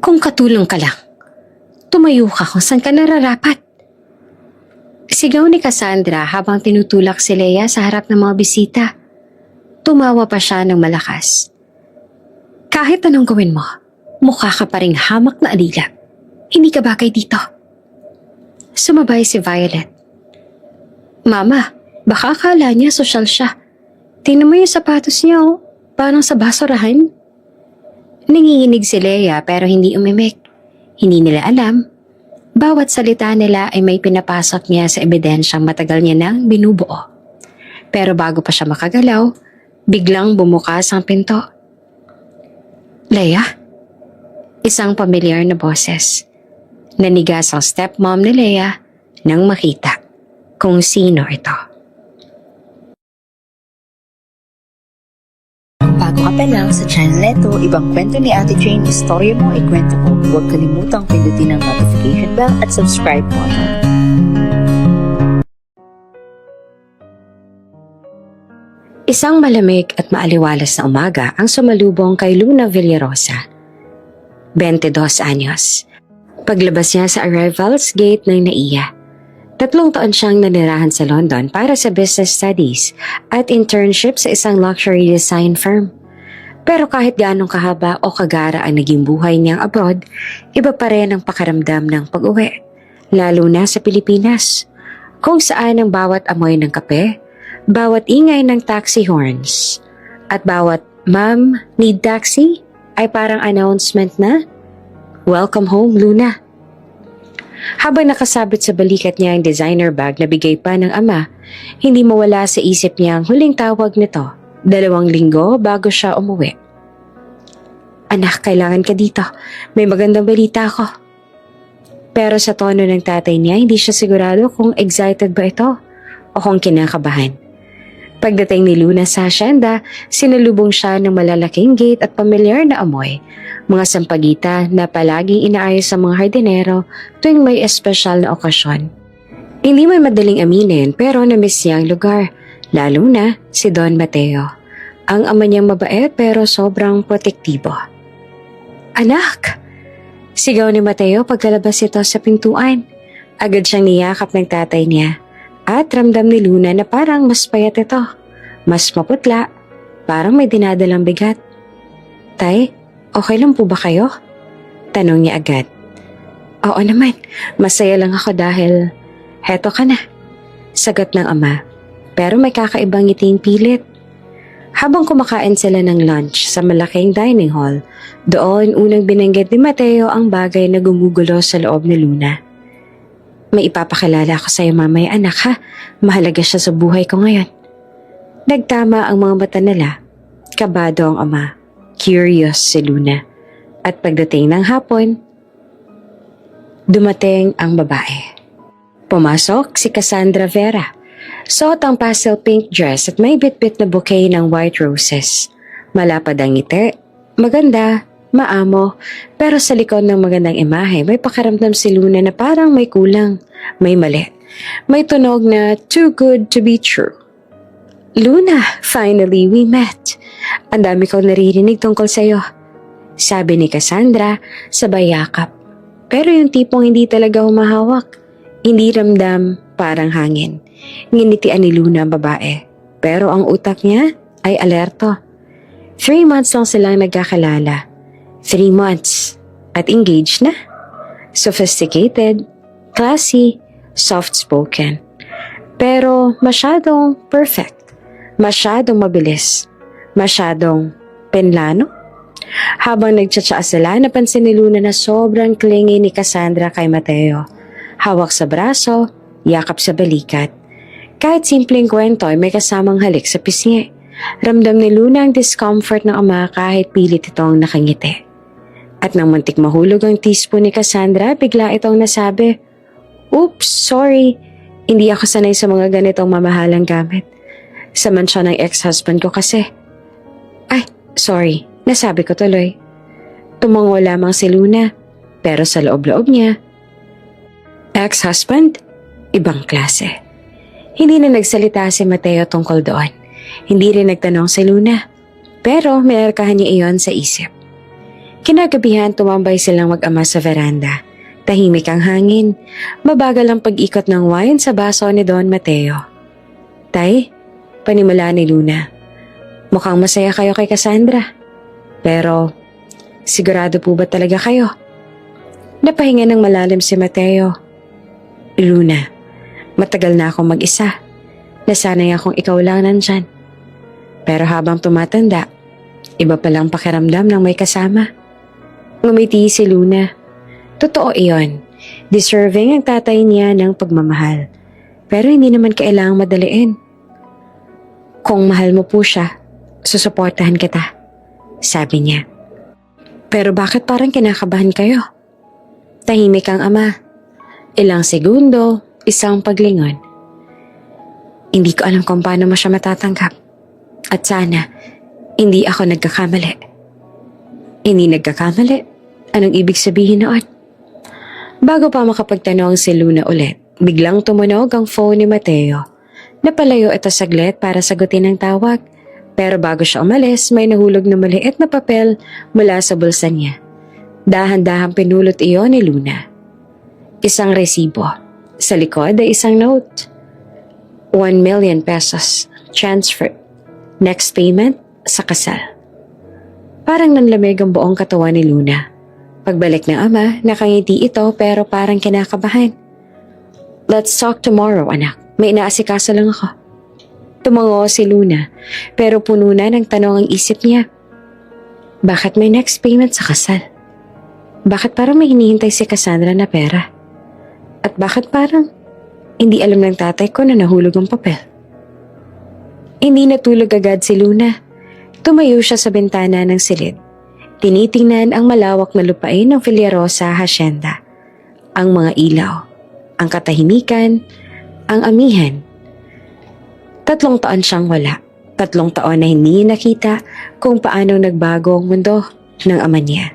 Kung katulong ka lang, tumayo ka kung saan ka nararapat. Sigaw ni Cassandra habang tinutulak si Leia sa harap ng mga bisita. Tumawa pa siya ng malakas. Kahit anong gawin mo, mukha ka pa ring hamak na alila. Hindi ka bagay dito. Sumabay si Violet. Mama, baka akala niya sosyal siya. Tingnan mo yung sapatos niya, oh. Parang sa basurahan. Nanginginig si Leia pero hindi umimik. Hindi nila alam. Bawat salita nila ay may pinapasok niya sa ebidensyang matagal niya nang binubuo. Pero bago pa siya makagalaw, biglang bumukas ang pinto. Leia? Isang pamilyar na boses. Nanigas ang stepmom ni Leia nang makita kung sino ito. Bago ka pa lang sa channel neto, ibang kwento ni Ate Jane, istorya mo, ikwento ko. Huwag kalimutang pindutin ang notification bell at subscribe button. Isang malamig at maaliwalas na umaga ang sumalubong kay Luna Villarosa. 22 anyos. Paglabas niya sa arrivals gate ng NAIA. 3 taon siyang nanirahan sa London para sa business studies at internship sa isang luxury design firm. Pero kahit gaanong kahaba o kagara ang naging buhay niyang abroad, iba pa rin ang pakaramdam ng pag-uwi, lalo na sa Pilipinas, kung saan ang bawat amoy ng kape, bawat ingay ng taxi horns, at bawat "Ma'am, need taxi?" ay parang announcement na, "Welcome home, Luna." Habang nakasabit sa balikat niya ang designer bag na bigay pa ng ama, hindi mawala sa isip niya ang huling tawag nito, 2 linggo bago siya umuwi. "Anak, kailangan ka dito. May magandang balita ako." Pero sa tono ng tatay niya, hindi siya sigurado kung excited ba ito o kung kinakabahan. Pagdating ni Luna sa asyenda, sinalubong siya ng malalaking gate at pamilyar na amoy, mga sampagita na palaging inaayos sa mga hardinero tuwing may espesyal na okasyon. Hindi may madaling aminin pero namiss niya ang lugar, lalo na si Don Mateo. Ang ama niyang mabait pero sobrang protektibo. "Anak!" Sigaw ni Mateo pagkalabas ito sa pintuan. Agad siyang niyakap ng tatay niya. At ramdam ni Luna na parang mas payat ito, mas maputla, parang may dinadalang bigat. "Tay, okay lang po ba kayo?" Tanong niya agad. "Oo naman, masaya lang ako dahil heto ka na," sagot ng ama, pero may kakaibang ngiting pilit. Habang kumakain sila ng lunch sa malaking dining hall, doon unang binanggit ni Mateo ang bagay na gumugulo sa loob ni Luna. "May ipapakilala ako sa iyo mamaya, anak, ha? Mahalaga siya sa buhay ko ngayon." Nagtama ang mga mata nila. Kabado ang ama. Curious si Luna. At pagdating ng hapon, dumating ang babae. Pumasok si Cassandra Vera. Suot ang pastel pink dress at may bitbit na bouquet ng white roses. Malapad ang ngiti. Maganda. Maamo, pero sa likod ng magandang imahe, may pakaramdam si Luna na parang may kulang, may mali. May tunog na too good to be true. "Luna, finally we met. Ang dami kong naririnig tungkol sa'yo," sabi ni Cassandra sabay yakap. Pero yung tipong hindi talaga humahawak, hindi ramdam, parang hangin. Nginitian ni Luna ang babae, pero ang utak niya ay alerto. 3 months lang silang nagkakalala. 3 months at engaged na. Sophisticated, classy, soft-spoken. Pero masyadong perfect, masyadong mabilis, masyadong penlano. Habang nagtsatsaa sila, napansin ni Luna na sobrang clingy ni Cassandra kay Mateo. Hawak sa braso, yakap sa balikat. Kahit simpleng kwento ay may kasamang halik sa pisngi. Ramdam ni Luna ang discomfort ng ama kahit pilit itong nakangiti. At nang muntik mahulog ang teaspoon ni Cassandra, bigla itong nasabi, "Oops, sorry. Hindi ako sanay sa mga ganitong mamahalang gamit. Sa mansyon ng ex-husband ko kasi." "Ay, sorry. Nasabi ko tuloy." Tumango lamang si Luna, pero sa loob-loob niya, ex-husband? Ibang klase. Hindi na nagsalita si Mateo tungkol doon. Hindi rin nagtanong si Luna, pero may arkahan niya iyon sa isip. Kinagabihan tumambay silang mag-ama sa veranda. Tahimik ang hangin. Mabagal ang pag-ikot ng wine sa baso ni Don Mateo. Tay, panimula ni Luna. Mukhang masaya kayo kay Cassandra. Pero, sigurado po ba talaga kayo? Napahinga ng malalim si Mateo. Luna, matagal na akong mag-isa. Nasanay akong ikaw lang nandyan. Pero habang tumatanda, iba palang pakiramdam ng may kasama. Ngumiti si Luna. Totoo iyon. Deserving ang tatay niya ng pagmamahal. Pero hindi naman kailangang madaliin. Kung mahal mo po siya, susuportahan kita, sabi niya. Pero bakit parang kinakabahan kayo? Tahimik ang ama. Ilang segundo, isang paglingon. Hindi ko alam kung paano mo siya matatanggap. At sana, hindi ako nagkakamali. Hindi nagkakamali? Anong ibig sabihin noon? Bago pa makapagtanong si Luna ulit, biglang tumunog ang phone ni Mateo. Napalayo ito saglit para sagutin ang tawag. Pero bago siya umalis, may nahulog na maliit na papel mula sa bulsa niya. Dahan-dahang pinulot iyon ni Luna. Isang resibo. Sa likod ay isang note. 1 million pesos. Transfer. Next payment, sa kasal. Parang nanlamig ang buong katawan ni Luna. Pagbalik ng ama, nakangiti ito pero parang kinakabahan. Let's talk tomorrow, anak. May inaasikaso lang ako. Tumango si Luna, pero puno na ng tanong ang isip niya. Bakit may next payment sa kasal? Bakit parang may hinihintay si Cassandra na pera? At bakit parang hindi alam ng tatay ko na nahulog ang papel? Hindi natulog agad si Luna. Tumayo siya sa bintana ng silid. Tinitingnan ang malawak na lupain ng Villarosa Hacienda. Ang mga ilaw, ang katahimikan, ang amihan. 3 taon siyang wala. 3 taon na hindi nakita kung paano nagbago ang mundo ng ama niya.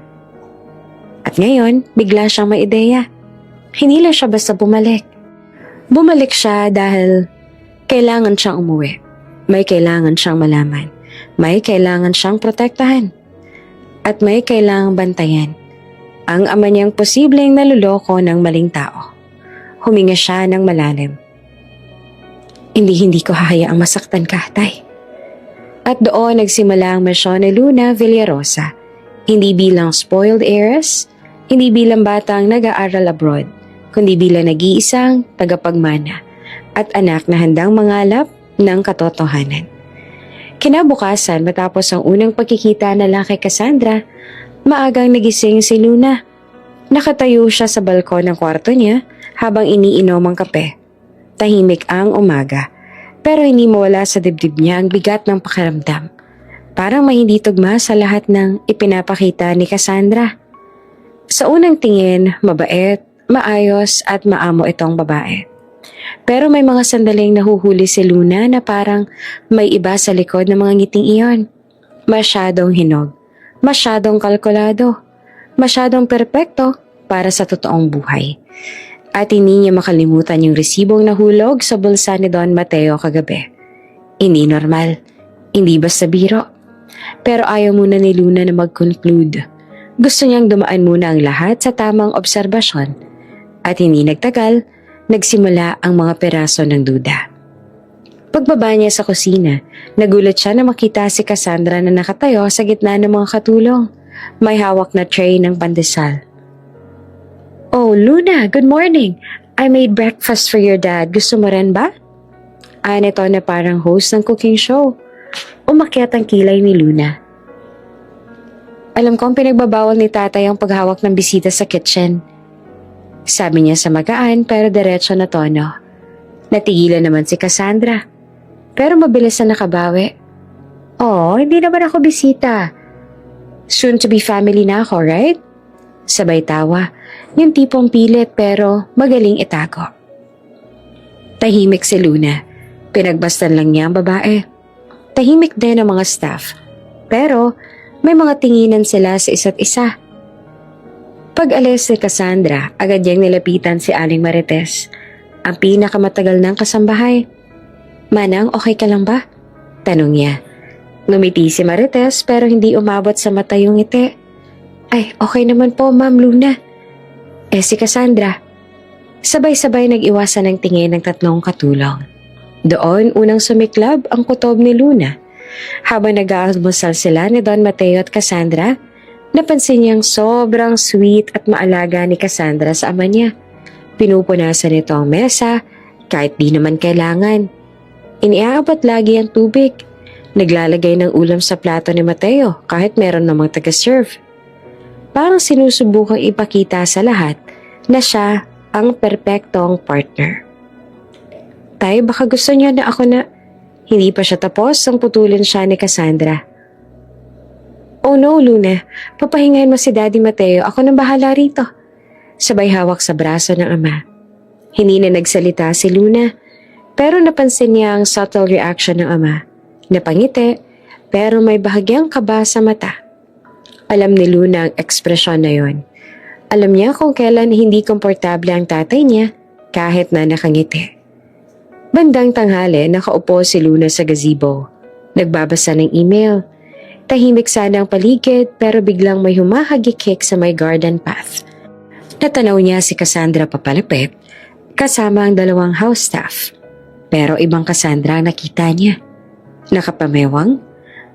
At ngayon, bigla siyang may ideya. Hindi lang siya basta bumalik. Bumalik siya dahil kailangan siyang umuwi. May kailangan siyang malaman. May kailangan siyang protektahan. At may kailangang bantayan. Ang ama niyang posibleng naluloko ng maling tao. Huminga siya ng malalim. Hindi ko hahayaang masaktan ka, tay. At doon nagsimula ang misyon ni Luna Villarosa. Hindi bilang spoiled heiress, hindi bilang batang nag-aaral abroad, kundi bilang nag-iisang tagapagmana at anak na handang mangalap ng katotohanan. Kinabukasan matapos ang unang pagkikita nila kay Cassandra, maagang nagising si Luna. Nakatayo siya sa balkon ng kwarto niya habang iniinom ang kape. Tahimik ang umaga, pero hindi mawala sa dibdib niya ang bigat ng pakiramdam. Parang may hindi tugma sa lahat ng ipinapakita ni Cassandra. Sa unang tingin, mabait, maayos at maamo itong babae. Pero may mga sandaling nahuhuli si Luna na parang may iba sa likod ng mga ngiting iyon. Masyadong hinog, masyadong kalkulado, masyadong perpekto para sa totoong buhay. At hindi niya makalimutan yung resibong nahulog sa bulsa ni Don Mateo kagabi. Hindi normal, hindi basta biro. Pero ayaw muna ni Luna na mag-conclude. Gusto niyang dumaan muna ang lahat sa tamang obserbasyon. At hindi nagtagal, nagsimula ang mga peraso ng duda. Pagbaba niya sa kusina, nagulat siya na makita si Cassandra na nakatayo sa gitna ng mga katulong. May hawak na tray ng pandesal. Oh, Luna, good morning. I made breakfast for your dad. Gusto mo rin ba? Nito na parang host ng cooking show. Umakyat ang kilay ni Luna. Alam kong pinagbabawal ni tatay ang paghawak ng bisita sa kitchen. Sabi niya sa magaan pero diretso na tono. Natigilan naman si Cassandra. Pero mabilis na nakabawi. Oh, hindi naman ako bisita. Soon to be family na ako, right? Sabay tawa. Yung tipong pilit pero magaling itago. Tahimik si Luna. Pinagbastan lang niya ang babae. Tahimik din ang mga staff. Pero may mga tinginan sila sa isa't isa. Pag-alis si Cassandra, agad niyang nilapitan si Aling Marites, ang pinakamatagal ng kasambahay. Manang, okay ka lang ba? Tanong niya. Ngumiti si Marites pero hindi umabot sa mata yung ngiti. Ay, okay naman po, Ma'am Luna. Si Cassandra. Sabay-sabay nag-iwasan ng tingin ng tatlong katulong. Doon unang sumiklab ang kutob ni Luna. Habang nag-aalmusal sila ni Don Mateo at Cassandra, napansin niyang sobrang sweet at maalaga ni Cassandra sa ama niya. Pinupunasan nito ang mesa kahit di naman kailangan. Iniaabot lagi ang tubig. Naglalagay ng ulam sa plato ni Mateo kahit meron namang taga-serve. Parang sinusubukang ipakita sa lahat na siya ang perpektong partner. Tay, baka gusto niya na ako na... Hindi pa siya tapos ang putulin siya ni Cassandra. Oh no, Luna. Papahingahin mo si Daddy Mateo. Ako nang bahala rito. Sabay hawak sa braso ng ama. Hindi na nagsalita si Luna, pero napansin niya ang subtle reaction ng ama. Napangiti, pero may bahagyang kaba sa mata. Alam ni Luna ang ekspresyon na yon. Alam niya kung kailan hindi komportable ang tatay niya kahit na nakangiti. Bandang tanghali, nakaupo si Luna sa gazebo. Nagbabasa ng email. Tahimik sana ang paligid pero biglang may humahagikik sa may garden path. Natanaw niya si Cassandra papalapit kasama ang dalawang house staff. Pero ibang Cassandra ang nakita niya. Nakapamewang,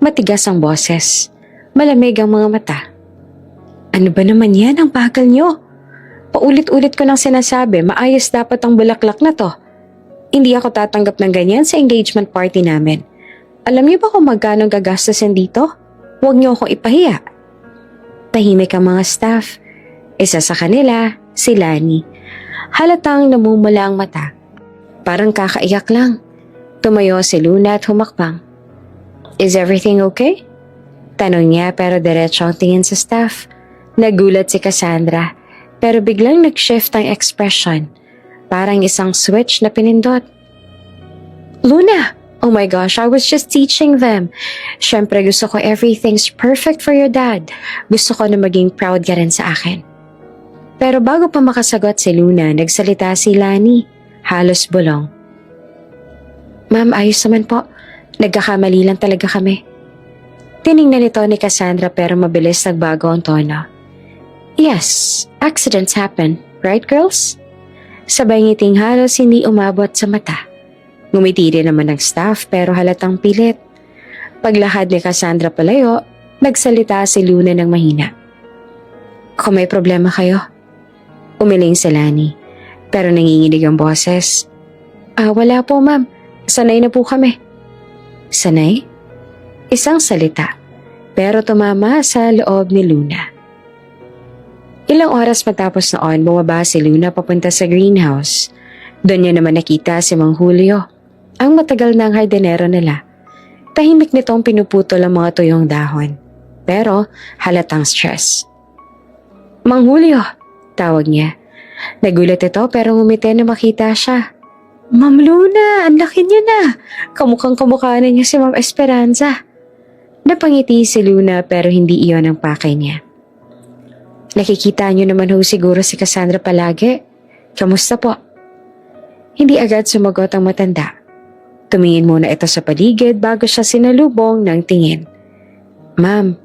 matigas ang boses, malamig ang mga mata. Ano ba naman yan ang bagal niyo? Paulit-ulit ko lang sinasabi, maayos dapat ang bulaklak na to. Hindi ako tatanggap ng ganyan sa engagement party namin. Alam niyo ba kung magkano gagastusin dito? Huwag niyo akong ipahiya. Tahimik ang mga staff. Isa sa kanila, si Lani. Halatang namumula ang mata. Parang kakaiyak lang. Tumayo si Luna at humakbang. Is everything okay? Tanong niya pero diretso ang tingin sa staff. Nagulat si Cassandra pero biglang nag-shift ang expression. Parang isang switch na pinindot. Luna! Oh my gosh, I was just teaching them. Siyempre gusto ko everything's perfect for your dad. Gusto ko na maging proud ka rin sa akin. Pero bago pa makasagot si Luna, nagsalita si Lani. Halos bulong. Ma'am, ayos naman po. Nagkakamali lang talaga kami. Tiningnan nito ni Cassandra pero mabilis nagbago ang tono. Yes, accidents happen, right girls? Sabay ngiting halos hindi umabot sa mata. Ngumiti rin naman ng staff pero halatang pilit. Paglahad ni Cassandra palayo, nagsalita si Luna ng mahina. Kung may problema kayo, umiling si Lani. Pero nanginginig ang boses. Wala po ma'am. Sanay na po kami. Sanay? Isang salita, pero tumama sa loob ni Luna. Ilang oras matapos noon, bumaba si Luna papunta sa greenhouse. Doon niya naman nakita si Mang Julio, ang matagal ng hardinero nila. Tahimik nitong pinuputol ang mga tuyong dahon, pero halatang stress. Mang Julio, tawag niya. Nagulat ito pero ngumiti na makita siya. Ma'am Luna, ang laki niya na. Kamukhang kamukha na niya si Ma'am Esperanza. Napangiti si Luna pero hindi iyon ang pakay niya. Nakikita niyo naman ho siguro si Cassandra palagi. Kamusta po? Hindi agad sumagot ang matanda. Tumingin muna ito sa paligid bago siya sinalubong ng tingin. Ma'am,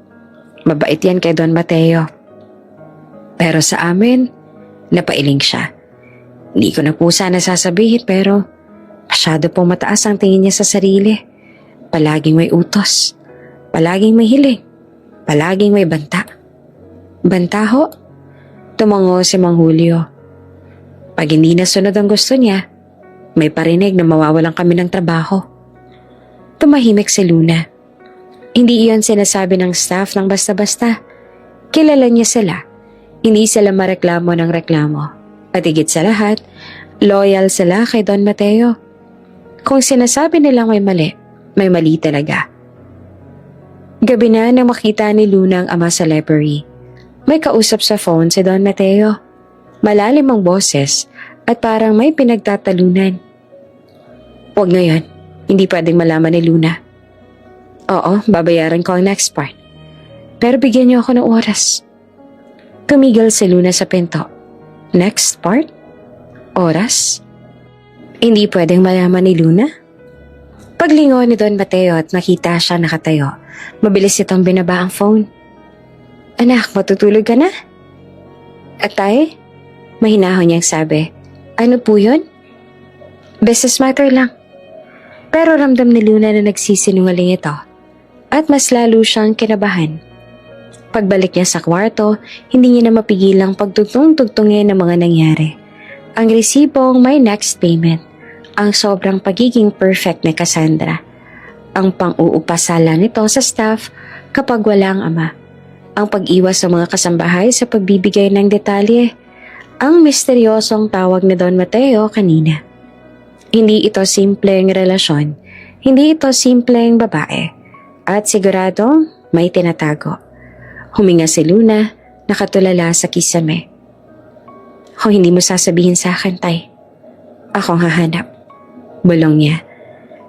mabait yan kay Don Mateo. Pero sa amin, napailing siya. Hindi ko na po sana sasabihin pero masyado pong mataas ang tingin niya sa sarili. Palaging may utos. Palaging may hiling. Palaging may banta. Banta ho? Tumango si Mang Julio. Pag hindi nasunod ang gusto niya, may parinig na mawawalan kami ng trabaho. Tumahimik si Luna. Hindi iyon sinasabi ng staff ng basta-basta. Kilala niya sila. Hindi sila mareklamo ng reklamo. At higit sa lahat, loyal sila kay Don Mateo. Kung sinasabi nilang may mali talaga. Gabi na nang makita ni Luna ang ama sa library. May kausap sa phone si Don Mateo. Malalim ang boses at parang may pinagtatalunan. Huwag ngayon, hindi pwedeng malaman ni Luna. Oo, babayaran ko ang next part. Pero bigyan niyo ako ng oras. Tumigil si Luna sa pinto. Next part? Oras? Hindi pwedeng malaman ni Luna? Paglingon ni Don Mateo at nakita siya nakatayo, mabilis itong binaba ang phone. Anak, matutulog ka na? Atay? Mahinahon niyang sabi. Ano po yun? Business matter lang. Pero ramdam ni Luna na nagsisinungaling ito at mas lalo siyang kinabahan. Pagbalik niya sa kwarto, hindi niya na mapigilang pagtugtong-tugtungin ng mga nangyari. Ang resibong may next payment, ang sobrang pagiging perfect ni Cassandra, ang pang-uupasala nito sa staff kapag wala ang ama, ang pag-iwas sa mga kasambahay sa pagbibigay ng detalye, ang misteryosong tawag ni Don Mateo kanina. Hindi ito simpleng relasyon, hindi ito simpleng babae, at sigurado may tinatago. Huminga si Luna, nakatulala sa kisame. O hindi mo sasabihin sa akin, Tay. Akong hahanap. Bulong niya.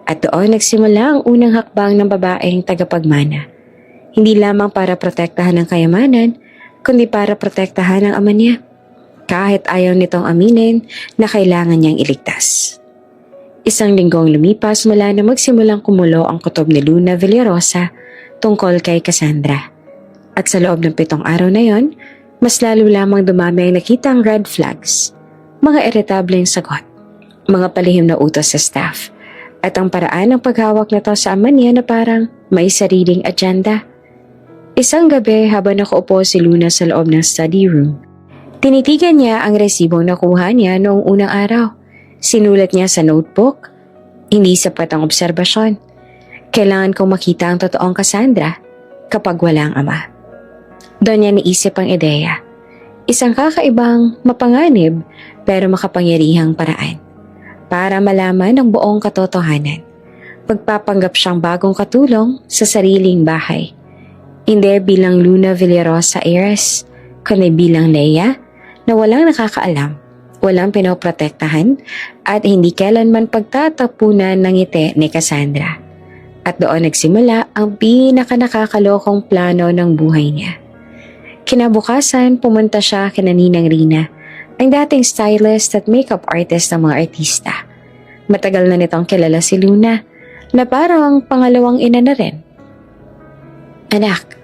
At doon nagsimula ang unang hakbang ng babaeng tagapagmana. Hindi lamang para protektahan ang kayamanan, kundi para protektahan ang ama niya. Kahit ayaw nitong aminin na kailangan niyang iligtas. Isang linggong lumipas mula na magsimulang kumulo ang kutob ni Luna Villarosa tungkol kay Cassandra. At sa loob ng 7 araw na yon, mas lalo lamang dumami ang nakitang red flags, mga irritableng sagot, mga palihim na utos sa staff, at ang paraan ng paghawak na to sa ama niya na parang may sariling agenda. Isang gabi habang nakaupo si Luna sa loob ng study room, tinitigan niya ang resibong nakuha niya noong unang araw. Sinulat niya sa notebook, hindi sapat ang obserbasyon. Kailangan kong makita ang totoong Cassandra kapag walang ama. Doon niya naisip ang ideya. Isang kakaibang, mapanganib, pero makapangyarihang paraan. Para malaman ang buong katotohanan. Magpapanggap siyang bagong katulong sa sariling bahay. Hindi bilang Luna Villarosa heiress, kundi bilang Leia na walang nakakaalam, walang pinoprotektahan, at hindi kailanman pagtatapunan ng ngiti ni Cassandra. At doon nagsimula ang pinaka-nakakalokong plano ng buhay niya. Kinabukasan, pumunta siya kina Ninang Rina, ang dating stylist at makeup artist ng mga artista. Matagal na nitong kilala si Luna, na parang pangalawang ina na rin. Anak,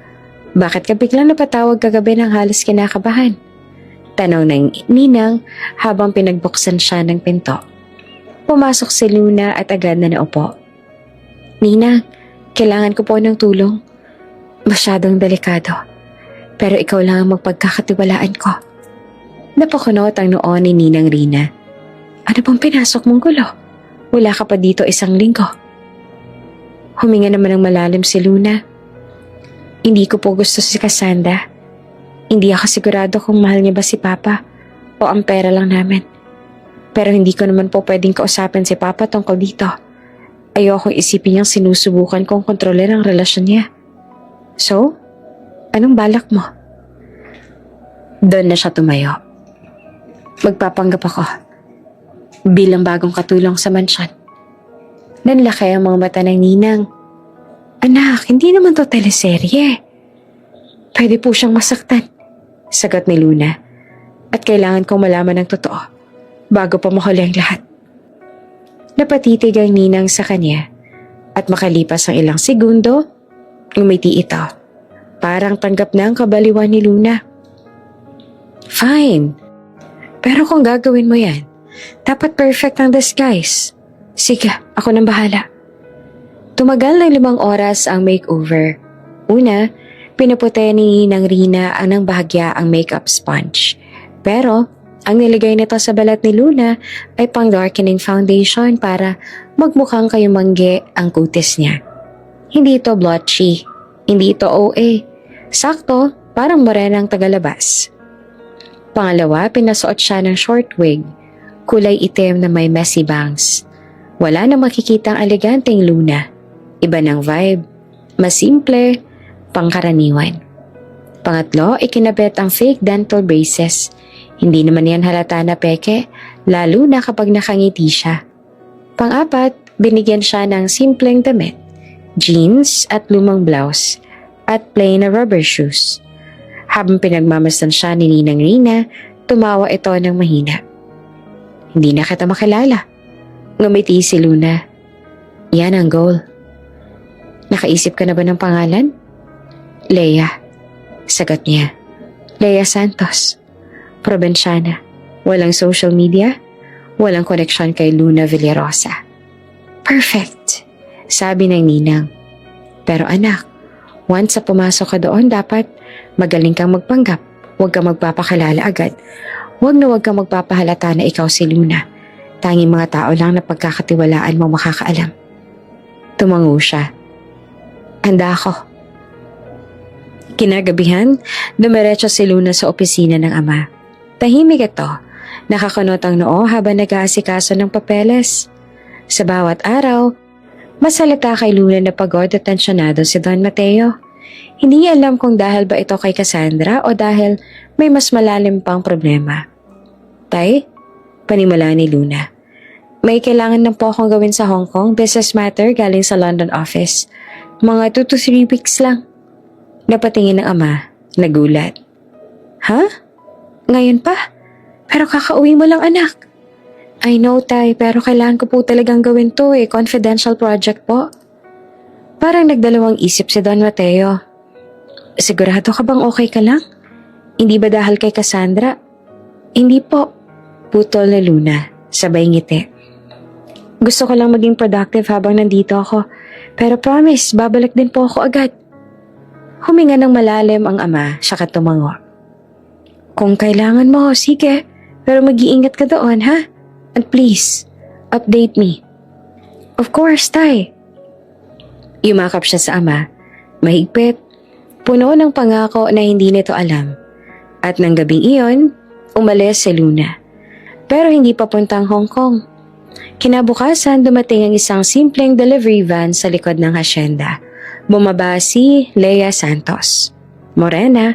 bakit ka biglang napatawag kagabi ng halos kinakabahan? Tanong ng Ninang habang pinagbuksan siya ng pinto. Pumasok si Luna at agad na naupo. Ninang, kailangan ko po ng tulong. Masyadong delikado. Pero ikaw lang ang magpagkakatiwalaan ko. Napakunot ang noon ni Ninang Rina. Ano bang pinasok mong gulo? Wala ka pa dito 1 linggo. Huminga naman ng malalim si Luna. Hindi ko po gusto si Cassandra. Hindi ako sigurado kung mahal niya ba si Papa o ang pera lang namin. Pero hindi ko naman po pwedeng kausapin si Papa tungkol dito. Ayokong isipin niyang sinusubukan kong kontroler ang relasyon niya. So, anong balak mo? Doon na siya tumayo. Magpapanggap ako bilang bagong katulong sa mansyon. Nanlaki ang mga mata ng Ninang. Anak, hindi naman to teleserye. Pwede po siyang masaktan, sagot ni Luna. At kailangan kong malaman ng totoo bago pa mahuli ang lahat. Napatitig ang Ninang sa kanya at makalipas ang ilang segundo, umiti ito. Parang tanggap na ang kabaliwan ni Luna. Fine. Pero kung gagawin mo yan, dapat perfect ang disguise. Sige, ako nang bahala. Tumagal ng 5 oras ang makeover. Una, pinaputi ni Ninang Rina ang nang bahagya ang makeup sponge. Pero, ang nilagay nito sa balat ni Luna ay pang-darkening foundation para magmukhang kayumangge ang kutis niya. Hindi ito blotchy. Hindi ito OA. Sakto, parang morenang tagalabas. Pangalawa, pinasuot siya ng short wig, kulay itim na may messy bangs. Wala na makikitang eleganteng Luna. Iba ng vibe. Mas simple, pangkaraniwan. Pangatlo, ikinabit ang fake dental braces. Hindi naman yan halata na peke, lalo na kapag nakangiti siya. Pang-apat, binigyan siya ng simpleng damit, jeans at lumang blouse, at plain na rubber shoes. Habang pinagmamasdan siya ni Ninang Rina, tumawa ito ng mahina. Hindi na kita makilala. Ngumiti si Luna. Yan ang goal. Nakaisip ka na ba ng pangalan? Leia. Sagot niya, Lea Santos. Probinsyana. Walang social media. Walang koneksyon kay Luna Villarosa. Perfect, sabi ng ninang. Pero anak, once na pumasok ka doon, dapat magaling kang magpanggap. Huwag kang magpapakilala agad. Huwag kang magpapahalata na ikaw si Luna. Tanging mga tao lang na pagkakatiwalaan mo makakaalam. Tumango siya. Handa ako. Kinagabihan, dumiretso si Luna sa opisina ng ama. Tahimik ito. Nakakunot ang noo habang nag-aasikaso ng papeles. Sa bawat araw, masalita kay Luna na pagod at tensyonado si Don Mateo. Hindi niya alam kung dahil ba ito kay Cassandra o dahil may mas malalim pang problema. Tay, panimula ni Luna. May kailangan na po akong gawin sa Hong Kong, business matter galing sa London office. Mga 2 to 3 weeks lang. Napatingin ng ama, nagulat. Ha? Ngayon pa? Pero kakauwi mo lang anak. I know tay, pero kailangan ko po talagang gawin to confidential project po. Parang nagdalawang isip si Don Mateo. Sigurado ka bang okay ka lang? Hindi ba dahil kay Cassandra? Hindi po. Putol na Luna, sabay ngiti. Gusto ko lang maging productive habang nandito ako. Pero promise, babalik din po ako agad. Huminga ng malalim ang ama, saka tumango. Kung kailangan mo, sige. Pero mag-iingat ka doon, ha? And please, update me. Of course, tay. Yumakap siya sa ama. Mahigpit. Puno ng pangako na hindi nito alam. At nang gabing iyon, umalis si Luna. Pero hindi papuntang Hong Kong. Kinabukasan, dumating ang isang simpleng delivery van sa likod ng hasyenda. Bumaba si Lea Santos. Morena,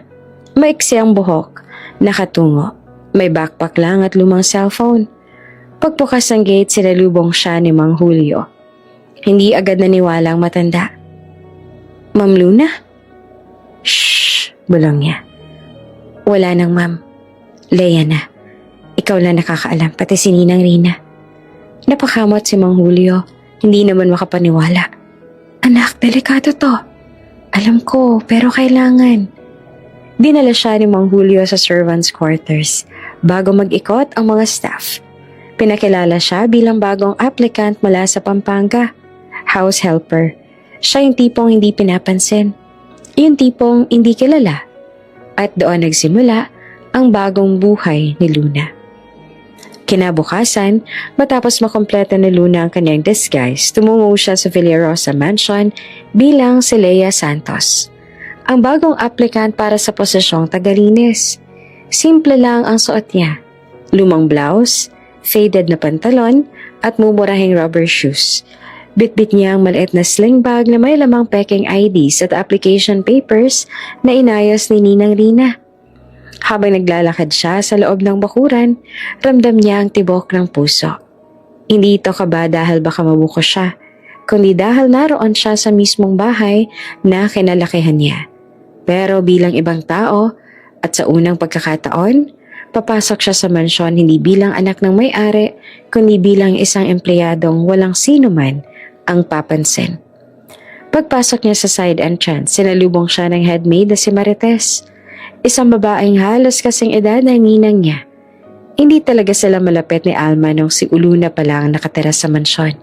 maiksi ang buhok, nakatungo. May backpack lang at lumang cellphone. Pagbukas ng gate, sinalubong siya ni Mang Julio. Hindi agad naniwala ang matanda. Ma'am Luna? Shhh, bulong niya. Wala nang ma'am. Lea na. Ikaw lang nakakaalam, pati si Ninang Rina. Napakamot si Mang Julio. Hindi naman makapaniwala. Anak, delikado to. Alam ko, pero kailangan. Dinala siya ni Mang Julio sa servants' quarters. Bago mag-ikot ang mga staff, pinakilala siya bilang bagong applicant mula sa Pampanga. House helper. Siya yung tipong hindi pinapansin. Yung tipong hindi kilala. At doon nagsimula ang bagong buhay ni Luna. Kinabukasan, matapos makompleto ni Luna ang kanyang disguise, tumungo siya sa Villarosa Mansion bilang si Lea Santos. Ang bagong applicant para sa posisyong tagalinis. Simple lang ang suot niya. Lumang blouse, faded na pantalon, at mumurahing rubber shoes. Bitbit niya ang maliit na sling bag na may lamang peking IDs at application papers na inayos ni Ninang Rina. Habang naglalakad siya sa loob ng bakuran, ramdam niya ang tibok ng puso. Hindi ito kaba dahil baka mabuko siya, kundi dahil naroon siya sa mismong bahay na kinalakihan niya. Pero bilang ibang tao, at sa unang pagkakataon, papasok siya sa mansyon hindi bilang anak ng may-ari, kundi bilang isang empleyadong walang sino man ang papansin. Pagpasok niya sa side entrance, sinalubong siya ng headmaid na si Marites. Isang babaeng halos kasing edad ng ninang niya. Hindi talaga sila malapit ni Alma nung si Uluna pa lang nakatira sa mansyon.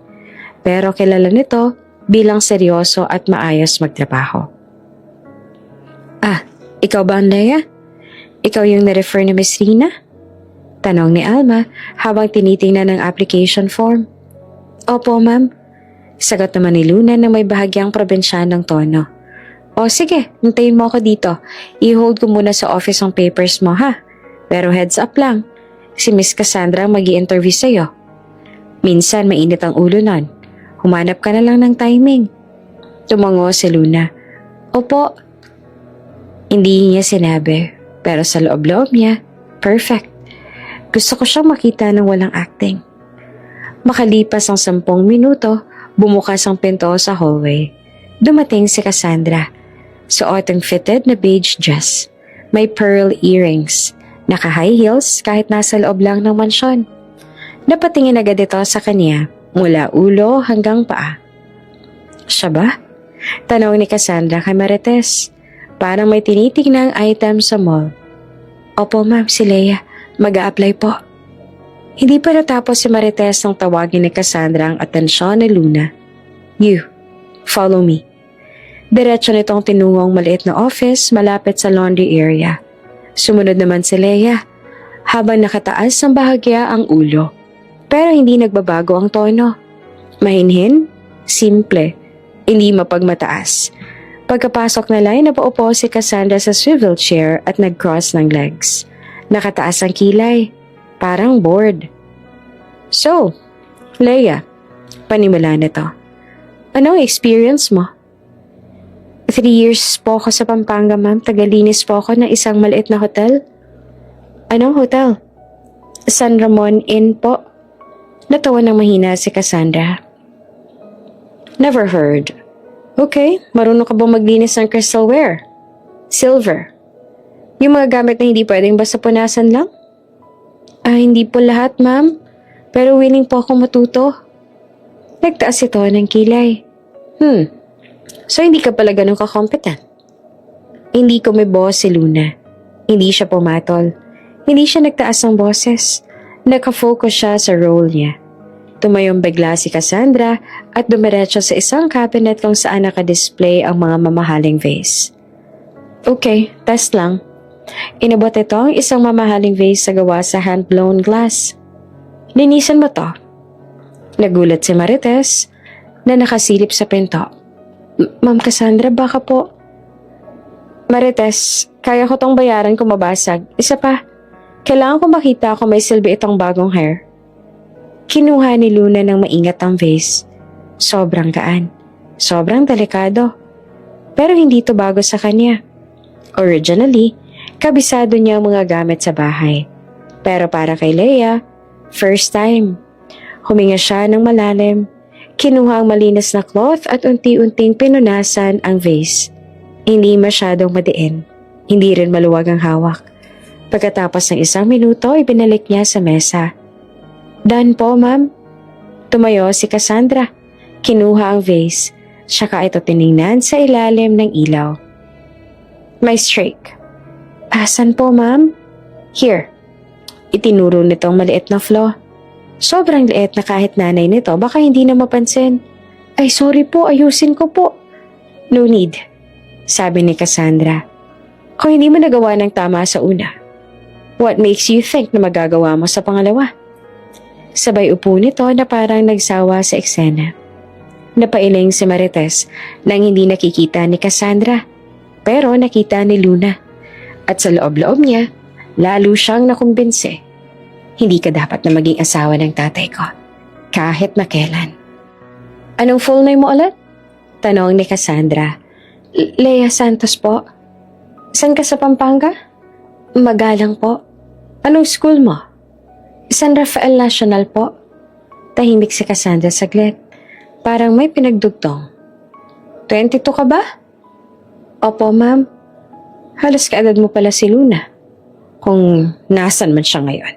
Pero kilala nito bilang seryoso at maayos magtrabaho. Ah, ikaw ba ang Lea? Ikaw yung na-refer ni Miss Rina? Tanong ni Alma habang tinitingnan ang application form. Opo, ma'am. Sagot naman ni Luna na may bahagyang probinsyanong tono. O sige, hintayin mo ako dito. I-hold ko muna sa office ang papers mo ha. Pero heads up lang, si Miss Cassandra mag-i-interview sa'yo. Minsan mainit ang ulo nun. Humanap ka na lang ng timing. Tumango si Luna. Opo. Hindi niya sinabi. Pero sa loob-loob niya, perfect. Gusto ko siyang makita ng walang acting. Makalipas ang 10 minuto, bumukas ang pinto sa hallway. Dumating si Cassandra. Suotang fitted na beige dress. May pearl earrings. Naka-high heels kahit nasa loob lang ng mansyon. Napatingin agad ito sa kanya mula ulo hanggang paa. Siya ba? Tanong ni Cassandra kay Marites. Parang may tinitignang item sa mall. Opo ma'am, si Leia. Mag-a-apply po. Hindi pa natapos si Marites nang tawagin ni Cassandra ang atensyon ni Luna. You, follow me. Diretso nitong tinungong maliit na office malapit sa laundry area. Sumunod naman si Leia, habang nakataas ng bahagya ang ulo. Pero hindi nagbabago ang tono. Mahinhin, simple, hindi mapagmataas. Pagkapasok na line, napaupo si Cassandra sa swivel chair at nag-cross ng legs. Nakataas ang kilay, parang bored. So, Leia, panimula na to. Anong experience mo? 3 years po ako sa Pampanga, ma'am. Tagalinis po ako ng isang maliit na hotel. Anong hotel? San Ramon Inn po. Natawa ng mahina si Cassandra. Never heard. Okay, marunong ka bang maglinis ng crystalware? Silver. Yung mga gamit na hindi pwedeng basta punasan lang? Hindi po lahat, ma'am. Pero willing po akong matuto. Nagtaas ito ng kilay. So hindi ka pala ganun ka-competent? Hindi ko may boss si Luna. Hindi siya pumatol. Hindi siya nagtaas ng boses. Nakafocus siya sa role niya. Tumayong bigla si Cassandra at dumiretso sa isang cabinet kung saan nakadisplay ang mga mamahaling vase. Okay, test lang. Inabot ito ang isang mamahaling vase sa gawa sa hand-blown glass. Linisan mo to. Nagulat si Marites na nakasilip sa pinto. Ma'am Cassandra, baka po. Marites, kaya ko tong bayaran kung mabasag. Isa pa, kailangan ko makita kung may silbi itong bagong hair. Kinuha ni Luna ng maingat ang vase. Sobrang gaan. Sobrang delikado. Pero hindi ito bago sa kanya. Originally, kabisado niya ang mga gamit sa bahay. Pero para kay Leia, first time. Huminga siya ng malalim. Kinuha ang malinis na cloth at unti-unting pinunasan ang vase. Hindi masyadong madiin. Hindi rin maluwag ang hawak. Pagkatapos ng 1 minuto, ibinalik niya sa mesa. Done po, ma'am. Tumayo si Cassandra. Kinuha ang vase. Saka ito tiningnan sa ilalim ng ilaw. May streak. Asan po, ma'am? Here. Itinuro nitong maliit na flaw. Sobrang liit na kahit nanay nito baka hindi na mapansin. Ay, sorry po. Ayusin ko po. No need. Sabi ni Cassandra. Kung hindi mo nagawa ng tama sa una, what makes you think na magagawa mo sa pangalawa? Sabay upo nito na parang nagsawa sa eksena. Napailing si Marites nang hindi nakikita ni Cassandra, pero nakita ni Luna. At sa loob-loob niya, lalo siyang nakumbinse. Hindi ka dapat na maging asawa ng tatay ko, kahit na kailan. Anong full name mo ulit? Tanong ni Cassandra. Leia Santos po. San ka sa Pampanga? Magalang po. Anong school mo? San Rafael National po. Tahimik si Cassandra saglit. Parang may pinagdugtong. 22 ka ba? Opo, ma'am. Halos kaedad mo pala si Luna. Kung nasan man siya ngayon.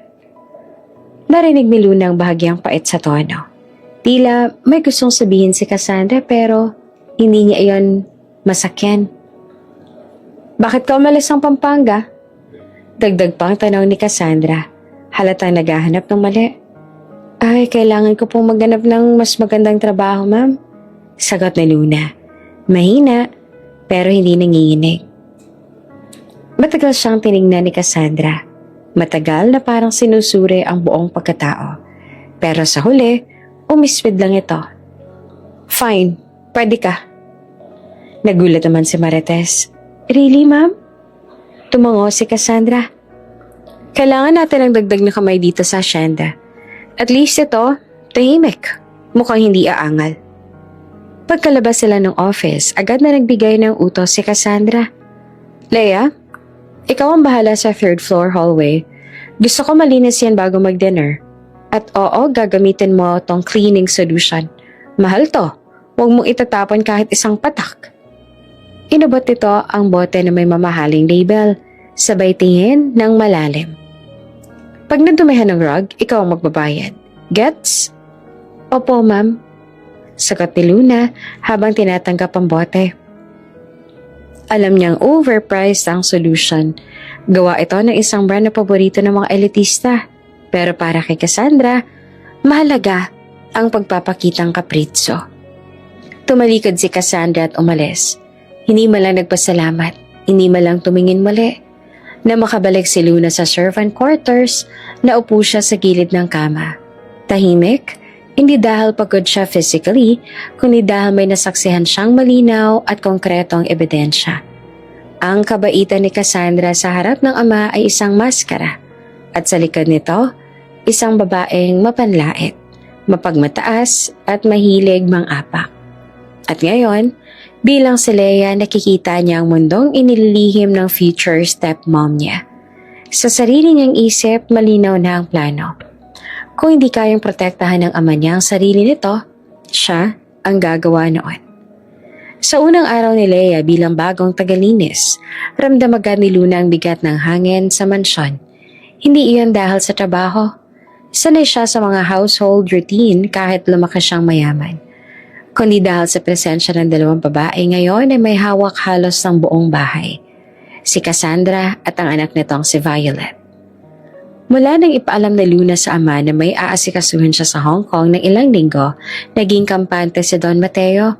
Narinig ni Luna ang bahagyang pait sa tono. Tila may gustong sabihin si Cassandra pero hindi niya iyon masakyan. Bakit ka umalis ng Pampanga? Dagdag pang tanong ni Cassandra. Halatang naghahanap ng mali. Ay, kailangan ko pong maghanap ng mas magandang trabaho, ma'am. Sagot ni Luna. Mahina, pero hindi nanginginig. Matagal siyang tinignan ni Cassandra. Matagal na parang sinusuri ang buong pagkatao. Pero sa huli, umiswid lang ito. Fine, pwede ka. Nagulat naman si Marites. Really, ma'am? Tumango si Cassandra. Kailangan natin ng dagdag na kamay dito sa asyenda. At least ito, tahimik. Mukhang hindi aangal. Pagkalabas sila ng office, agad na nagbigay ng utos si Cassandra. Leia, ikaw ang bahala sa 3rd floor hallway. Gusto ko malinis yan bago mag-dinner. At oo, gagamitin mo tong cleaning solution. Mahal to. Huwag mong itatapon kahit isang patak. Inabot ito ang bote na may mamahaling label. Sabay tingin ng malalim. Pag nadumihan ng rug, ikaw ang magbabayad. Gets? Opo, ma'am. Sagot ni Luna habang tinatanggap ang bote. Alam niyang overpriced ang solution. Gawa ito ng isang brand na paborito ng mga elitista. Pero para kay Cassandra, mahalaga ang pagpapakitang kapritso. Tumalikod si Cassandra at umalis. Hindi man lang nagpasalamat, hindi man lang tumingin muli. Na makabalik si Luna sa servant quarters, naupo siya sa gilid ng kama. Tahimik, hindi dahil pagod siya physically, kundi dahil may nasaksihan siyang malinaw at konkretong ebidensya. Ang kabaitan ni Cassandra sa harap ng ama ay isang maskara, at sa likod nito, isang babaeng mapanlait, mapagmataas at mahilig mang-apak. At ngayon, bilang si Leia, nakikita niya ang mundong inililihim ng future stepmom niya. Sa sarili niyang isip, malinaw na ang plano. Kung hindi kayang protektahan ng ama niya ang sarili nito, siya ang gagawa noon. Sa unang araw ni Leia bilang bagong tagalinis, ramdam agad ni Luna ang bigat ng hangin sa mansyon. Hindi iyon dahil sa trabaho. Sanay siya sa mga household routine kahit lumakas siyang mayaman. Kundi dahil sa presensya ng dalawang babae ngayon ay may hawak halos ng buong bahay. Si Cassandra at ang anak nitong si Violet. Mula nang ipaalam ni Luna sa ama na may aasikasuhin siya sa Hong Kong ng ilang linggo, naging kampante si Don Mateo.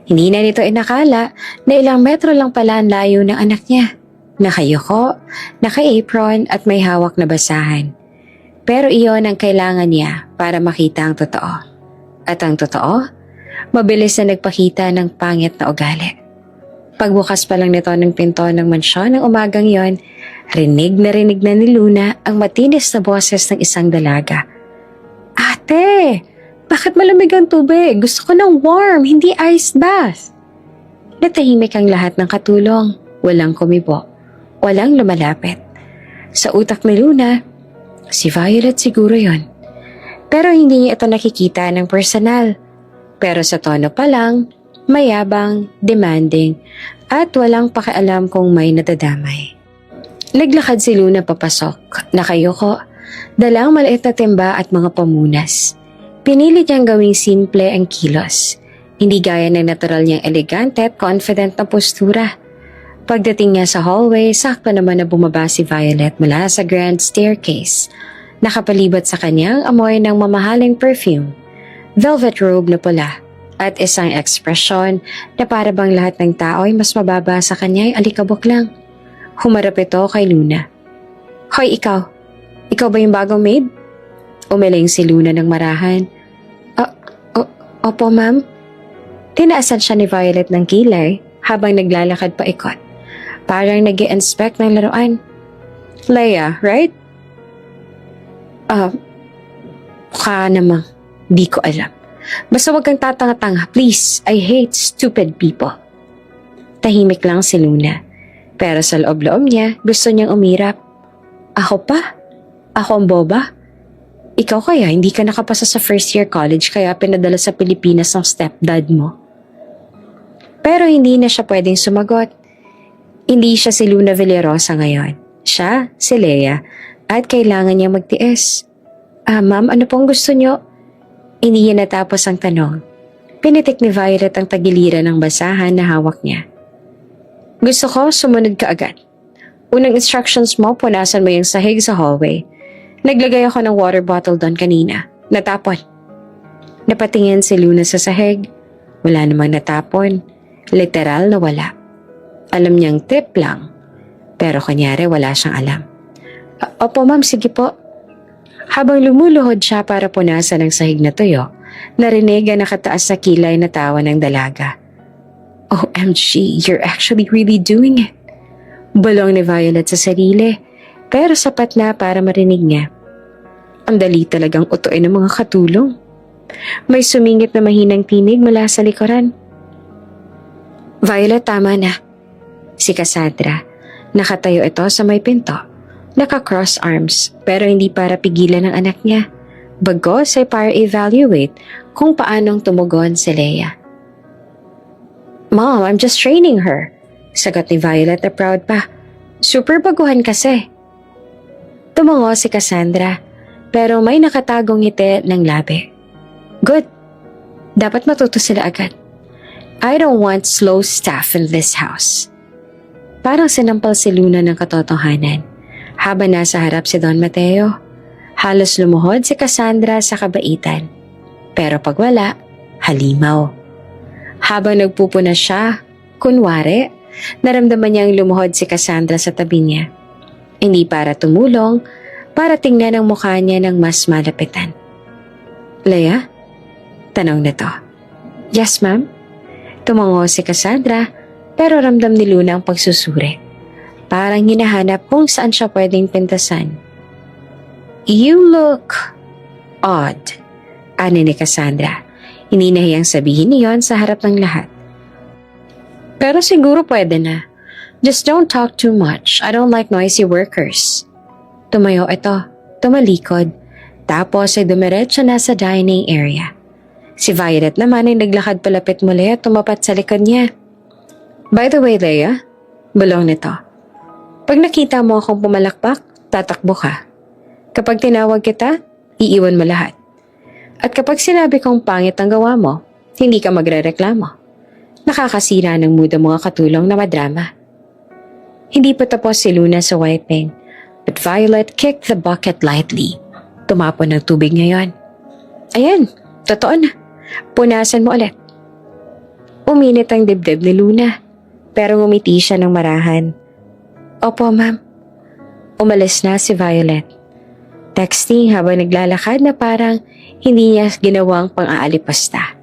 Hindi na nito inakala na ilang metro lang pala ang layo ng anak niya. Nakayuko, naka-apron at may hawak na basahan. Pero iyon ang kailangan niya para makita ang totoo. At ang totoo, mabilis na nagpakita ng pangit na ugali. Pagbukas pa lang nito ng pinto ng mansyon ng umagang yon, rinig na ni Luna ang matinis na boses ng isang dalaga. "Ate, bakit malamig ang tubig? Gusto ko ng warm, hindi iced bath." Natahimik ang lahat ng katulong. Walang kumibo. Walang lumalapit. Sa utak ni Luna, si Violet siguro yon. Pero hindi niya ito nakikita ng personal. Pero sa tono pa lang, mayabang, demanding, at walang pakialam kung may nadadamay. Naglakad si Luna papasok, nakayuko, dalang maliit na timba at mga pamunas. Pinilit niyang gawing simple ang kilos, hindi gaya ng natural niyang elegante at confident na postura. Pagdating niya sa hallway, sakto naman na bumaba si Violet mula sa grand staircase. Nakapalibot sa kanyang amoy ng mamahaling perfume, velvet robe na pula, at isang ekspresyon na para bang lahat ng tao ay mas mababa sa kanya ay alikabok lang. Humarap ito kay Luna. "Hoy, ikaw! Ikaw ba yung bagong maid?" Umiling si Luna ng marahan. Opo, ma'am." Tinaasan siya ni Violet ng kilay habang naglalakad pa ikot. Parang nag-i-inspect ng laruan. "Leia, right?" Mukha namang di ko alam. Basta wag kang tatanga-tanga, please. I hate stupid people." Tahimik lang si Luna. Pero sa loob-loob niya, gusto niyang umirap. "Ako pa? Ako ang boba? Ikaw kaya hindi ka nakapasa sa first year college kaya pinadala sa Pilipinas ng stepdad mo?" Pero hindi na siya pwedeng sumagot. Hindi siya si Luna Villarosa ngayon. Siya, si Leia, at kailangan niya magtiis. Ma'am, ano pong gusto niyo?" Hindi niya natapos ang tanong. Pinitik ni Violet ang tagiliran ng basahan na hawak niya. "Gusto ko, sumunod ka agad. Unang instructions mo, punasan mo yung sahig sa hallway. Naglagay ako ng water bottle doon kanina. Natapon." Napatingin si Luna sa sahig. Wala namang natapon. Literal na wala. Alam niyang trip lang. Pero kunyari wala siyang alam. Opo ma'am, sige po." Habang lumuluhod siya para punasan ang sahig na tuyo, narinig ang nakataas sa kilay na tawa ng dalaga. "OMG, you're actually really doing it." Bulong ni Violet sa sarili, pero sapat na para marinig niya. Ang dali talagang utuin ng mga katulong. May sumingit na mahinang tinig mula sa likuran. "Violet, tama na." Si Cassandra, nakatayo ito sa may pinto. Naka-cross arms, pero hindi para pigilan ang anak niya. Bagos ay para evaluate kung paanong tumugon si Leia. "Mom, I'm just training her." Sagot ni Violet na proud pa. "Super baguhan kasi." Tumungo si Cassandra, pero may nakatagong ngiti ng labi. "Good. Dapat matuto sila agad. I don't want slow staff in this house." Parang sinampal si Luna ng katotohanan. Habang nasa harap si Don Mateo, halos lumuhod si Cassandra sa kabaitan. Pero pag wala, halimaw. Habang nagpupuna siya, kunwari, naramdaman niyang lumuhod si Cassandra sa tabi niya. Hindi para tumulong, para tingnan ang mukha niya ng mas malapitan. Leia? Tanong nito. Yes, ma'am. Tumango si Cassandra, pero ramdam ni Luna ang pagsusuri. Parang hinahanap kung saan siya pwedeng pintasan. You look odd, ani ni Cassandra. Hindi nahiyang sabihin niyon sa harap ng lahat. Pero siguro pwede na. Just don't talk too much. I don't like noisy workers. Tumayo ito, tumalikod, tapos ay dumiretso na sa dining area. Si Violet naman ay naglakad palapit muli at tumapat sa likod niya. By the way, Leia, bulong nito. Pag nakita mo akong pumalakpak, tatakbo ka. Kapag tinawag kita, iiwan mo lahat. At kapag sinabi kong pangit ang gawa mo, hindi ka magrereklamo. Nakakasira ng mood ang mga katulong na madrama. Hindi pa tapos si Luna sa wiping, but Violet kicked the bucket lightly. Tumapon ng tubig ngayon. Ayan, totoo na. Punasan mo ulit. Uminit ang dibdib ni Luna, pero ngumiti siya ng marahan. Opo, ma'am. Umalis na si Violet. Texting habang naglalakad na parang hindi niya ginawang pang-aalipasta.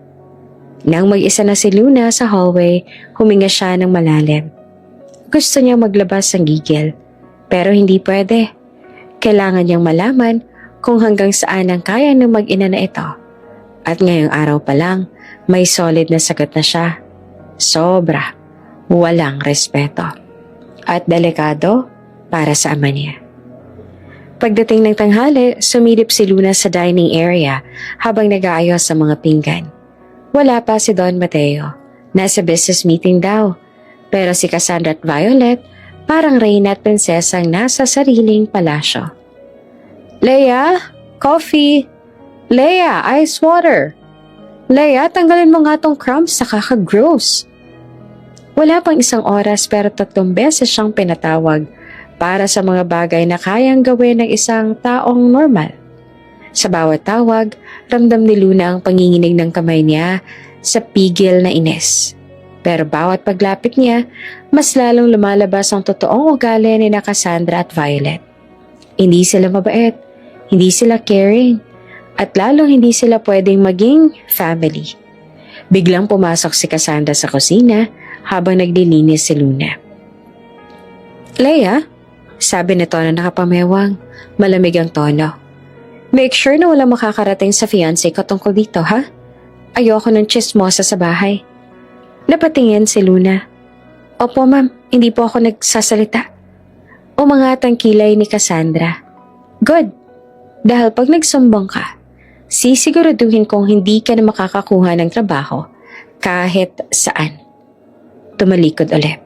Nang mag-isa na si Luna sa hallway, huminga siya ng malalim. Gusto niya maglabas ng gigil, pero hindi pwede. Kailangan niyang malaman kung hanggang saan ang kaya ng mag-ina na ito. At ngayong araw pa lang, may solid na sagot na siya. Sobra, walang respeto. At delikado para sa ama niya. Pagdating ng tanghali, sumilip si Luna sa dining area habang nag-aayos sa mga pinggan. Wala pa si Don Mateo. Nasa business meeting daw. Pero si Cassandra at Violet, parang reyna at prinsesang nasa sariling palasyo. Leia, coffee. Leia, ice water. Leia, tanggalin mo nga tong crumbs, nakaka-gross. Wala pang isang oras pero 3 beses siyang pinatawag para sa mga bagay na kayang gawin ng isang taong normal. Sa bawat tawag, ramdam ni Luna ang panginginig ng kamay niya sa pigil na ines. Pero bawat paglapit niya, mas lalong lumalabas ang totoong ugali ni Cassandra at Violet. Hindi sila mabait, hindi sila caring, at lalong hindi sila pwedeng maging family. Biglang pumasok si Cassandra sa kusina habang naglilinis si Luna. Leia, sabi nito na nakapamewang, malamig ang tono. Make sure na walang makakarating sa fiancé ko tungkol dito, ha? Ayoko ng chismosa sa bahay. Napatingin si Luna. Opo ma'am, hindi po ako nagsasalita. Umangatang kilay ni Cassandra. Good, dahil pag nagsumbong ka, sisiguraduhin kong hindi ka na makakakuha ng trabaho kahit saan. Tumalikod ulit.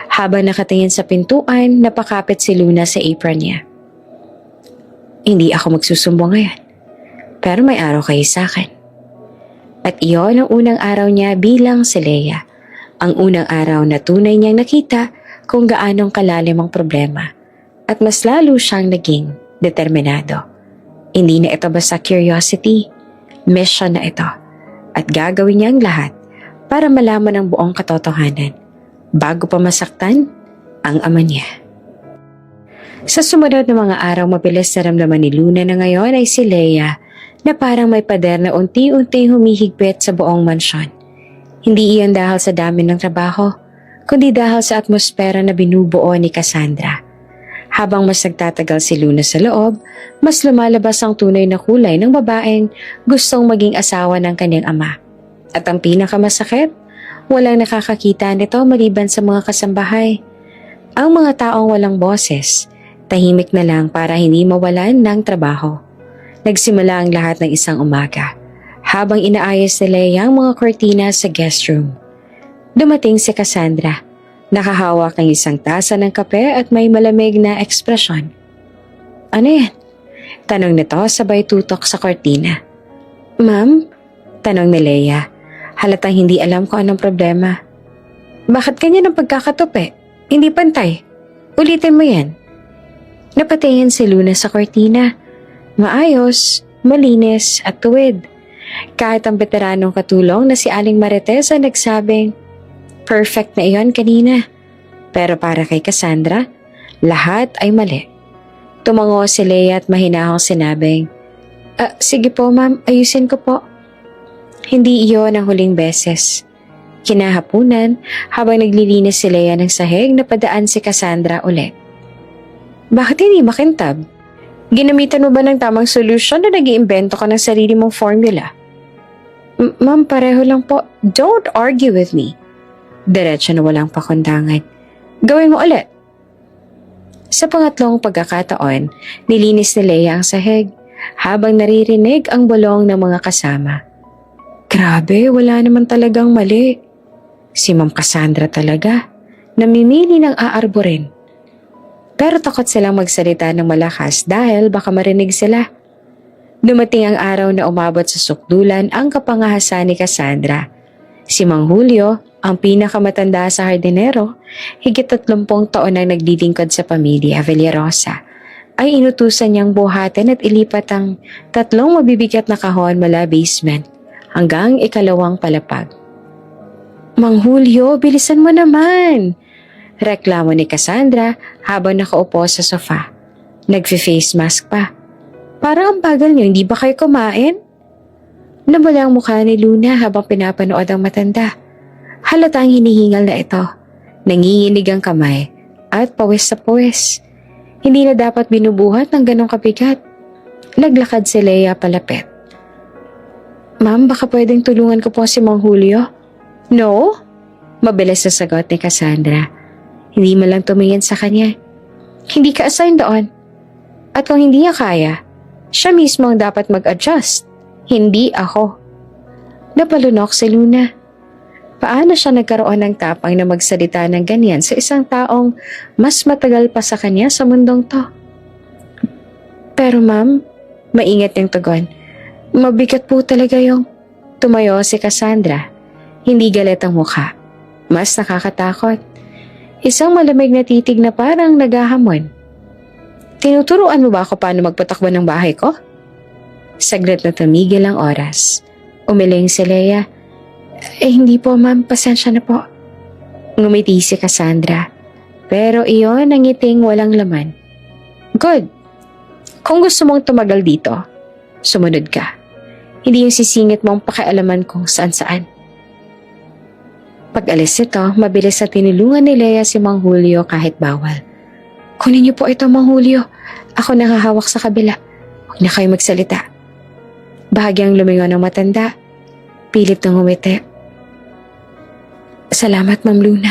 Habang nakatingin sa pintuan, napakapit si Luna sa apron niya. Hindi ako magsusumbong ngayon, pero may araw kayo sa akin. At iyon ang unang araw niya bilang si Leia. Ang unang araw na tunay niyang nakita kung gaanong kalalim ang problema. At mas lalo siyang naging determinado. Hindi na ito basta curiosity, mission na ito. At gagawin niya ang lahat para malaman ang buong katotohanan bago pa masaktan ang ama niya. Sa sumunod na mga araw, mabilis na ramdaman ni Luna na ngayon ay si Leia na parang may pader na unti-unting humihigpit sa buong mansyon. Hindi iyon dahil sa dami ng trabaho, kundi dahil sa atmosfera na binubuo ni Cassandra. Habang mas nagtatagal si Luna sa loob, mas lumalabas ang tunay na kulay ng babaeng gustong maging asawa ng kanyang ama. At ang pinakamasakit, walang nakakakita nito maliban sa mga kasambahay. Ang mga taong walang boses, tahimik na lang para hindi mawalan ng trabaho. Nagsimula ang lahat ng isang umaga, habang inaayos ni Leia ang mga kortina sa guest room. Dumating si Cassandra, nakahawak ng isang tasa ng kape at may malamig na ekspresyon. Ano yan? Tanong nito sabay tutok sa kortina. Ma'am? Tanong ni Leia. Halatang hindi alam kung anong problema. Bakit ganyan ang pagkakatupi? Hindi pantay. Ulitin mo yan. Napatingin si Luna sa kortina. Maayos, malinis at tuwid. Kahit ang veteranong katulong na si Aling Marites ay nagsabing, perfect na iyon kanina. Pero para kay Cassandra, lahat ay mali. Tumango si Leia at mahinahong sinabing, sige po ma'am, ayusin ko po. Hindi iyon ang huling beses. Kinahapunan, habang naglilinis si Leia ng sahig, napadaan si Cassandra ulit. Bakit hindi makintab? Ginamitan mo ba ng tamang solusyon na nag-iimbento ka ng sarili mong formula? Ma'am, pareho lang po. Don't argue with me. Diretso na walang pakundangan. Gawin mo ulit. Sa pangatlong pagkakataon, nilinis ni Leia ang sahig habang naririnig ang bulong ng mga kasama. Grabe, wala naman talagang mali. Si Ma'am Cassandra talaga, namimili ng aarborin. Pero takot silang magsalita ng malakas dahil baka marinig sila. Dumating ang araw na umabot sa sukdulan ang kapangahasan ni Cassandra. Si Mang Julio, ang pinakamatanda sa hardinero, higit 30 taon nang naglilingkod sa pamilya Villarosa, ay inutusan niyang buhatin at ilipat ang 3 mabibigat na kahon mula basement hanggang ikalawang palapag. Mang Julio, bilisan mo naman! Reklamo ni Cassandra habang nakaupo sa sofa. Nagfi-face mask pa. Parang ang bagal niyo, hindi ba kayo kumain? Nabula ang mukha ni Luna habang pinapanood ang matanda. Halatang hinihingal na ito. Nanginginig ang kamay at pawis sa pawis. Hindi na dapat binubuhat ng ganong kabigat. Naglakad si Leia palapit. Ma'am, baka pwedeng tulungan ko po si Mang Julio? No? Mabilis sa sagot ni Cassandra. Hindi mo lang tumingin sa kanya. Hindi ka assign doon. At kung hindi niya kaya, siya mismo ang dapat mag-adjust. Hindi ako. Napalunok si Luna. Paano siya nagkaroon ng tapang na magsalita ng ganyan sa isang taong mas matagal pa sa kanya sa mundong to? Pero ma'am, maingat yung tugon. Mabigat po talaga yung... Tumayo si Cassandra. Hindi galit ang mukha. Mas nakakatakot. Isang malamig na titig na parang naghahamon. Tinuturuan mo ba ako paano magpatakbo ng bahay ko? Saglit na tumigil ang oras. Umiling si Leia. Hindi po ma'am, pasensya na po. Ngumiti si Cassandra. Pero iyon ang ngiting walang laman. Good. Kung gusto mong tumagal dito, sumunod ka. Hindi yung sisingit mong pakialaman kung saan-saan. Pag-alis ito, mabilis na tinulungan ni Leia si Mang Julio kahit bawal. Kunin niyo po ito, Mang Julio. Ako nakahawak sa kabila. Huwag na kayo magsalita. Bahagyang lumingon ng matanda. Pilit ng ngumiti. Salamat, Ma'am Luna.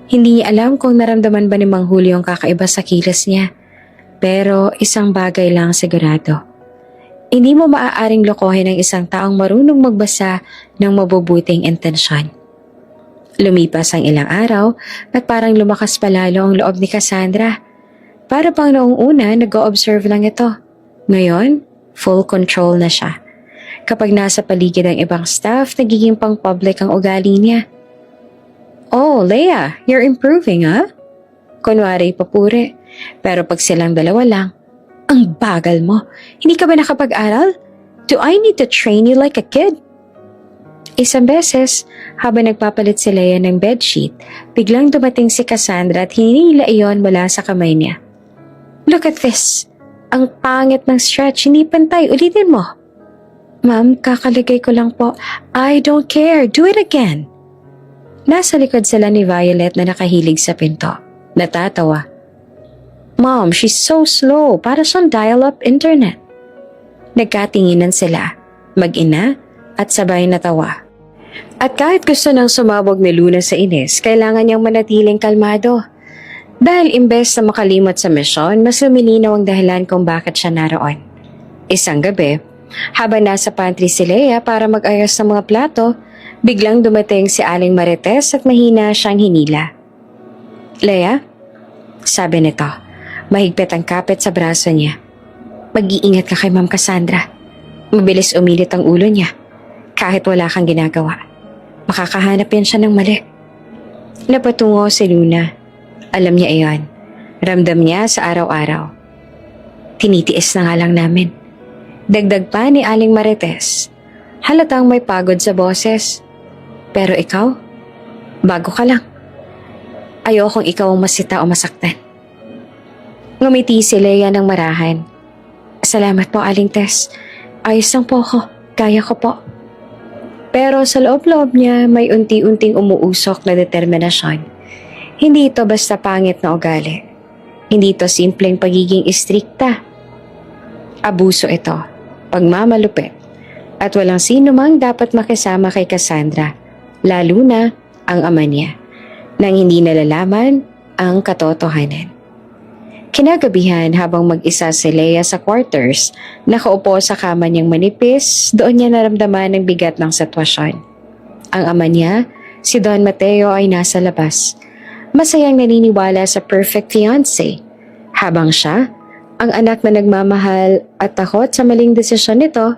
Hindi niya alam kung naramdaman ba ni Mang Julio ang kakaiba sa kilos niya. Pero isang bagay lang sigurado. Hindi mo maaaring lokohin ang isang taong marunong magbasa ng mabubuting intensyon. Lumipas ang ilang araw at parang lumakas palalo ang loob ni Cassandra. Para pang noong una, nag-o-observe lang ito. Ngayon, full control na siya. Kapag nasa paligid ang ibang staff, nagiging pang-public ang ugali niya. Oh, Leia, you're improving, ha? Kunwari papuri. Pero pag silang dalawa lang, ang bagal mo. Hindi ka ba nakapag-aral? Do I need to train you like a kid? Isang beses, habang nagpapalit si Leia ng bedsheet, biglang dumating si Cassandra at hinila iyon mula sa kamay niya. Look at this. Ang pangit ng stretch, hindi pantay. Ulitin mo. Ma'am, kakalagay ko lang po. I don't care. Do it again. Nasa likod sila ni Violet na nakahilig sa pinto. Natatawa. Mom, she's so slow. Para siyang dial-up internet. Nagkatinginan sila. Mag-ina at sabay natawa. At kahit gusto nang sumabog ni Luna sa inis, kailangan niyang manatiling kalmado. Dahil imbes na makalimot sa misyon, mas lumilinaw ang dahilan kung bakit siya naroon. Isang gabi, habang nasa pantry si Leia para mag-ayos ng mga plato, biglang dumating si Aling Marites at mahina siyang hinila. Leia? Sabi nito, mahigpit ang kapit sa braso niya. Mag-iingat ka kay Ma'am Cassandra. Mabilis umilit ang ulo niya. Kahit wala kang ginagawa, makakahanap yan siya ng mali. Napatungo si Luna. Alam niya iyon. Ramdam niya sa araw-araw. Tinitiis na nga lang namin. Dagdag pa ni Aling Marites. Halatang may pagod sa boses. Pero ikaw, bago ka lang. Ayokong ikaw ang masita o masaktan. Ngumiti si Leia ng marahan. Salamat po, Aling Tess. Ayos lang po ako. Kaya ko po. Pero sa loob-loob niya may unti-unting umuusok na determinasyon. Hindi ito basta pangit na ugali. Hindi ito simpleng pagiging istrikta. Abuso ito, pagmamalupit, at walang sino mang dapat makisama kay Cassandra, lalo na ang ama niya, nang hindi nalalaman ang katotohanan. Kinagabihan habang mag-isa si Leia sa quarters, nakaupo sa kama niyang manipis, doon niya naramdaman ang bigat ng sitwasyon. Ang ama niya, si Don Mateo ay nasa labas, masayang naniniwala sa perfect fiancé, habang siya, ang anak na nagmamahal at takot sa maling desisyon nito,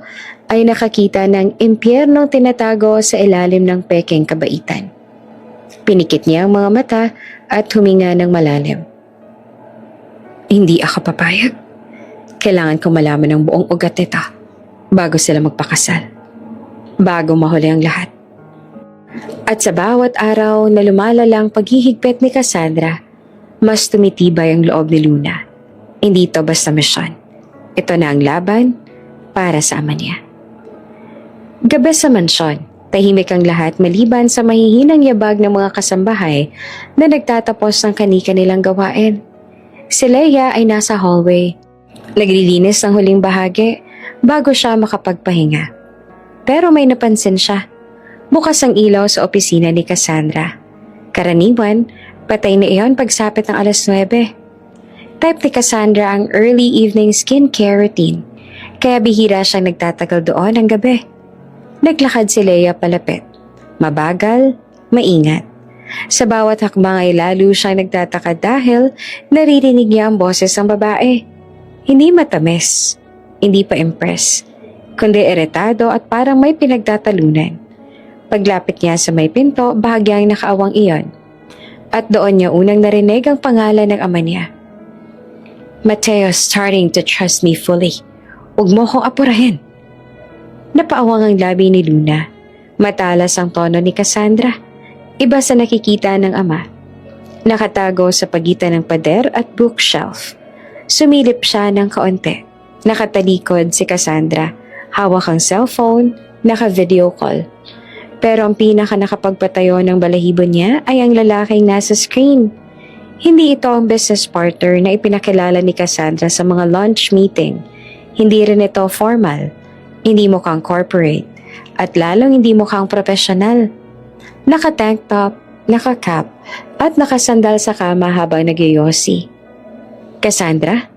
ay nakakita ng impyernong tinatago sa ilalim ng pekeng kabaitan. Pinikit niya ang mga mata at huminga ng malalim. Hindi ako papayag. Kailangan kong malaman ang buong ugat nito bago sila magpakasal. Bago mahuli ang lahat. At sa bawat araw na lumalalang paghihigpit ni Cassandra, mas tumitibay ang loob ni Luna. Hindi ito basta misyon. Ito na ang laban para sa ama niya. Gabi sa mansyon, tahimik ang lahat maliban sa mahihinang yabag ng mga kasambahay na nagtatapos ng kani-kanilang gawain. Si Leia ay nasa hallway. Naglilinis ng huling bahagi bago siya makapagpahinga. Pero may napansin siya. Bukas ang ilaw sa opisina ni Cassandra. Karaniwan, patay na iyon pagsapit ng 9:00. Type ni Cassandra ang early evening skincare routine, kaya bihira siyang nagtatagal doon ang gabi. Naglakad si Leia palapit. Mabagal, maingat. Sa bawat hakbang ay lalo siyang nagtataka dahil naririnig niya ang boses ng babae. Hindi matamis, hindi pa impress, kundi iritado at parang may pinagtatalunan. Paglapit niya sa may pinto, bahagyang nakaawang iyon. At doon niya unang narinig ang pangalan ng ama niya. Mateo's starting to trust me fully. Huwag mo akong apurahin. Napaawang ang labi ni Luna. Matalas ang tono ni Cassandra. Iba sa nakikita ng ama. Nakatago sa pagitan ng pader at bookshelf. Sumilip siya ng kaunti. Nakatalikod si Cassandra. Hawak ang cellphone, naka-video call. Pero ang pinaka nakapagpatayo ng balahibo niya ay ang lalaking nasa screen. Hindi ito ang business partner na ipinakilala ni Cassandra sa mga lunch meeting. Hindi rin ito formal. Hindi mukhang corporate. At lalong hindi mukhang professional. Naka-tank top, naka-cap, at nakasandal sa kama habang nagyoyosi. Cassandra?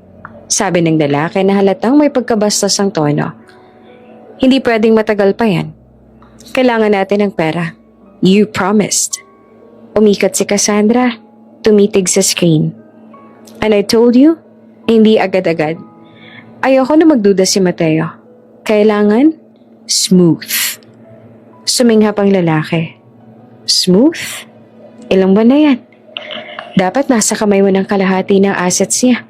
Sabi ng lalaki na halatang may pagkabastos ang tono. Hindi pwedeng matagal pa yan. Kailangan natin ng pera. You promised. Umikat si Cassandra. Tumitig sa screen. And I told you, hindi agad-agad. Ayoko na magduda si Mateo. Kailangan, smooth. Suminghap ang lalaki. Smooth? Ilang buwan na yan? Dapat nasa kamay mo ng kalahati ng assets niya.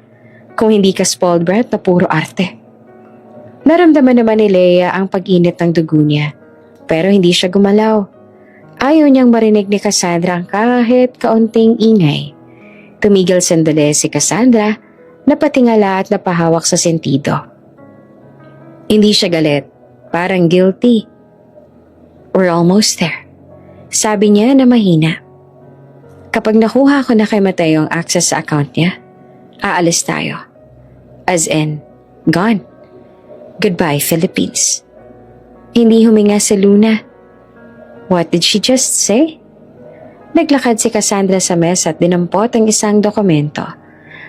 Kung hindi ka spoiled brat na puro arte. Naramdaman naman ni Leia ang pag-init ng dugo niya. Pero hindi siya gumalaw. Ayaw niyang marinig ni Cassandra ang kahit kaunting ingay. Tumigil sandali si Cassandra, napatingala at napahawak sa sentido. Hindi siya galit, parang guilty. We're almost there. Sabi niya na mahina. Kapag nakuha ko na kay Mateo ang access sa account niya, aalis tayo. As in, gone. Goodbye, Philippines. Hindi huminga si Luna. What did she just say? Naglakad si Cassandra sa mesa at dinampot ang isang dokumento.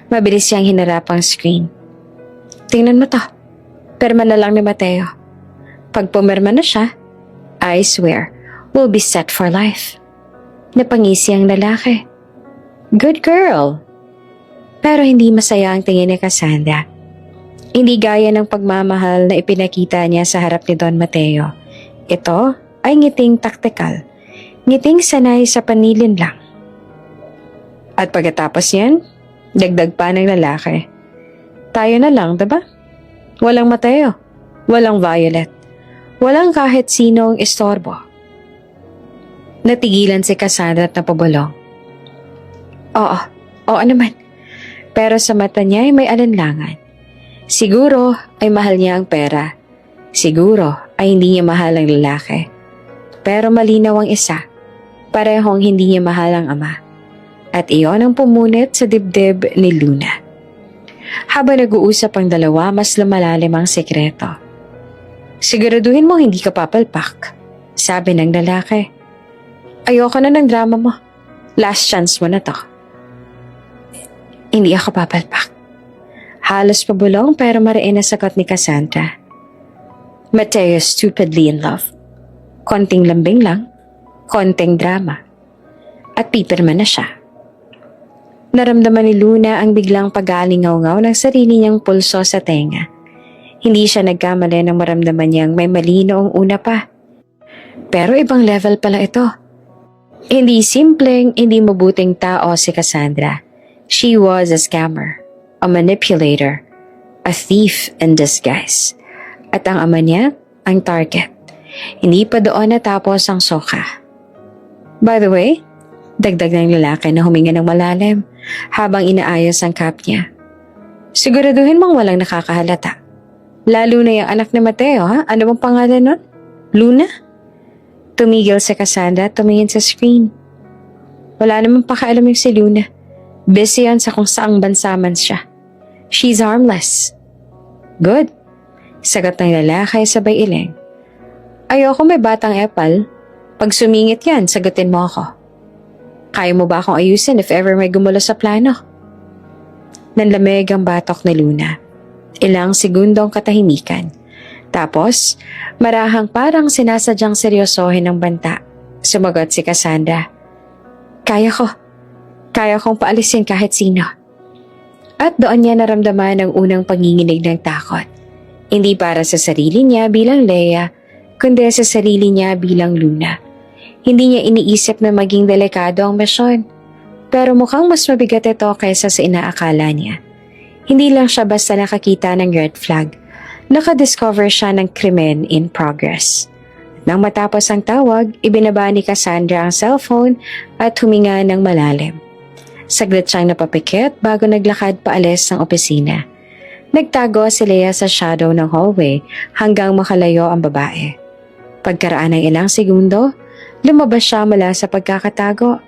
Mabilis siyang hinarap ang screen. Tingnan mo to. Perma na lang ni Mateo. Pag pumirma na siya, I swear, we'll be set for life. Napangisi ang lalaki. Good girl. Pero hindi masaya ang tingin ni Cassandra. Hindi gaya ng pagmamahal na ipinakita niya sa harap ni Don Mateo. Ito ay ngiting taktikal. Ngiting sanay sa panilin lang. At pagkatapos yan, dagdag pa ng lalaki. Tayo na lang, diba? Walang Mateo, walang Violet, walang kahit sinong istorbo. Natigilan si Cassandra at napabulong. Oo naman. Pero sa mata niya ay may alinlangan. Siguro ay mahal niya ang pera. Siguro ay hindi niya mahal ang lalaki. Pero malinaw ang isa, parehong hindi niya mahal ang ama. At iyon ang pumunit sa dibdib ni Luna. Habang nag-uusap ang dalawa, mas lumalalim ang sekreto. Siguraduhin mo hindi ka papalpak, sabi ng lalaki. Ayoko na ng drama mo. Last chance mo na to. Hindi ako papalpak. Halos pabulong pero mariin na sagot ni Cassandra. Mateo is stupidly in love. Konting lambing lang, konting drama. At pipirma na siya. Naramdaman ni Luna ang biglang pag-aalingaw-ngaw ng sarili niyang pulso sa tenga. Hindi siya nagkamali nang maramdaman niyang may mali noong una pa. Pero ibang level pala ito. Hindi simpleng, hindi mabuting tao si Cassandra. She was a scammer, a manipulator, a thief in disguise. At ang ama niya, ang target. Hindi pa doon natapos ang soka. By the way, dagdag ng lalaki na huminga ng malalim habang inaayos ang cap niya. Siguraduhin mong walang nakakahalata. Lalo na yung anak ni Mateo, ha? Ano bang pangalan nun? Luna? Tumigil si Cassandra at tumingin sa screen. Wala namang pakialam yung si Luna. Busy yan sa kung saang bansa man siya. She's harmless. Good. Sagot ng lalaki sabay iling. Ayoko may batang epal. Pag sumingit yan, sagutin mo ako. Kaya mo ba akong ayusin if ever may gumulo sa plano? Nanlamig ang batok ni Luna. Ilang segundong katahimikan. Tapos, marahang parang sinasadyang seryosohin ng banta. Sumagot si Cassandra. Kaya ko. Kaya kong paalisin kahit sino. At doon niya naramdaman ang unang panginginig ng takot. Hindi para sa sarili niya bilang Leia, kundi sa sarili niya bilang Luna. Hindi niya iniisip na maging delikado ang misyon. Pero mukhang mas mabigat ito kaysa sa inaakala niya. Hindi lang siya basta nakakita ng red flag. Nakadiscover siya ng krimen in progress. Nang matapos ang tawag, ibinaba ni Cassandra ang cellphone at huminga ng malalim. Saglit siyang napapikit bago naglakad paalis ng opisina. Nagtago si Leia sa shadow ng hallway hanggang makalayo ang babae. Pagkaraan ng ilang segundo, lumabas siya mula sa pagkakatago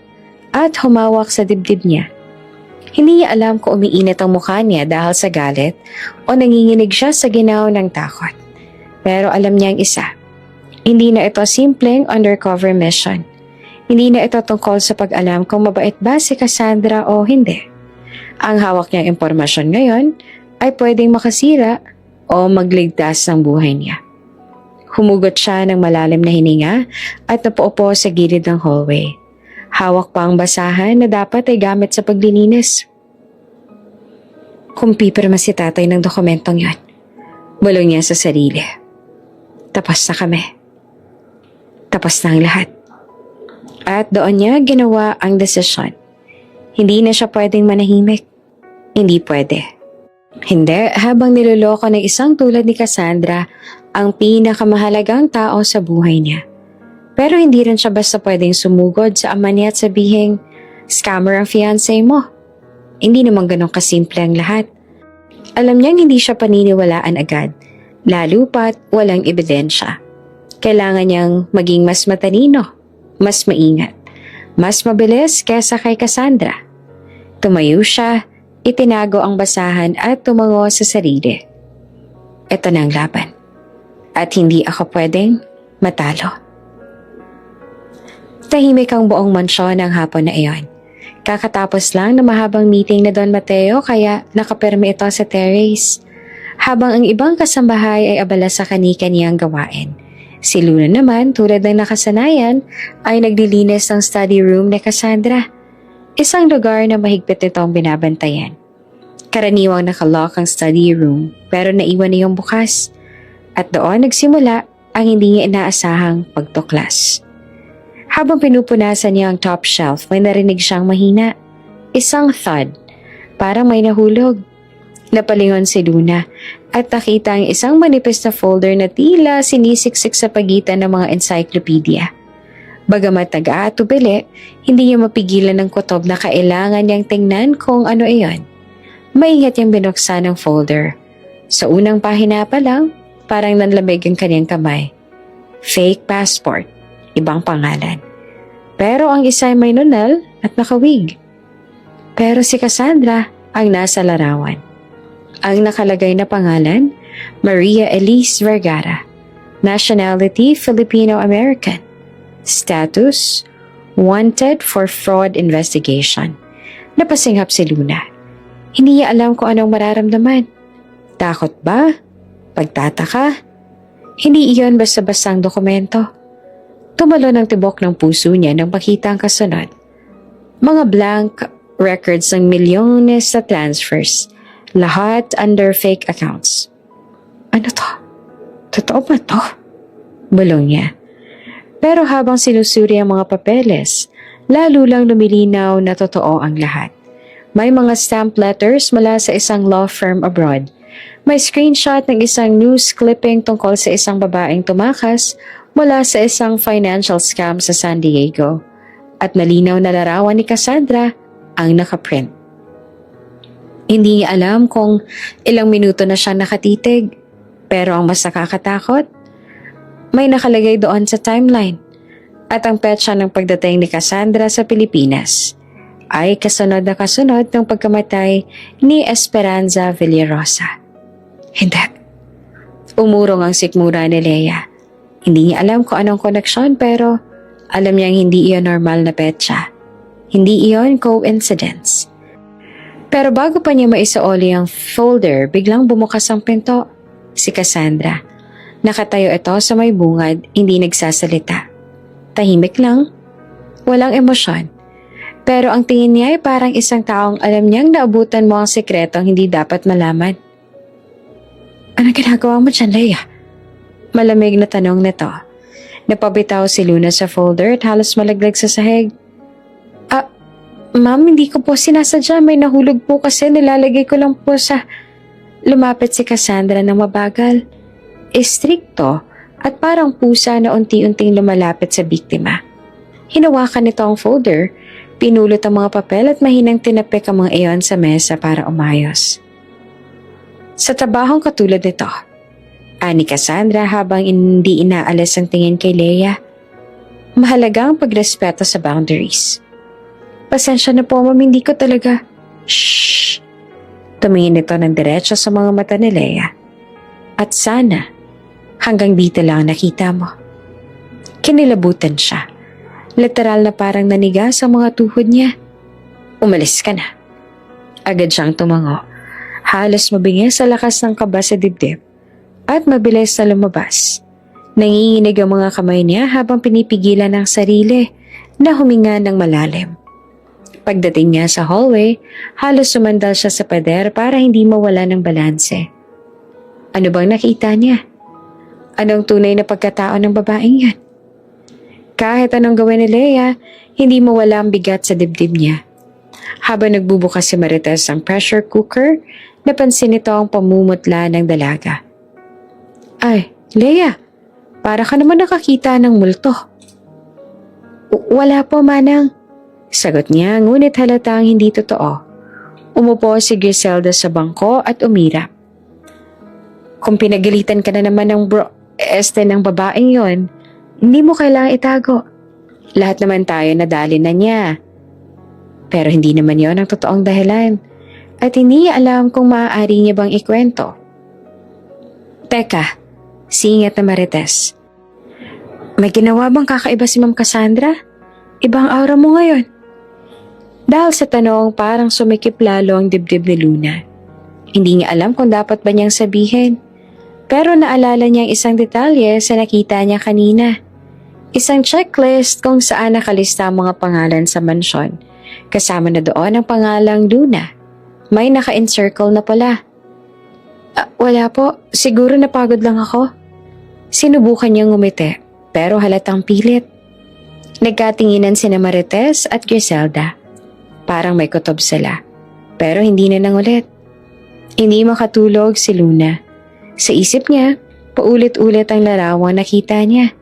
at humawak sa dibdib niya. Hindi niya alam kung umiinit ang mukha niya dahil sa galit o nanginginig siya sa ginaw ng takot. Pero alam niya ang isa. Hindi na ito simpleng undercover mission. Hindi na ito tungkol sa pag-alam kung mabait ba si Cassandra o hindi. Ang hawak niyang impormasyon ngayon ay pwedeng makasira o magligtas ng buhay niya. Humugot siya ng malalim na hininga at napaupo sa gilid ng hallway. Hawak pa ang basahan na dapat ay gamit sa paglilinis. Kung pipirma si tatay ng dokumentong yon, bulong niya sa sarili. Tapos na kami. Tapos na ang lahat. At doon niya ginawa ang desisyon. Hindi na siya pwedeng manahimik. Hindi pwede. Hindi habang niloloko ng isang tulad ni Cassandra ang pinakamahalagang tao sa buhay niya. Pero hindi rin siya basta pwedeng sumugod sa ama niya at sabihin, scammer ang fiancé mo. Hindi naman ganun kasimple ang lahat. Alam niyang hindi siya paniniwalaan agad, lalo pat walang ebidensya. Kailangan niyang maging mas matalino, mas maingat, mas mabilis kesa kay Cassandra. Tumayo siya, itinago ang basahan at tumango sa sarili. Ito na ang laban. At hindi ako pwedeng matalo. Tahimik ang buong mansyon ng hapon na iyon. Kakatapos lang na mahabang meeting na Don Mateo kaya nakapermi ito sa terrace. Habang ang ibang kasambahay ay abala sa kani-kaniyang gawain. Si Luna naman tulad ng nakasanayan ay naglilinis ng study room ni Cassandra. Isang lugar na mahigpit itong binabantayan. Karaniwang nakalock ang study room pero naiwan na yung bukas. At doon nagsimula ang hindi niya inaasahang pagtuklas. Habang pinupunasan niya ang top shelf, may narinig siyang mahina. Isang thud, parang may nahulog. Napalingon si Luna at nakita ang isang manipis na folder na tila sinisiksik sa pagitan ng mga encyclopedia. Bagamat nag-aatubili, hindi niya mapigilan ng kutob na kailangan niyang tingnan kung ano iyon. Maingat niyang binuksan ang folder. Sa unang pahina pa lang, parang nanlamig ang kanyang kamay. Fake passport, ibang pangalan. Pero ang isa ay may nunal at nakawig. Pero si Cassandra ang nasa larawan. Ang nakalagay na pangalan, Maria Elise Vergara. Nationality, Filipino-American. Status, wanted for fraud investigation. Napasinghap si Luna. Hindi niya alam kung anong mararamdaman. Takot ba? Pagtataka? Hindi iyon basta-bastang dokumento. Tumalo ng tibok ng puso niya nang makita ang kasunod. Mga blank records ng milyones na transfers. Lahat under fake accounts. Ano to? Totoo ba to? Bulong niya. Pero habang sinusuri ang mga papeles, lalo lang lumilinaw na totoo ang lahat. May mga stamp letters mula sa isang law firm abroad. May screenshot ng isang news clipping tungkol sa isang babaeng tumakas mula sa isang financial scam sa San Diego. At malinaw na larawan ni Cassandra ang nakaprint. Hindi niya alam kung ilang minuto na siyang nakatitig. Pero ang mas nakakatakot, may nakalagay doon sa timeline. At ang petsa ng pagdating ni Cassandra sa Pilipinas ay kasunod na kasunod ng pagkamatay ni Esperanza Villarosa. Hindi. Umurong ang sikmura ni Leia. Hindi niya alam kung anong koneksyon pero alam niyang hindi iyon normal na petsa. Hindi iyon coincidence. Pero bago pa niya maisaoli ang folder, biglang bumukas ang pinto. Si Cassandra. Nakatayo ito sa may bungad, hindi nagsasalita. Tahimik lang, walang emosyon. Pero ang tingin niya ay parang isang taong alam niyang naabutan mo ang sekretong hindi dapat malaman. Ano ginagawa mo dyan, Leia? Malamig na tanong nito. Napabitaw si Luna sa folder at halos malaglag sa sahig. Ma'am, hindi ko po sinasadya. May nahulog po kasi nilalagay ko lang po sa... Lumapit si Cassandra ng mabagal. Istrikto at parang pusa na unti-unting lumalapit sa biktima. Hinawakan nito ang folder, pinulot ang mga papel at mahinang tinapik ang mga iyon sa mesa para umayos. Sa trabahong katulad nito, ani Cassandra habang hindi inaalis ang tingin kay Leia, mahalaga ang pagrespeto sa boundaries. Pasensya na po, ma'am, hindi ko talaga... Shhh! Tumingin ito ng diretso sa mga mata ni Leia. At sana, hanggang dito lang nakita mo. Kinilabutan siya. Literal na parang nanigas ang mga tuhod niya. Umalis ka na. Agad siyang tumango. Halos mabingi sa lakas ng kaba sa dibdib. At mabilis na lumabas. Nanginginig ang mga kamay niya habang pinipigilan ang sarili na huminga ng malalim. Pagdating niya sa hallway, halos sumandal siya sa pader para hindi mawala ng balanse. Ano bang nakita niya? Anong tunay na pagkatao ng babaeng yan? Kahit anong gawin ni Leia, hindi mawala ang bigat sa dibdib niya. Habang nagbubukas si Marites ang pressure cooker, napansin nito ang pamumutla ng dalaga. Ay, Leia, para ka naman nakakita ng multo. Wala po, Manang. Sagot niya, ngunit halatang hindi totoo. Umupo si Griselda sa bangko at umirap. Kung pinagalitan ka na naman ng ng babaeng yon, hindi mo kailangang itago. Lahat naman tayo nadali na niya. Pero hindi naman yon ang totoong dahilan. At hindi niya alam kung maaari niya bang ikwento. Teka, singit na Marites. May ginawa bang kakaiba si Ma'am Cassandra? Ibang aura mo ngayon. Dahil sa tanong, parang sumikip lalo ang dibdib ni Luna. Hindi niya alam kung dapat ba niyang sabihin. Pero naalala niya ang isang detalye sa nakita niya kanina. Isang checklist kung saan nakalista ang mga pangalan sa mansyon. Kasama na doon ang pangalang Luna. May naka-encircle na pala. Wala po, siguro napagod lang ako. Sinubukan niyang ngumiti, pero halatang pilit. Nagkatinginan sina Marites at Griselda. Parang may kutob sila. Pero hindi na nangulit. Hindi makatulog si Luna. Sa isip niya, paulit-ulit ang larawang nakita niya.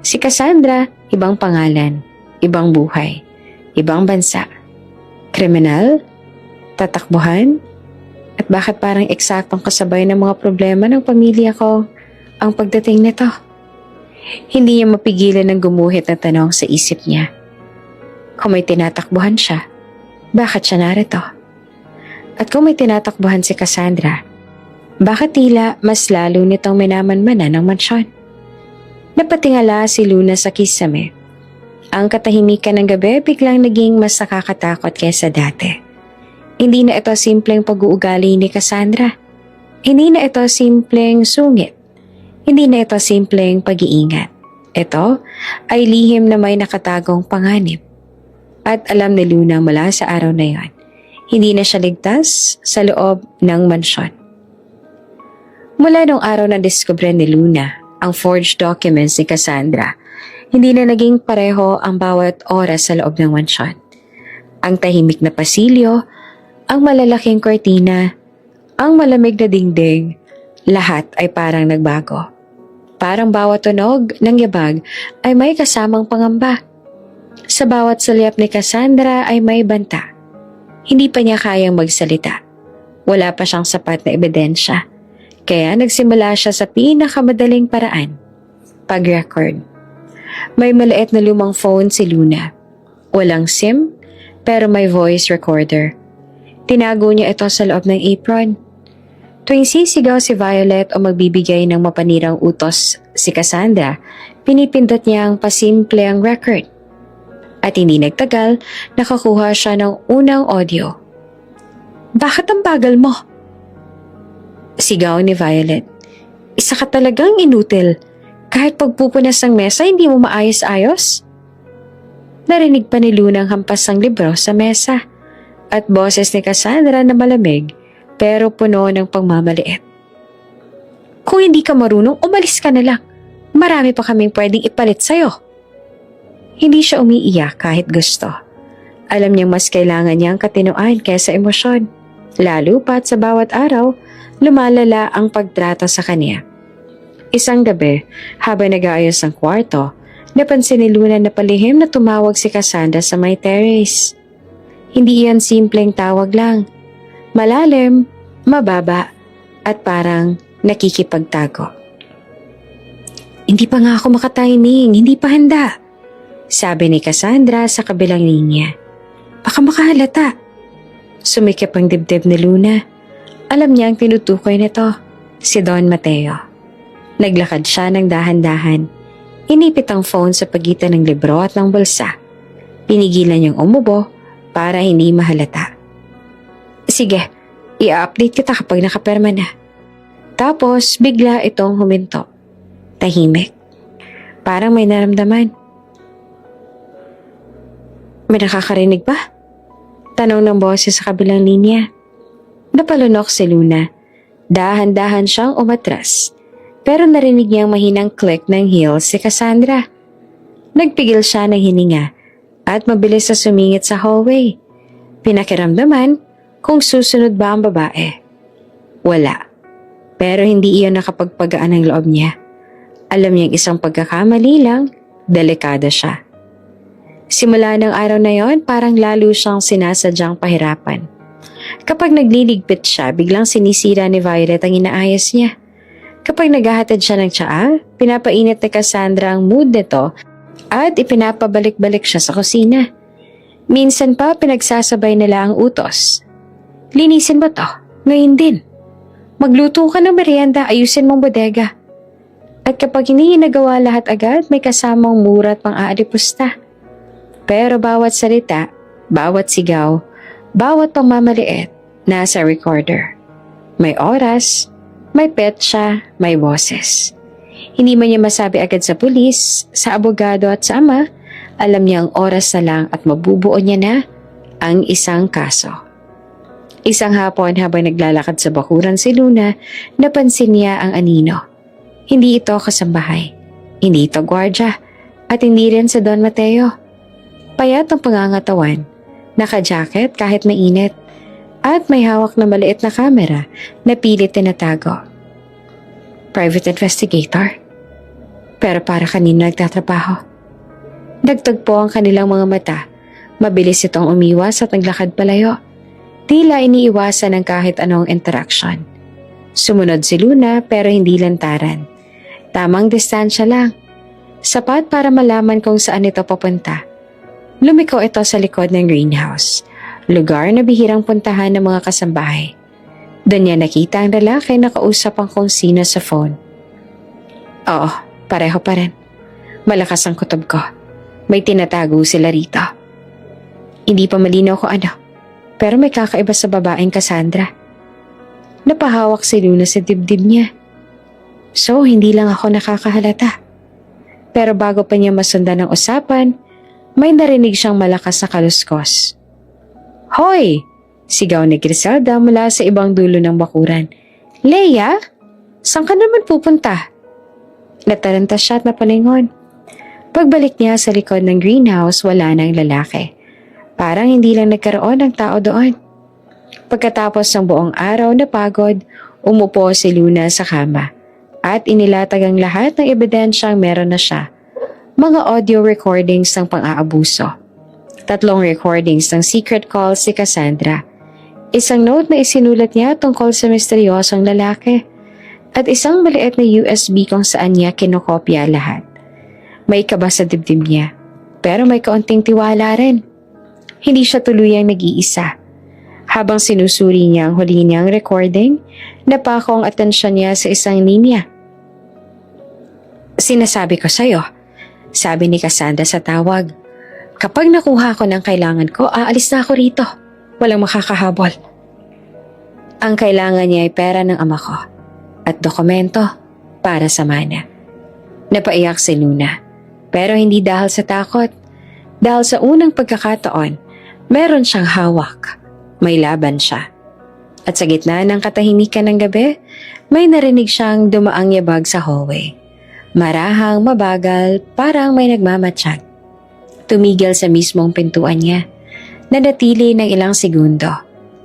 Si Cassandra, ibang pangalan, ibang buhay, ibang bansa. Kriminal? Tatakbuhan? At bakit parang eksaktong kasabay ng mga problema ng pamilya ko ang pagdating nito? Hindi niya mapigilan ng gumuhit na tanong sa isip niya. Kung may tinatakbuhan siya, bakit siya narito? At kung may tinatakbuhan si Cassandra, bakit tila mas lalo nitong minamanmanan ng mansyon? Napatingala si Luna sa kisame. Ang katahimikan ng gabi biglang naging mas nakakatakot kaysa dati. Hindi na ito simpleng pag-uugali ni Cassandra. Hindi na ito simpleng sungit. Hindi na ito simpleng pag-iingat. Ito ay lihim na may nakatagong panganib. At alam ni Luna mula sa araw na yon, hindi na siya ligtas sa loob ng mansyon. Mula nung araw na diskubre ni Luna ang forged documents ni Cassandra, hindi na naging pareho ang bawat oras sa loob ng mansyon. Ang tahimik na pasilyo, ang malalaking kortina, ang malamig na dingding, lahat ay parang nagbago. Parang bawat tunog ng yabag ay may kasamang pangamba. Sa bawat salyap ni Cassandra ay may banta. Hindi pa niya kayang magsalita. Wala pa siyang sapat na ebidensya. Kaya nagsimula siya sa pinakamadaling paraan. Pag-record. May maliit na lumang phone si Luna. Walang SIM, pero may voice recorder. Tinago niya ito sa loob ng apron. Tuwing sisigaw si Violet o magbibigay ng mapanirang utos si Cassandra, pinipindot niya ang pasimple ang record. At hindi nagtagal, nakakuha siya ng unang audio. Bakit ang bagal mo? Sigaw ni Violet. Isa ka talagang inutil. Kahit pagpupunas ng mesa, hindi mo maayos-ayos? Narinig pa ni Luna ang hampas ng libro sa mesa at boses ni Cassandra na malamig pero puno ng pagmamaliit. Kung hindi ka marunong, umalis ka na lang. Marami pa kaming pwedeng ipalit sa'yo. Hindi siya umiiyak kahit gusto. Alam niyang mas kailangan niyang katinoan kaysa emosyon. Lalo pat sa bawat araw, lumalala ang pagtrato sa kanya. Isang gabi, habang nag-aayos ng kwarto, napansin ni Luna na palihim na tumawag si Cassandra sa may terrace. Hindi iyan simpleng tawag lang. Malalim, mababa, at parang nakikipagtago. Hindi pa nga ako makatiming, hindi pa handa, sabi ni Cassandra sa kabilang linya. Baka makahalata. Sumikip ang dibdib ni Luna. Alam niya ang tinutukoy nito, si Don Mateo. Naglakad siya ng dahan-dahan. Inipit ang phone sa pagitan ng libro at ng bulsa. Pinigilan niyang umubo para hindi mahalata. Sige, i-update kita kapag nakaperma na. Tapos bigla itong huminto. Tahimik. Parang may naramdaman. May nakakarinig ba? Tanong ng boses sa kabilang linya. Napalunok si Luna. Dahan-dahan siyang umatras. Pero narinig niyang mahinang click ng heels si Cassandra. Nagpigil siya ng hininga at mabilis na sumingit sa hallway. Pinakiramdaman kung susunod ba ang babae. Wala. Pero hindi iyon nakapagpagaan ng loob niya. Alam niyang isang pagkakamali lang, delikada siya. Simula ng araw na yon, parang lalo siyang sinasadyang pahirapan. Kapag nagliligpit siya, biglang sinisira ni Violet ang inaayos niya. Kapag naghahatid siya ng tsaa, pinapainit ni Cassandra ang mood nito at ipinapabalik-balik siya sa kusina. Minsan pa pinagsasabay nila ang utos. Linisin mo to, ngayon din. Magluto ka ng merienda, ayusin mong bodega. At kapag hindi nagawa lahat agad, may kasamang mura at pang-aalipusta. Pero bawat salita, bawat sigaw, bawat pangmamaliit, nasa recorder. May oras, may petsa, may boses. Hindi man niya masabi agad sa pulis, sa abogado at sa ama, alam niya ang oras na lang at mabubuo niya na ang isang kaso. Isang hapon habang naglalakad sa bakuran si Luna, napansin niya ang anino. Hindi ito kasambahay, hindi ito gwardya, at hindi rin sa Don Mateo. Payat ang pangangatawan, Naka-jacket kahit mainit. At may hawak na maliit na kamera na pilit tinatago. Private investigator? Pero para kanino nagtatrabaho? Nagtagpo ang kanilang mga mata. Mabilis itong umiwas at naglakad palayo. Tila iniiwasan ng kahit anong interaction. Sumunod si Luna pero hindi lantaran. Tamang distansya lang. Sapat para malaman kung saan ito papunta. Lumiko ito sa likod ng greenhouse. Lugar na bihirang puntahan ng mga kasambahay. Doon niya nakita ang lalaki na kausap ang kung sino sa phone. Oo, pareho pa rin. Malakas ang kutob ko. May tinatago sila rito. Hindi pa malinaw ko ano, pero may kakaiba sa babaeng Cassandra. Napahawak si Luna sa dibdib niya. So, hindi lang ako nakakahalata. Pero bago pa niya masundan ang usapan, may narinig siyang malakas na kaluskos. Hoy! Sigaw ni Griselda mula sa ibang dulo ng bakuran. Leia? Saan ka naman pupunta? Nataranta siya at napalingon. Pagbalik niya sa likod ng greenhouse, wala nang lalaki. Parang hindi lang nagkaroon ng tao doon. Pagkatapos ng buong araw na pagod, umupo si Luna sa kama at inilatag ang lahat ng ebidensyang meron na siya. Mga audio recordings ng pang-aabuso. 3 recordings ng secret call si Cassandra. Isang note na isinulat niya tungkol sa misteryosong lalaki. At isang maliit na USB kung saan niya kinokopya lahat. May kaba sa dibdib niya, pero may kaunting tiwala rin. Hindi siya tuluyang nag-iisa. Habang sinusuri niya ang huli niyang recording, napako ang atensyon niya sa isang linya. Sinasabi ko sa'yo, sabi ni Cassandra sa tawag. Kapag nakuha ko ng kailangan ko, aalis na ako rito. Walang makakahabol. Ang kailangan niya ay pera ng ama ko at dokumento para sa mana. Napaiyak si Luna, pero hindi dahil sa takot. Dahil sa unang pagkakataon, meron siyang hawak. May laban siya. At sa gitna ng katahimikan ng gabi, may narinig siyang dumaang yabag sa hallway. Marahang, mabagal, parang may nagmamatsyag. Tumigil sa mismong pintuan niya. Nanatili ng ilang segundo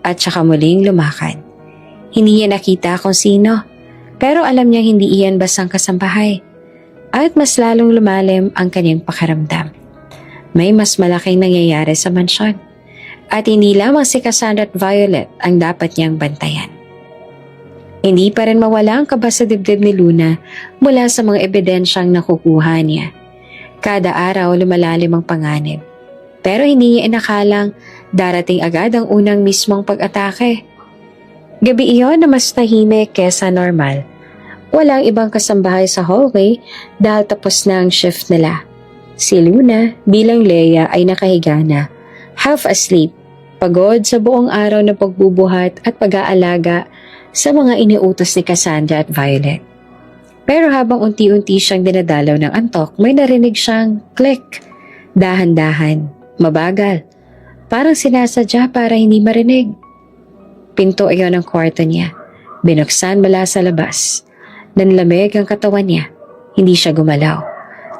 at saka muling lumakad. Hindi niya nakita kung sino, pero alam niyang hindi iyan basang kasambahay. At mas lalong lumalim ang kanyang pakiramdam. May mas malaking nangyayari sa mansyon. At hindi lamang si Cassandra at Violet ang dapat niyang bantayan. Hindi pa rin mawala ang kaba sa dibdib ni Luna mula sa mga ebidensyang nakukuha niya. Kada araw lumalalim ang panganib. Pero hindi niya inakalang darating agad ang unang mismong pag-atake. Gabi iyon na mas tahimik kesa normal. Walang ibang kasambahay sa hallway dahil tapos na ang shift nila. Si Luna bilang Leia ay nakahiga na, half asleep, pagod sa buong araw na pagbubuhat at pag-aalaga sa mga iniutos ni Cassandra at Violet. Pero habang unti-unti siyang dinadalaw ng antok, may narinig siyang click. Dahan-dahan, mabagal. Parang sinasadya para hindi marinig. Pinto iyon ang kwarto niya. Binuksan mula sa labas. Nanlamig ang katawan niya. Hindi siya gumalaw.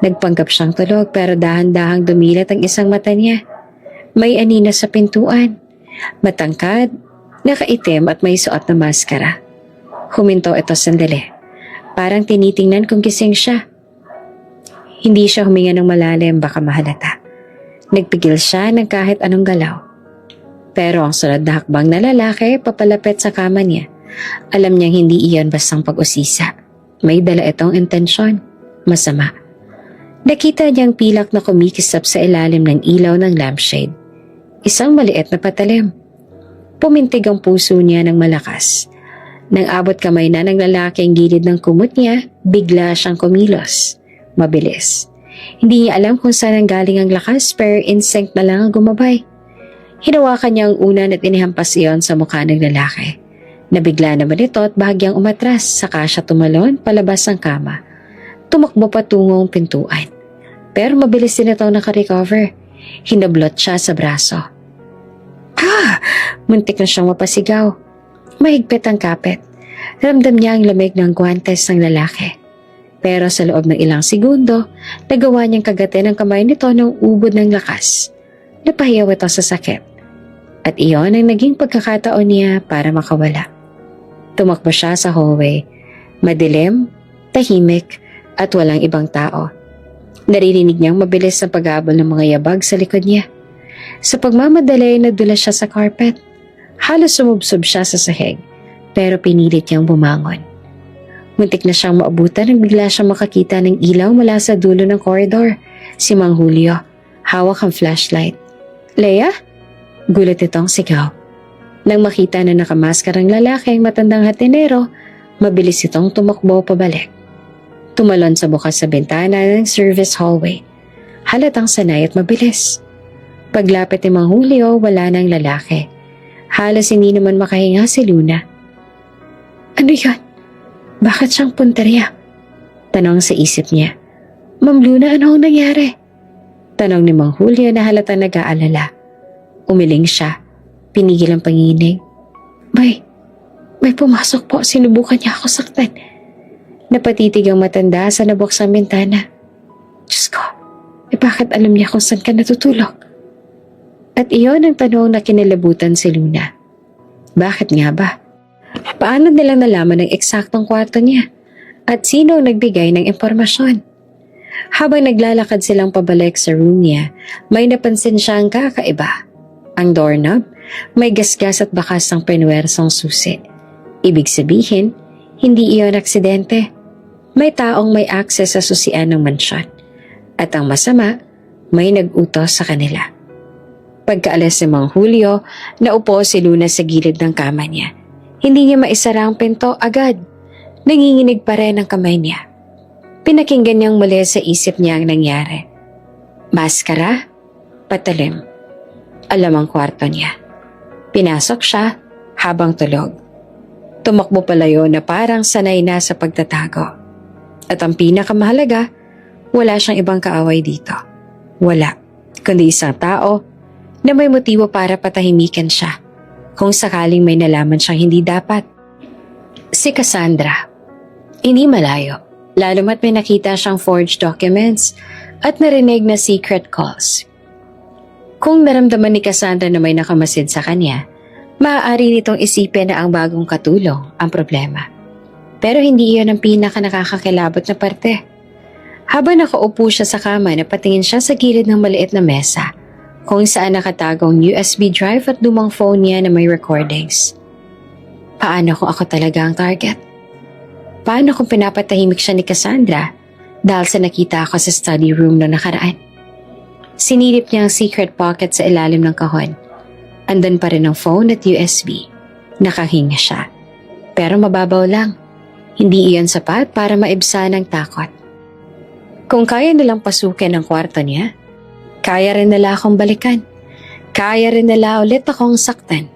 Nagpanggap siyang tulog pero dahan-dahang dumilat ang isang mata niya. May anina sa pintuan. Matangkad, nakaitim at may suot na maskara. Huminto ito sandali. Parang tinitingnan kung gising siya. Hindi siya huminga ng malalim, baka mahalata. Nagpigil siya ng kahit anong galaw. Pero ang sunod na hakbang na lalaki papalapit sa kama niya. Alam niyang hindi iyon bastang pag-usisa. May dala itong intensyon. Masama. Nakita niyang pilak na kumikisap sa ilalim ng ilaw ng lampshade. Isang maliit na patalim. Pumintig ang puso niya ng malakas. Nang abot kamay na ng lalaki ang gilid ng kumot niya, bigla siyang kumilos. Mabilis. Hindi niya alam kung saan ang galing ang lakas pero instinct na lang ang gumabay. Hinawakan niya ang unan at inihampas iyon sa mukha ng lalaki. Nabigla naman ito at bahagyang umatras, saka siya tumalon palabas ng kama. Tumakbo patungong pintuan. Pero mabilis din itong nakarecover. Hinablot siya sa braso. Muntik na siyang mapasigaw. Mahigpit ang kapit. Ramdam niya ang lamig ng guwantes ng lalaki. Pero sa loob ng ilang segundo, nagawa niyang kagatin ang kamay nito ng ubod ng lakas. Napahiyaw ito sa sakit. At iyon ang naging pagkakataon niya para makawala. Tumakbo siya sa hallway. Madilim, tahimik, at walang ibang tao. Naririnig niyang mabilis ang paghabol ng mga yabag sa likod niya. Sa pagmamadali, nadulas siya sa carpet. Halos sumubsob siya sa sahig, pero pinilit niyang bumangon. Muntik na siyang maabutan nang bigla siyang makakita ng ilaw mula sa dulo ng koridor. Si Mang Julio, hawak ang flashlight. "Leia?" Gulat itong sigaw. Nang makita na nakamaskarang lalaki ang matandang hatinero, mabilis itong tumakbo pabalik. Tumalon sa bukas sa bintana ng service hallway. Halatang sanay at mabilis. Paglapit ni Mang Julio, wala nang lalaki. Halos hindi naman makahinga si Luna. "Ano yan? Bakit siyang punteriya?" Tanong sa isip niya. "Ma'am Luna, ano ang nangyari?" Tanong ni Mang Julio na halatang nag-aalala. Umiling siya. Pinigil ang panginig. May pumasok po. Sinubukan niya ako saktan." Napatitig ang matanda sa nabuksang bintana. "Diyos ko, bakit alam niya kung saan ka natutulog?" At iyon ang tanong na kinilabutan si Luna. Bakit nga ba? Paano nilang nalaman ang eksaktong kwarto niya? At sino ang nagbigay ng impormasyon? Habang naglalakad silang pabalik sa room niya, may napansin siyang kakaiba. Ang doorknob, may gasgas at bakas ng penwersong susi. Ibig sabihin, hindi iyon aksidente. May taong may access sa susian ng mansyon. At ang masama, may nag-utos sa kanila. Pagkaalis ni Mang Julio, naupo si Luna sa gilid ng kama niya. Hindi niya maisara ang pinto agad. Nanginginig pa rin ang kamay niya. Pinakinggan niyang muli sa isip niya ang nangyari. Maskara, patalim. Alam ang kwarto niya. Pinasok siya habang tulog. Tumakbo palayo na parang sanay na sa pagtatago. At ang pinakamahalaga, wala siyang ibang kaaway dito. Wala, kundi isang tao na may motibo para patahimikan siya kung sakaling may nalaman siyang hindi dapat. Si Cassandra. Hindi malayo, lalo mat may nakita siyang forged documents at narinig na secret calls. Kung naramdaman ni Cassandra na may nakamasid sa kanya, maaari nitong isipin na ang bagong katulong ang problema. Pero hindi iyon ang pinaka nakakakilabot na parte. Habang nakaupo siya sa kama, napatingin siya sa gilid ng maliit na mesa kung saan nakatagong USB drive at lumang phone niya na may recordings. Paano kung ako talaga ang target? Paano kung pinapatahimik siya ni Cassandra dahil sa nakita ako sa study room na nakaraan? Sinilip niya ang secret pocket sa ilalim ng kahon. Andan pa rin ang phone at USB. Nakahinga siya. Pero mababaw lang. Hindi iyon sapat para maibsan ang takot. Kung kaya nilang pasukin ang kwarto niya, kaya rin nila akong balikan. Kaya rin nila ulit akong saktan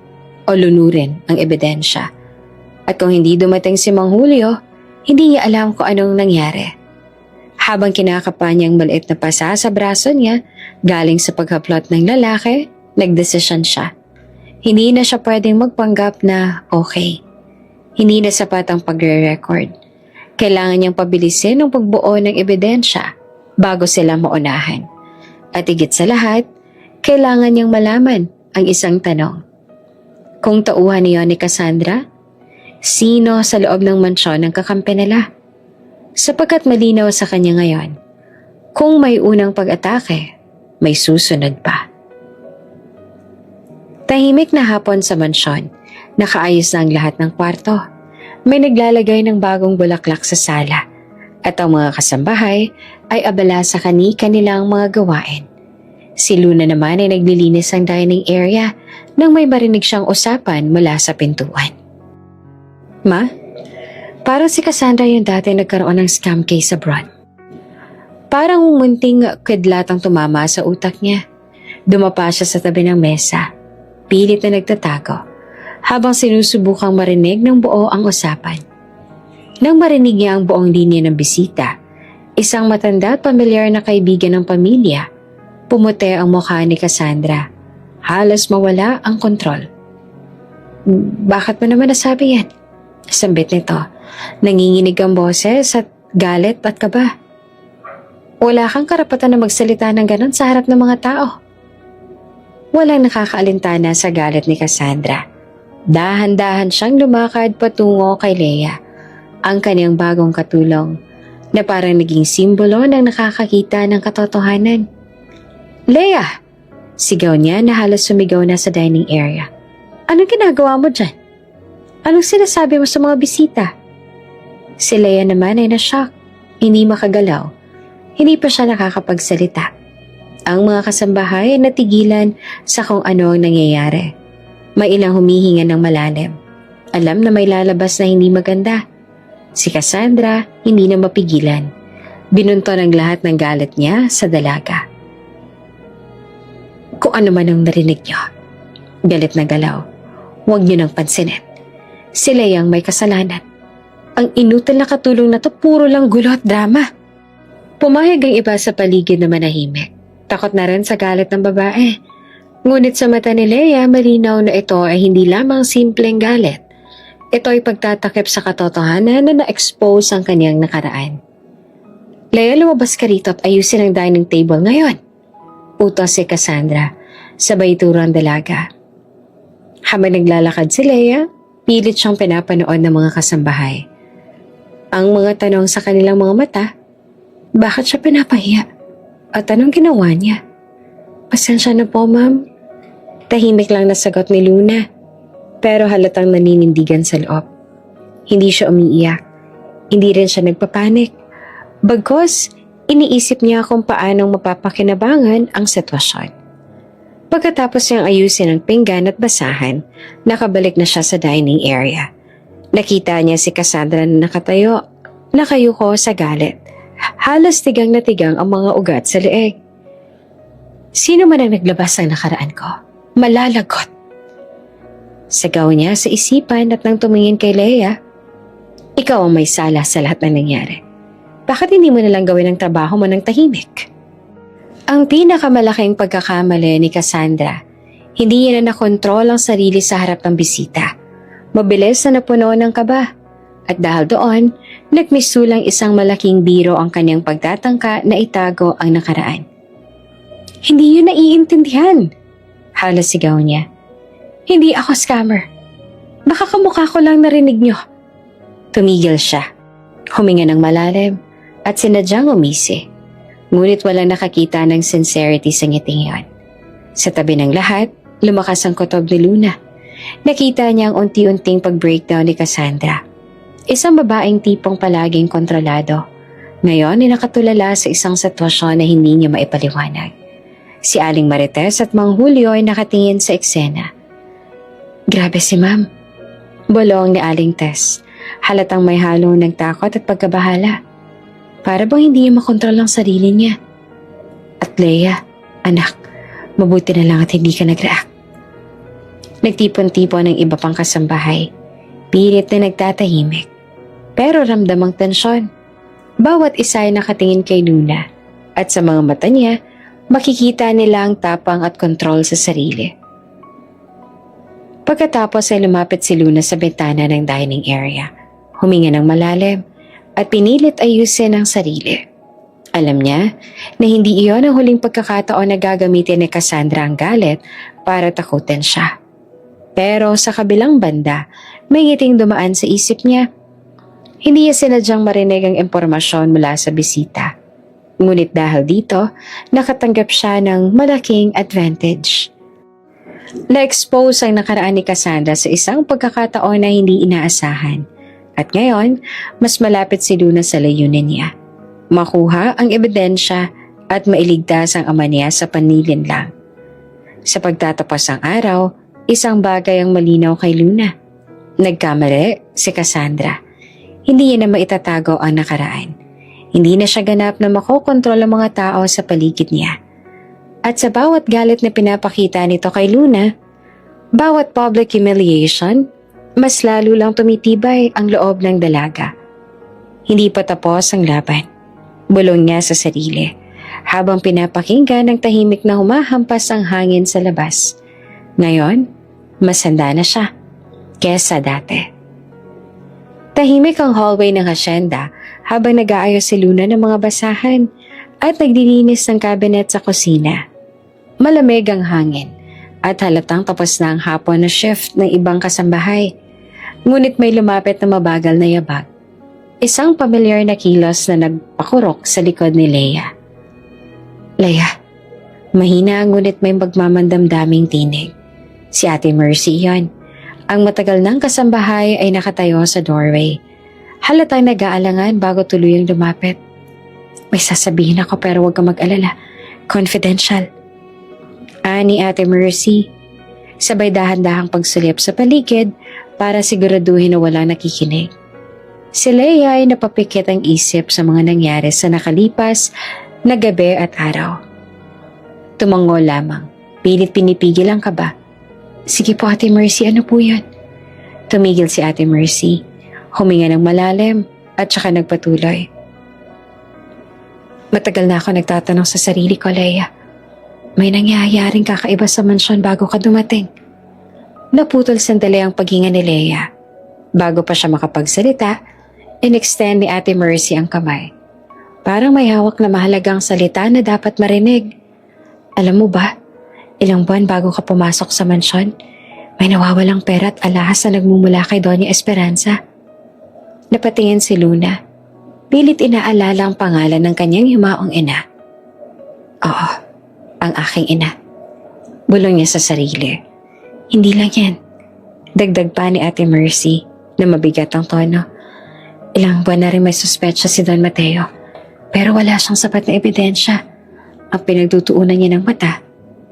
o lunurin ang ebidensya. At kung hindi dumating si Mang Julio, hindi niya alam kung anong nangyari. Habang kinakapa niyang maliit na pasa sa braso niya, galing sa paghaplot ng lalaki, nagdesisyon siya. Hindi na siya pwedeng magpanggap na okay. Hindi na sapat ang pagre-record. Kailangan niyang pabilisin ang pagbuo ng ebidensya bago sila maunahan. At higit sa lahat, kailangan niyang malaman ang isang tanong. Kung tauhan niyo ni Cassandra, sino sa loob ng mansyon ang kakampi nila? Sapagkat malinaw sa kanya ngayon, kung may unang pag-atake, may susunod pa. Tahimik na hapon sa mansyon. Nakaayos na ang lahat ng kwarto. May naglalagay ng bagong bulaklak sa sala. At ang mga kasambahay ay abala sa kanilang mga gawain. Si Luna naman ay naglilinis ng dining area nang may marinig siyang usapan mula sa pintuan. Ma, parang si Cassandra yung dati nagkaroon ng scam case abroad. Parang munting kidlat ang tumama sa utak niya. Dumapa siya sa tabi ng mesa. Pilit na nagtatago habang sinusubukang marinig ng buo ang usapan. Nang marinig niya ang buong linya ng bisita, isang matanda at pamilyar na kaibigan ng pamilya, pumuti ang mukha ni Cassandra. Halos mawala ang kontrol. Bakit mo naman nasabi yan? Sambit nito. Nanginginig ang boses at galit at kaba. Wala kang karapatan na magsalita ng ganon sa harap ng mga tao. Walang nakakaalintana sa galit ni Cassandra. Dahan-dahan siyang lumakad patungo kay Leia, ang kanyang bagong katulong, na parang naging simbolo ng nakakakita ng katotohanan. "Leia!" Sigaw niya na halos sumigaw na sa dining area. "Anong ginagawa mo dyan? Anong sinasabi mo sa mga bisita?" Si Leia naman ay na-shock, hindi makagalaw. Hindi pa siya nakakapagsalita. Ang mga kasambahay ay natigilan sa kung ano ang nangyayari. May ilang humihinga ng malalim. Alam na may lalabas na hindi maganda. Si Cassandra hindi na mapigilan. Binunto ng lahat ng galit niya sa dalaga. "Kung ano man ang narinig niyo," galit na galaw, "huwag niyo nang pansinin. Sila yang may kasalanan. Ang inutil na katulong na to puro lang gulo at drama." Pumayag ang iba sa paligid na manahimik. Takot na rin sa galit ng babae. Ngunit sa mata ni Leia, malinaw na ito ay hindi lamang simpleng galit. Ito ay pagtatakip sa katotohanan na na-expose ang kanyang nakaraan. "Leia, lumabas ka rito at ayusin ang dining table ngayon," utos si Cassandra, sabay turo ang dalaga. Habang naglalakad si Leia, pilit siyang pinapanood ng mga kasambahay. Ang mga tanong sa kanilang mga mata, bakit siya pinapahiya? At anong ginawa niya? "Pasensya na po, ma'am." Tahimik lang na sagot ni Luna, pero halatang naninindigan sa loob. Hindi siya umiiyak. Hindi rin siya nagpapanik. Bagkus, iniisip niya kung paanong mapapakinabangan ang sitwasyon. Pagkatapos niyang ayusin ang pinggan at basahan, nakabalik na siya sa dining area. Nakita niya si Cassandra na nakatayo, nakayuko sa galit. Halos tigang na tigang ang mga ugat sa leeg. "Sino man ang naglabas ng nakaraan ko, malalagot." Sigaw niya sa isipan at nang tumingin kay Leia, "Ikaw ang may sala sa lahat ng nangyari. Bakit hindi mo nalang gawin ang trabaho mo ng tahimik?" Ang pinakamalaking pagkakamali ni Cassandra, hindi niya na nakontrol ang sarili sa harap ng bisita. Mabilis na napuno ng kaba. At dahil doon, nagmisulang isang malaking biro ang kanyang pagtatangka na itago ang nakaraan. "Hindi yun naiintindihan," halos sigaw niya. "Hindi ako scammer. Baka kamukha ko lang narinig niyo." Tumigil siya. Huminga ng malalim at sinadyang umisi. Ngunit walang nakakita ng sincerity sa ngiting iyon. Sa tabi ng lahat, lumakas ang kutob ni Luna. Nakita niya ang unti-unting pag-breakdown ni Cassandra. Isang babaeng tipong palaging kontrolado. Ngayon ay nakatulala sa isang sitwasyon na hindi niya maipaliwanag. Si Aling Marites at Mang Julio ay nakatingin sa eksena. "Grabe si Ma'am," bulong ni Aling Tess. Halatang may halo ng takot at pagkabahala. Para bang hindi niya makontrol ang sarili niya. "At Leia, anak, mabuti na lang at hindi ka nag-react." Nagtipon-tipon ng iba pang kasambahay. Pilit na nagtatahimik. Pero ramdam ang tensyon. Bawat isa ay nakatingin kay Luna. At sa mga mata niya, makikita nila ang tapang at kontrol sa sarili. Pagkatapos ay lumapit si Luna sa bintana ng dining area. Huminga ng malalim at pinilit ayusin ang sarili. Alam niya na hindi iyon ang huling pagkakataon na gagamitin ni Cassandra ang galit para takutin siya. Pero sa kabilang banda, may ngiting dumaan sa isip niya. Hindi niya sinadyang marinig ang impormasyon mula sa bisita. Ngunit dahil dito, nakatanggap siya ng malaking advantage. Na-expose ang nakaraan ni Cassandra sa isang pagkakataon na hindi inaasahan. At ngayon, mas malapit si Luna sa layunin niya. Makuha ang ebidensya at mailigtas ang ama niya sa panilin lang. Sa pagtatapos ng araw, isang bagay ang malinaw kay Luna. Nagkamali si Cassandra. Hindi niya na maitatago ang nakaraan. Hindi na siya ganap na makokontrol ang mga tao sa paligid niya. At sa bawat galit na pinapakita nito kay Luna, bawat public humiliation, mas lalo lang tumitibay ang loob ng dalaga. Hindi pa tapos ang laban. Bulong niya sa sarili, habang pinapakinggan ng tahimik na humahampas ang hangin sa labas. Ngayon, mas handa na siya kesa dati. Tahimik ang hallway ng hasyenda habang nag-aayos si Luna ng mga basahan at naglilinis ng kabinet sa kusina. Malamig ang hangin at halatang tapos na ang hapon na shift ng ibang kasambahay. Ngunit may lumapit na mabagal na yabag. Isang pamilyar na kilos na nagpakurok sa likod ni Leia. Leia, mahina ngunit may magmamandamdaming tinig. Si Ate Mercy yon. Ang matagal ng kasambahay ay nakatayo sa doorway. Halatang nag-aalangan bago tuluyang lumapit. May sasabihin ako pero huwag kang mag-alala. Confidential. Ani Ate Mercy. Sabay dahan-dahang pagsulip sa paligid para siguraduhin na walang nakikinig. Si Leia ay napapikit ang isip sa mga nangyari sa nakalipas na gabi at araw. Tumango lamang. Pilit pinipigil ang kaba. Sige po Ate Mercy, ano po yan? Tumigil si Ate Mercy. Huminga ng malalim at saka nagpatuloy. Matagal na ako nagtatanong sa sarili ko, Leia. May nangyayaring kakaiba sa mansyon bago ka dumating. Naputol sandali ang paghinga ni Leia. Bago pa siya makapagsalita, in-extend ni Ate Mercy ang kamay. Parang may hawak na mahalagang salita na dapat marinig. Alam mo ba, ilang buwan bago ka pumasok sa mansyon, may nawawalang pera at alahas na nagmumula kay Doña Esperanza. Napatingin si Luna. Pilit inaalala ang pangalan ng kanyang yumaong ina. Oo, ang aking ina. Bulong niya sa sarili. Hindi lang yan. Dagdag pa ni Ate Mercy na mabigat ang tono. Ilang buwan na rin may suspetsya si Don Mateo. Pero wala siyang sapat na ebidensya. Ang pinagtutuunan niya ng mata,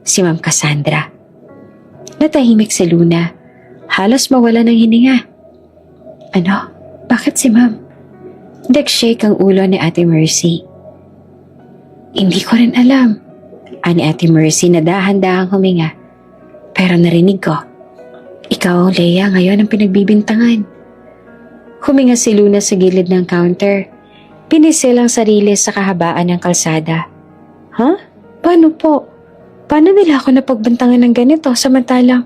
si Ma'am Cassandra. Natahimik si Luna. Halos mawala ng hininga. Ano? Bakit si Ma'am? Nag-shake ang ulo ni Ate Mercy. Hindi ko rin alam. Ani Ate Mercy na dahan-dahang huminga. Pero narinig ko. Ikaw, Leia, ngayon ang pinagbibintangan. Huminga si Luna sa gilid ng counter. Pinisil ang sarili sa kahabaan ng kalsada. Ha? Paano po? Paano nila ako napagbantangan ng ganito samantalang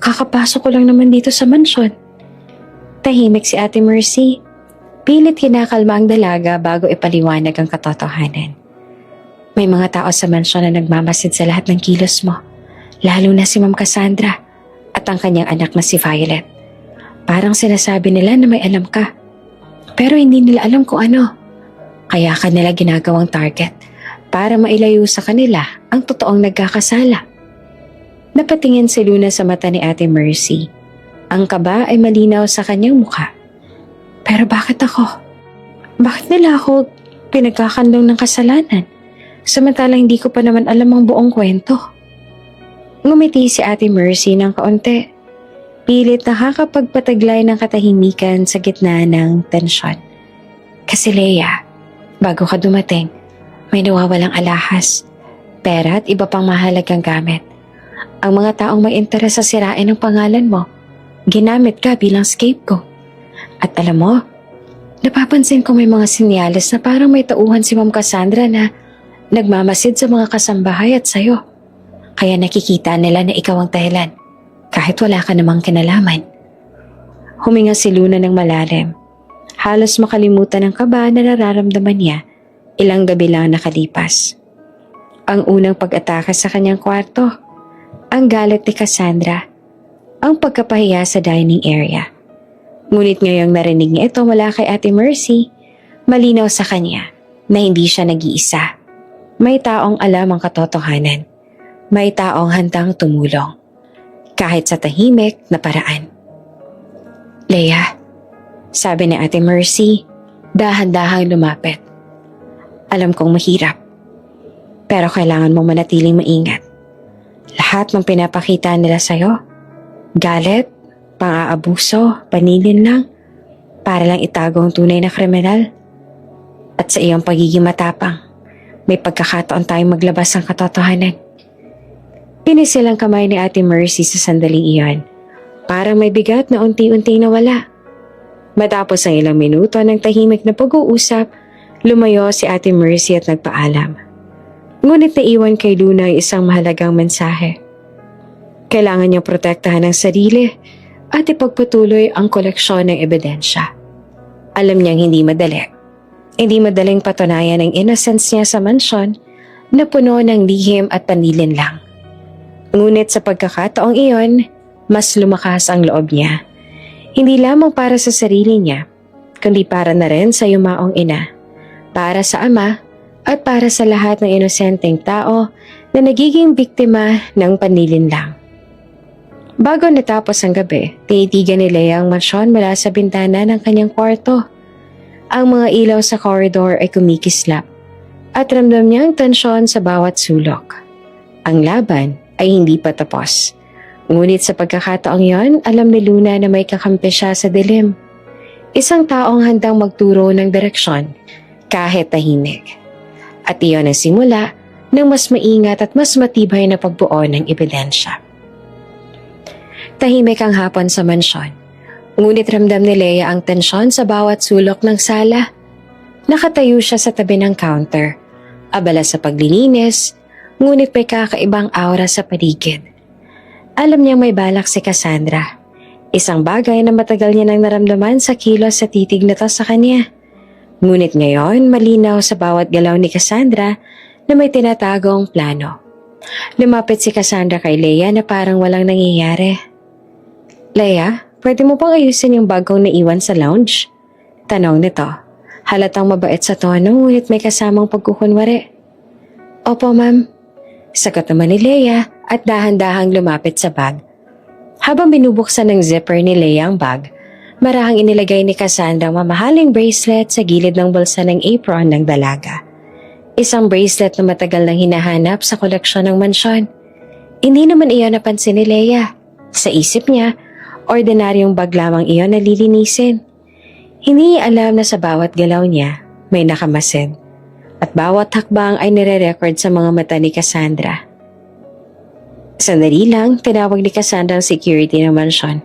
kakapasok ko lang naman dito sa mansyon? Tahimik si Ate Mercy. Pilit kinakalma ang dalaga bago ipaliwanag ang katotohanan. May mga tao sa mansyon na nagmamasid sa lahat ng kilos mo. Lalo na si Ma'am Cassandra at ang kanyang anak na si Violet. Parang sinasabi nila na may alam ka. Pero hindi nila alam kung ano. Kaya ka nila ginagawang target para mailayo sa kanila ang totoong nagkakasala. Napatingin si Luna sa mata ni Ate Mercy. Ang kaba ay malinaw sa kanyang mukha. Pero bakit ako? Bakit nila ako pinagkakandong ng kasalanan? Samantalang hindi ko pa naman alam ang buong kwento. Ngumiti si Ate Mercy ng kaunti. Pilit nakakapagpataglay ng katahimikan sa gitna ng tensyon. Kasi Leia, bago ka dumating, may nawawalang alahas, pera at iba pang mahalagang gamit. Ang mga taong may interes sa sirain ng pangalan mo, ginamit ka bilang scapegoat. At alam mo, napapansin ko may mga sinyalis na parang may tauhan si Ma'am Cassandra na nagmamasid sa mga kasambahay at sayo. Kaya nakikita nila na ikaw ang dahilan, kahit wala ka namang kinalaman. Huminga si Luna ng malalim. Halos makalimutan ang kaba na nararamdaman niya ilang gabi lang nakalipas. Ang unang pag-atake sa kanyang kwarto, ang galit ni Cassandra, ang pagkapahiya sa dining area. Ngunit ngayong narinig niya ito mula kay Ate Mercy, malinaw sa kanya na hindi siya nag-iisa. May taong alam ang katotohanan. May taong handang tumulong. Kahit sa tahimik na paraan. Leia, sabi ni Ate Mercy, dahan-dahang lumapit. Alam kong mahirap, pero kailangan mong manatiling maingat. Lahat ng pinapakita nila sa'yo, galit, pang-aabuso, panilin lang, para lang itago ang tunay na kriminal. At sa iyong pagiging matapang, may pagkakataon tayong maglabas ng katotohanan. Pinisil ang kamay ni Ate Mercy sa sandaling iyon. Parang may bigat na unti-unti nawala. Matapos ang ilang minuto ng tahimik na pag-uusap, lumayo si Ate Mercy at nagpaalam. Ngunit naiwan kay Luna ay isang mahalagang mensahe. Kailangan niyang protektahan ang sarili at ipagpatuloy ang koleksyon ng ebidensya. Alam niyang hindi madali. Hindi madaling patunayan ang innocence niya sa mansyon na puno ng lihim at panilin lang. Ngunit sa pagkakataong iyon, mas lumakas ang loob niya. Hindi lamang para sa sarili niya, kundi para na rin sa yumaong ina, para sa ama at para sa lahat ng inosenteng tao na nagiging biktima ng panlilinlang. Bago natapos ang gabi, tinitigan ni Leia ang mansyon mula sa bintana ng kanyang kwarto. Ang mga ilaw sa koridor ay kumikislap at ramdam niya ang tensyon sa bawat sulok. Ang laban ay hindi pa tapos. Ngunit sa pagkakataong yon, alam ni Luna na may kakampi siya sa dilim. Isang taong handang magturo ng direksyon kahit tahimik. At iyon ang simula ng mas maingat at mas matibay na pagbuo ng ebidensya. Tahimik ang hapon sa mansyon. Ngunit ramdam ni Leia ang tensyon sa bawat sulok ng sala. Nakatayo siya sa tabi ng counter, abala sa paglilinis, ngunit may kakaibang aura sa paligid. Alam niyang may balak si Cassandra. Isang bagay na matagal niya nang naramdaman sa kilos sa titig na to sa kanya. Ngunit ngayon, malinaw sa bawat galaw ni Cassandra na may tinatagong plano. Lumapit si Cassandra kay Leia na parang walang nangyayari. Leia, pwede mo bang ayusin yung bag kong naiwan sa lounge? Tanong nito. Halatang mabait sa tono ngunit may kasamang pagkukunwari. Opo, ma'am. Sagot naman ni Leia at dahan-dahang lumapit sa bag. Habang binubuksan ng zipper ni Leia ang bag, marahang inilagay ni Cassandra ang mamahaling bracelet sa gilid ng bulsa ng apron ng dalaga. Isang bracelet na matagal nang hinahanap sa koleksyon ng mansyon. Hindi naman iyon napansin ni Leia. Sa isip niya, ordinaryong bag lamang iyon na lilinisin. Hindi niya alam na sa bawat galaw niya may nakamasid at bawat hakbang ay nire-record sa mga mata ni Cassandra. Sandali lang, tinawag ni Cassandra ang security ng mansyon.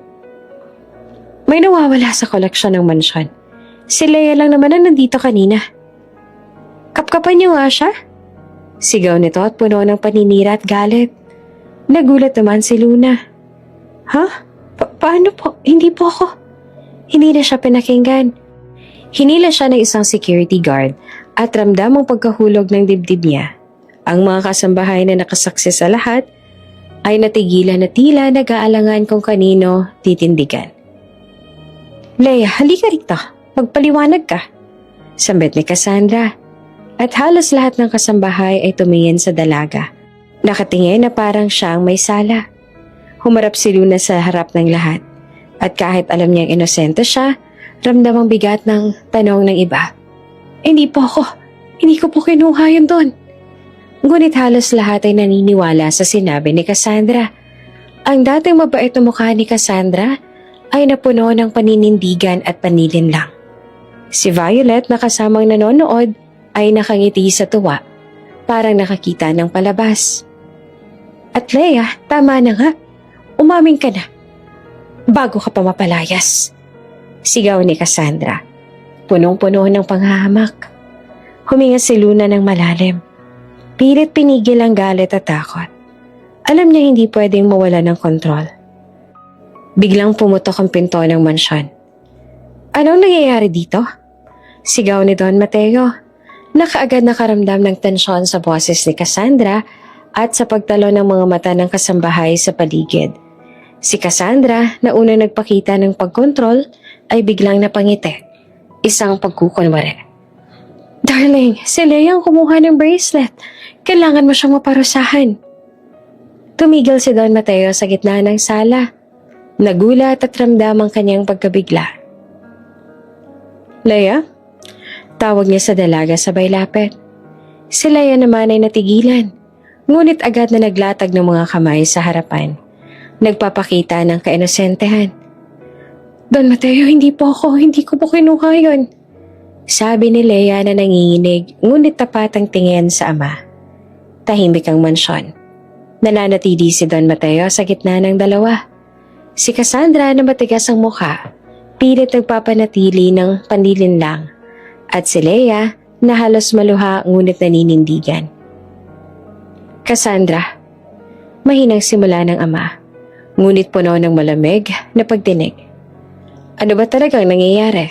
May nawawala sa koleksyon ng mansyon. Si Leia lang naman ang nandito kanina. Kapkapan niyo nga siya? Sigaw nito at puno ng paninira at galit. Nagulat naman si Luna. Ha? Paano po? Hindi po ako. Hindi na siya pinakinggan. Hinila siya ng isang security guard at ramdam ang pagkahulog ng dibdib niya. Ang mga kasambahay na nakasaksi sa lahat ay natigilan na tila nag-aalangan kung kanino titindigan. Leia, halika rito. Magpaliwanag ka. Sambit ni Cassandra. At halos lahat ng kasambahay ay tumingin sa dalaga. Nakatingin na parang siyang may sala. Humarap si Luna sa harap ng lahat. At kahit alam niyang inosente siya, ramdam ang bigat ng tanong ng iba. Hindi po ako. Hindi ko po kinuha yun doon. Ngunit halos lahat ay naniniwala sa sinabi ni Cassandra. Ang dating mabait na mukha ni Cassandra ay napuno ng paninindigan at panilinlang. Si Violet na kasamang nanonood ay nakangiti sa tuwa, parang nakakita ng palabas. At Leia, tama na nga. Umamin ka na. Bago ka pa mapalayas. Sigaw ni Cassandra. Punong-puno ng panghahamak. Huminga si Luna ng malalim. Pilit pinigil ang galit at takot. Alam niya hindi pwedeng mawala ng kontrol. Biglang pumutok ang pinto ng mansyon. Anong nangyayari dito? Sigaw ni Don Mateo. Nakaagad nakaramdam ng tensyon sa boses ni Cassandra at sa pagtalo ng mga mata ng kasambahay sa paligid. Si Cassandra, na una nagpakita ng pagkontrol, ay biglang napangiti. Isang pagkukunwari. Darling, si Leia ang kumuha ng bracelet. Kailangan mo siyang maparusahan. Tumigil si Don Mateo sa gitna ng sala. Nagulat at ramdam ang kanyang pagkabigla. Leia? Tawag niya sa dalaga sabay lapit. Si Leia naman ay natigilan. Ngunit agad na naglatag ng mga kamay sa harapan. Nagpapakita ng kainosentehan. Don Mateo, hindi po ako. Hindi ko po kinuha yun. Sabi ni Leia na nanginginig, ngunit tapat ang tingin sa ama. Tahimik ang mansyon. Nananatili si Don Mateo sa gitna ng dalawa. Si Cassandra na matigas ang mukha, pilit nagpapanatili ng panlilinlang. At si Leia na halos maluha ngunit naninindigan. Cassandra, mahinang simula ng ama, ngunit puno ng malamig na pagdinig. Ano ba talagang nangyayari?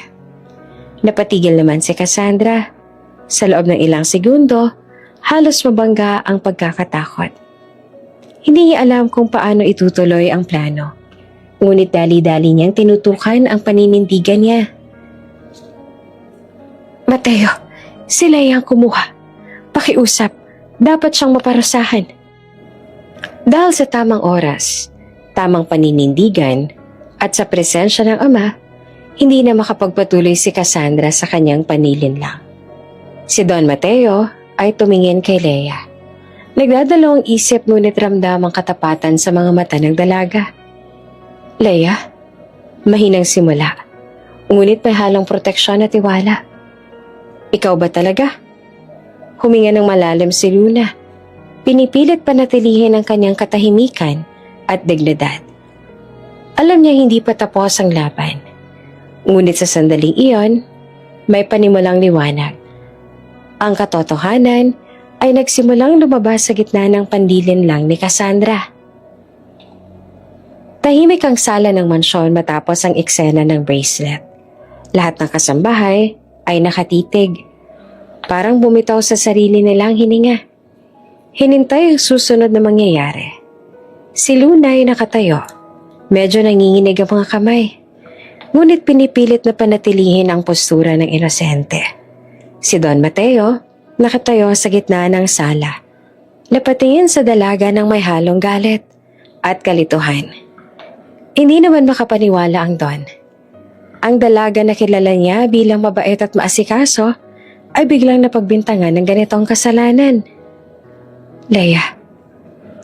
Napatigil naman si Cassandra. Sa loob ng ilang segundo, halos mabangga ang pagkakatakot. Hindi niya alam kung paano itutuloy ang plano. Ngunit dali-dali niyang tinutukan ang paninindigan niya. Mateo, sila yung kumuha. Pakiusap, dapat siyang maparusahan. Dahil sa tamang oras, tamang paninindigan, at sa presensya ng ama, hindi na makapagpatuloy si Cassandra sa kanyang panilinlang. Si Don Mateo ay tumingin kay Leia. Nagdadalawang isip ngunit ramdam ang katapatan sa mga mata ng dalaga. Leia, mahinang simula, ngunit may halong proteksyon at tiwala. Ikaw ba talaga? Huminga ng malalim si Luna. Pinipilit panatilihin ang kanyang katahimikan at dignidad. Alam niya hindi pa tapos ang laban. Ngunit sa sandaling iyon, may panimulang liwanag. Ang katotohanan ay nagsimulang lumabas sa gitna ng pandilinlang ni Cassandra. Tahimik ang sala ng mansyon matapos ang eksena ng bracelet. Lahat ng kasambahay ay nakatitig. Parang bumitaw sa sarili nilang hininga. Hinintay ang susunod na mangyayari. Si Luna ay nakatayo. Medyo nanginginig ang mga kamay. Ngunit pinipilit na panatilihin ang postura ng inosente. Si Don Mateo nakatayo sa gitna ng sala. Napatingin sa dalaga ng may halong galit at kalituhan. Hindi naman makapaniwala ang Don. Ang dalaga na kilala niya bilang mabait at maasikaso ay biglang napagbintangan ng ganitong kasalanan. Leia,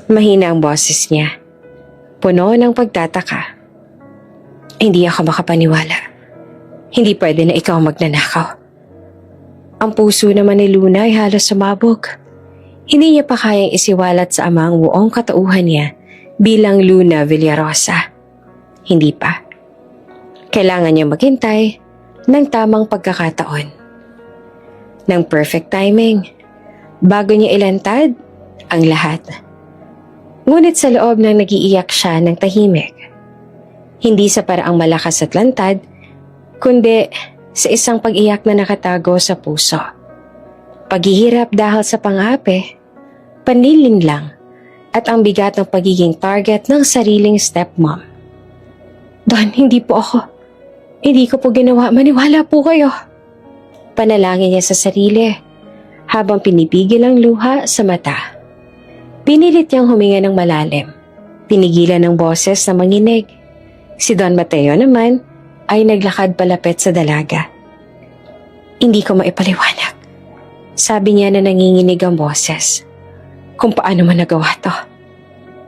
mahina ang boses niya. Puno ng pagtataka. Hindi ako makapaniwala. Hindi pwede na ikaw magnanakaw. Ang puso naman ni Luna ay halos sumabog. Hindi niya pa kayang isiwalat sa ama ang buong katauhan niya bilang Luna Villarosa. Hindi pa. Kailangan niya maghintay ng tamang pagkakataon. Ng perfect timing, bago niya ilantad ang lahat. Ngunit sa loob ng nag-iiyak siya ng tahimik. Hindi sa paraang malakas at lantad, kundi sa isang pag-iyak na nakatago sa puso. Paghihirap dahil sa pang-ape, panlilinlang, at ang bigat ng pagiging target ng sariling stepmom. Don, hindi po ako. Hindi ko po ginawa. Maniwala po kayo. Panalangin niya sa sarili habang pinipigil ang luha sa mata. Pinilit niyang huminga ng malalim. Pinigilan ng boses na manginig. Si Don Mateo naman ay naglakad palapit sa dalaga. Hindi ko maipaliwanag. Sabi niya na nanginginig ang boses. Kung paano man nagawa to.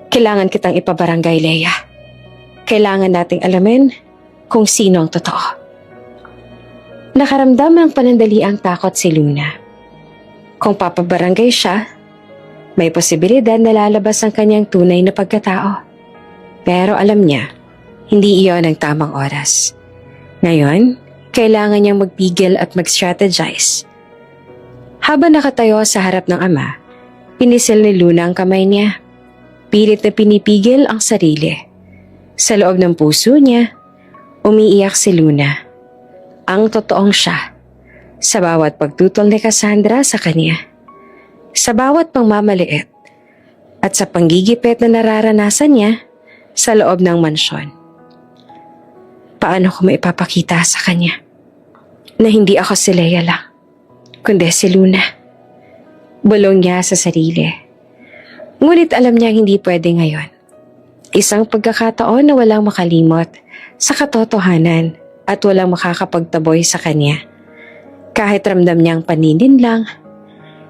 Kailangan kitang ipabarangay, Leia. Kailangan nating alamin kung sino ang totoo. Nakaramdam ng panandaliang takot si Luna. Kung papabarangay siya, may posibilidad na lalabas ang kanyang tunay na pagkatao. Pero alam niya, hindi iyon ang tamang oras. Ngayon, kailangan niyang magpigil at mag-strategize. Habang nakatayo sa harap ng ama, pinisil ni Luna ang kamay niya. Pilit na pinipigil ang sarili. Sa loob ng puso niya, umiiyak si Luna. Ang totoong siya. Sa bawat pagtutol ni Cassandra sa kanya. Sa bawat pangmamaliit. At sa panggigipit na nararanasan niya sa loob ng mansyon. Paano ko maipapakita sa kanya na hindi ako si Leia lang, kundi si Luna? Bulong niya sa sarili. Ngunit alam niya hindi pwede ngayon. Isang pagkakataon na walang makalimot sa katotohanan at walang makakapagtaboy sa kanya. Kahit ramdam niyang panininlang,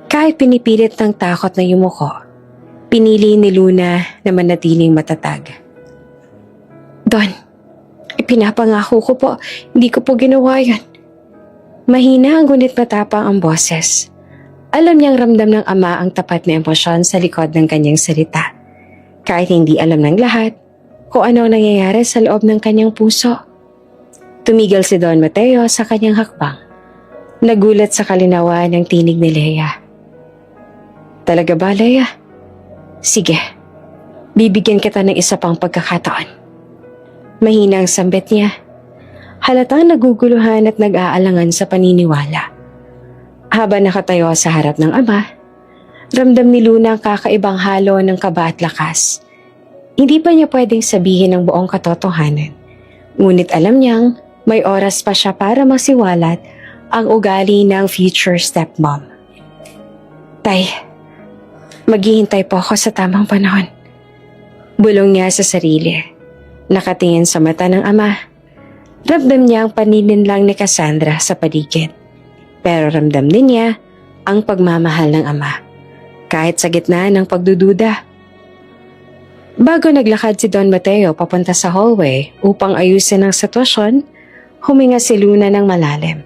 kahit pinipilit ng takot na yumuko, pinili ni Luna na manatiling matatag. Don, ipinapangako ko po, hindi ko po ginawa yan. Mahina ang ngunit matapang ang boses. Alam niyang ramdam ng ama ang tapat na emosyon sa likod ng kanyang salita. Kahit hindi alam ng lahat kung ano ang nangyayari sa loob ng kanyang puso. Tumigil si Don Mateo sa kanyang hakbang. Nagulat sa kalinawan ng tinig ni Leia. Talaga ba, Leia? Sige, bibigyan kita ng isa pang pagkakataon. Mahina ang sambit niya. Halatang naguguluhan at nag-aalangan sa paniniwala. Habang nakatayo sa harap ng ama, Ramdam ni Luna ang kakaibang halo ng kaba at lakas. Hindi pa niya pwedeng sabihin ang buong katotohanan. Ngunit alam niyang may oras pa siya para masiwalat ang ugali ng future stepmom. Tay, maghihintay po ako sa tamang panahon. Bulong niya sa sarili. Nakatingin sa mata ng ama. Ramdam niya ang paninin lang ni Cassandra sa paligid. Pero ramdam din niya ang pagmamahal ng ama. Kahit sa gitna ng pagdududa. Bago naglakad si Don Mateo papunta sa hallway upang ayusin ang sitwasyon, huminga si Luna ng malalim.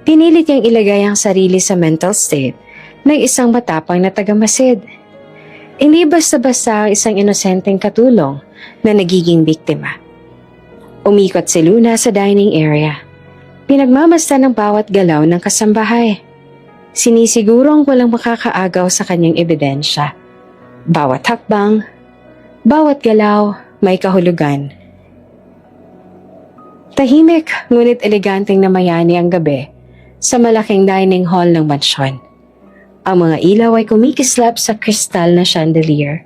Pinilit niyang ilagay ang sarili sa mental state ng isang matapang na tagamasid. Hindi basta-basta ang isang inosenteng katulong na nagiging biktima. Umikot si Luna sa dining area. Pinagmamasdan ng bawat galaw ng kasambahay. Sinisigurong walang makakaagaw sa kanyang ebidensya. Bawat hakbang, bawat galaw, may kahulugan. Tahimik ngunit eleganteng namayani ang gabi sa malaking dining hall ng mansyon. Ang mga ilaw ay kumikislap sa kristal na chandelier,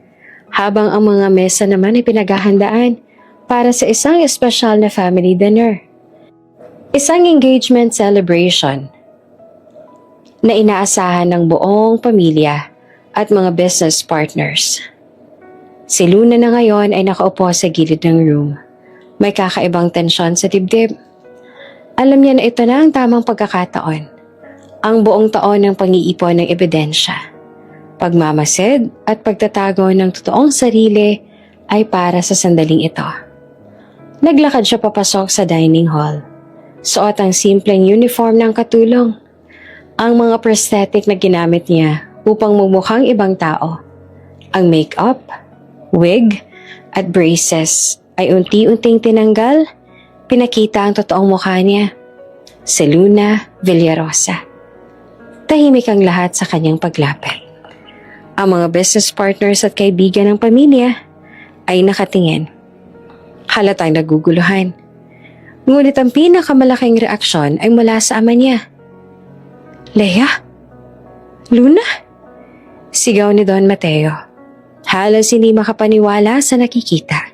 habang ang mga mesa naman ay pinaghahandaan para sa isang espesyal na family dinner. Isang engagement celebration na inaasahan ng buong pamilya at mga business partners. Si Luna na ngayon ay nakaupo sa gilid ng room. May kakaibang tensyon sa dibdib. Alam niya na ito na ang tamang pagkakataon. Ang buong taon ng pag-iipon ng ebidensya. Pagmamasid at pagtatago ng totoong sarili ay para sa sandaling ito. Naglakad siya papasok sa dining hall. Suot ang simpleng uniform ng katulong. Ang mga prosthetic na ginamit niya upang magmukhang ibang tao. Ang makeup, wig, at braces ay unti-unting tinanggal, pinakita ang totoong mukha niya. Si Luna Villarosa. Tahimik ang lahat sa kanyang paglapit. Ang mga business partners at kaibigan ng pamilya ay nakatingin. Halatang naguguluhan. Ngunit ang pinakamalaking reaksyon ay mula sa ama niya. Leia? Luna? Sigaw ni Don Mateo. Halos hindi makapaniwala sa nakikita.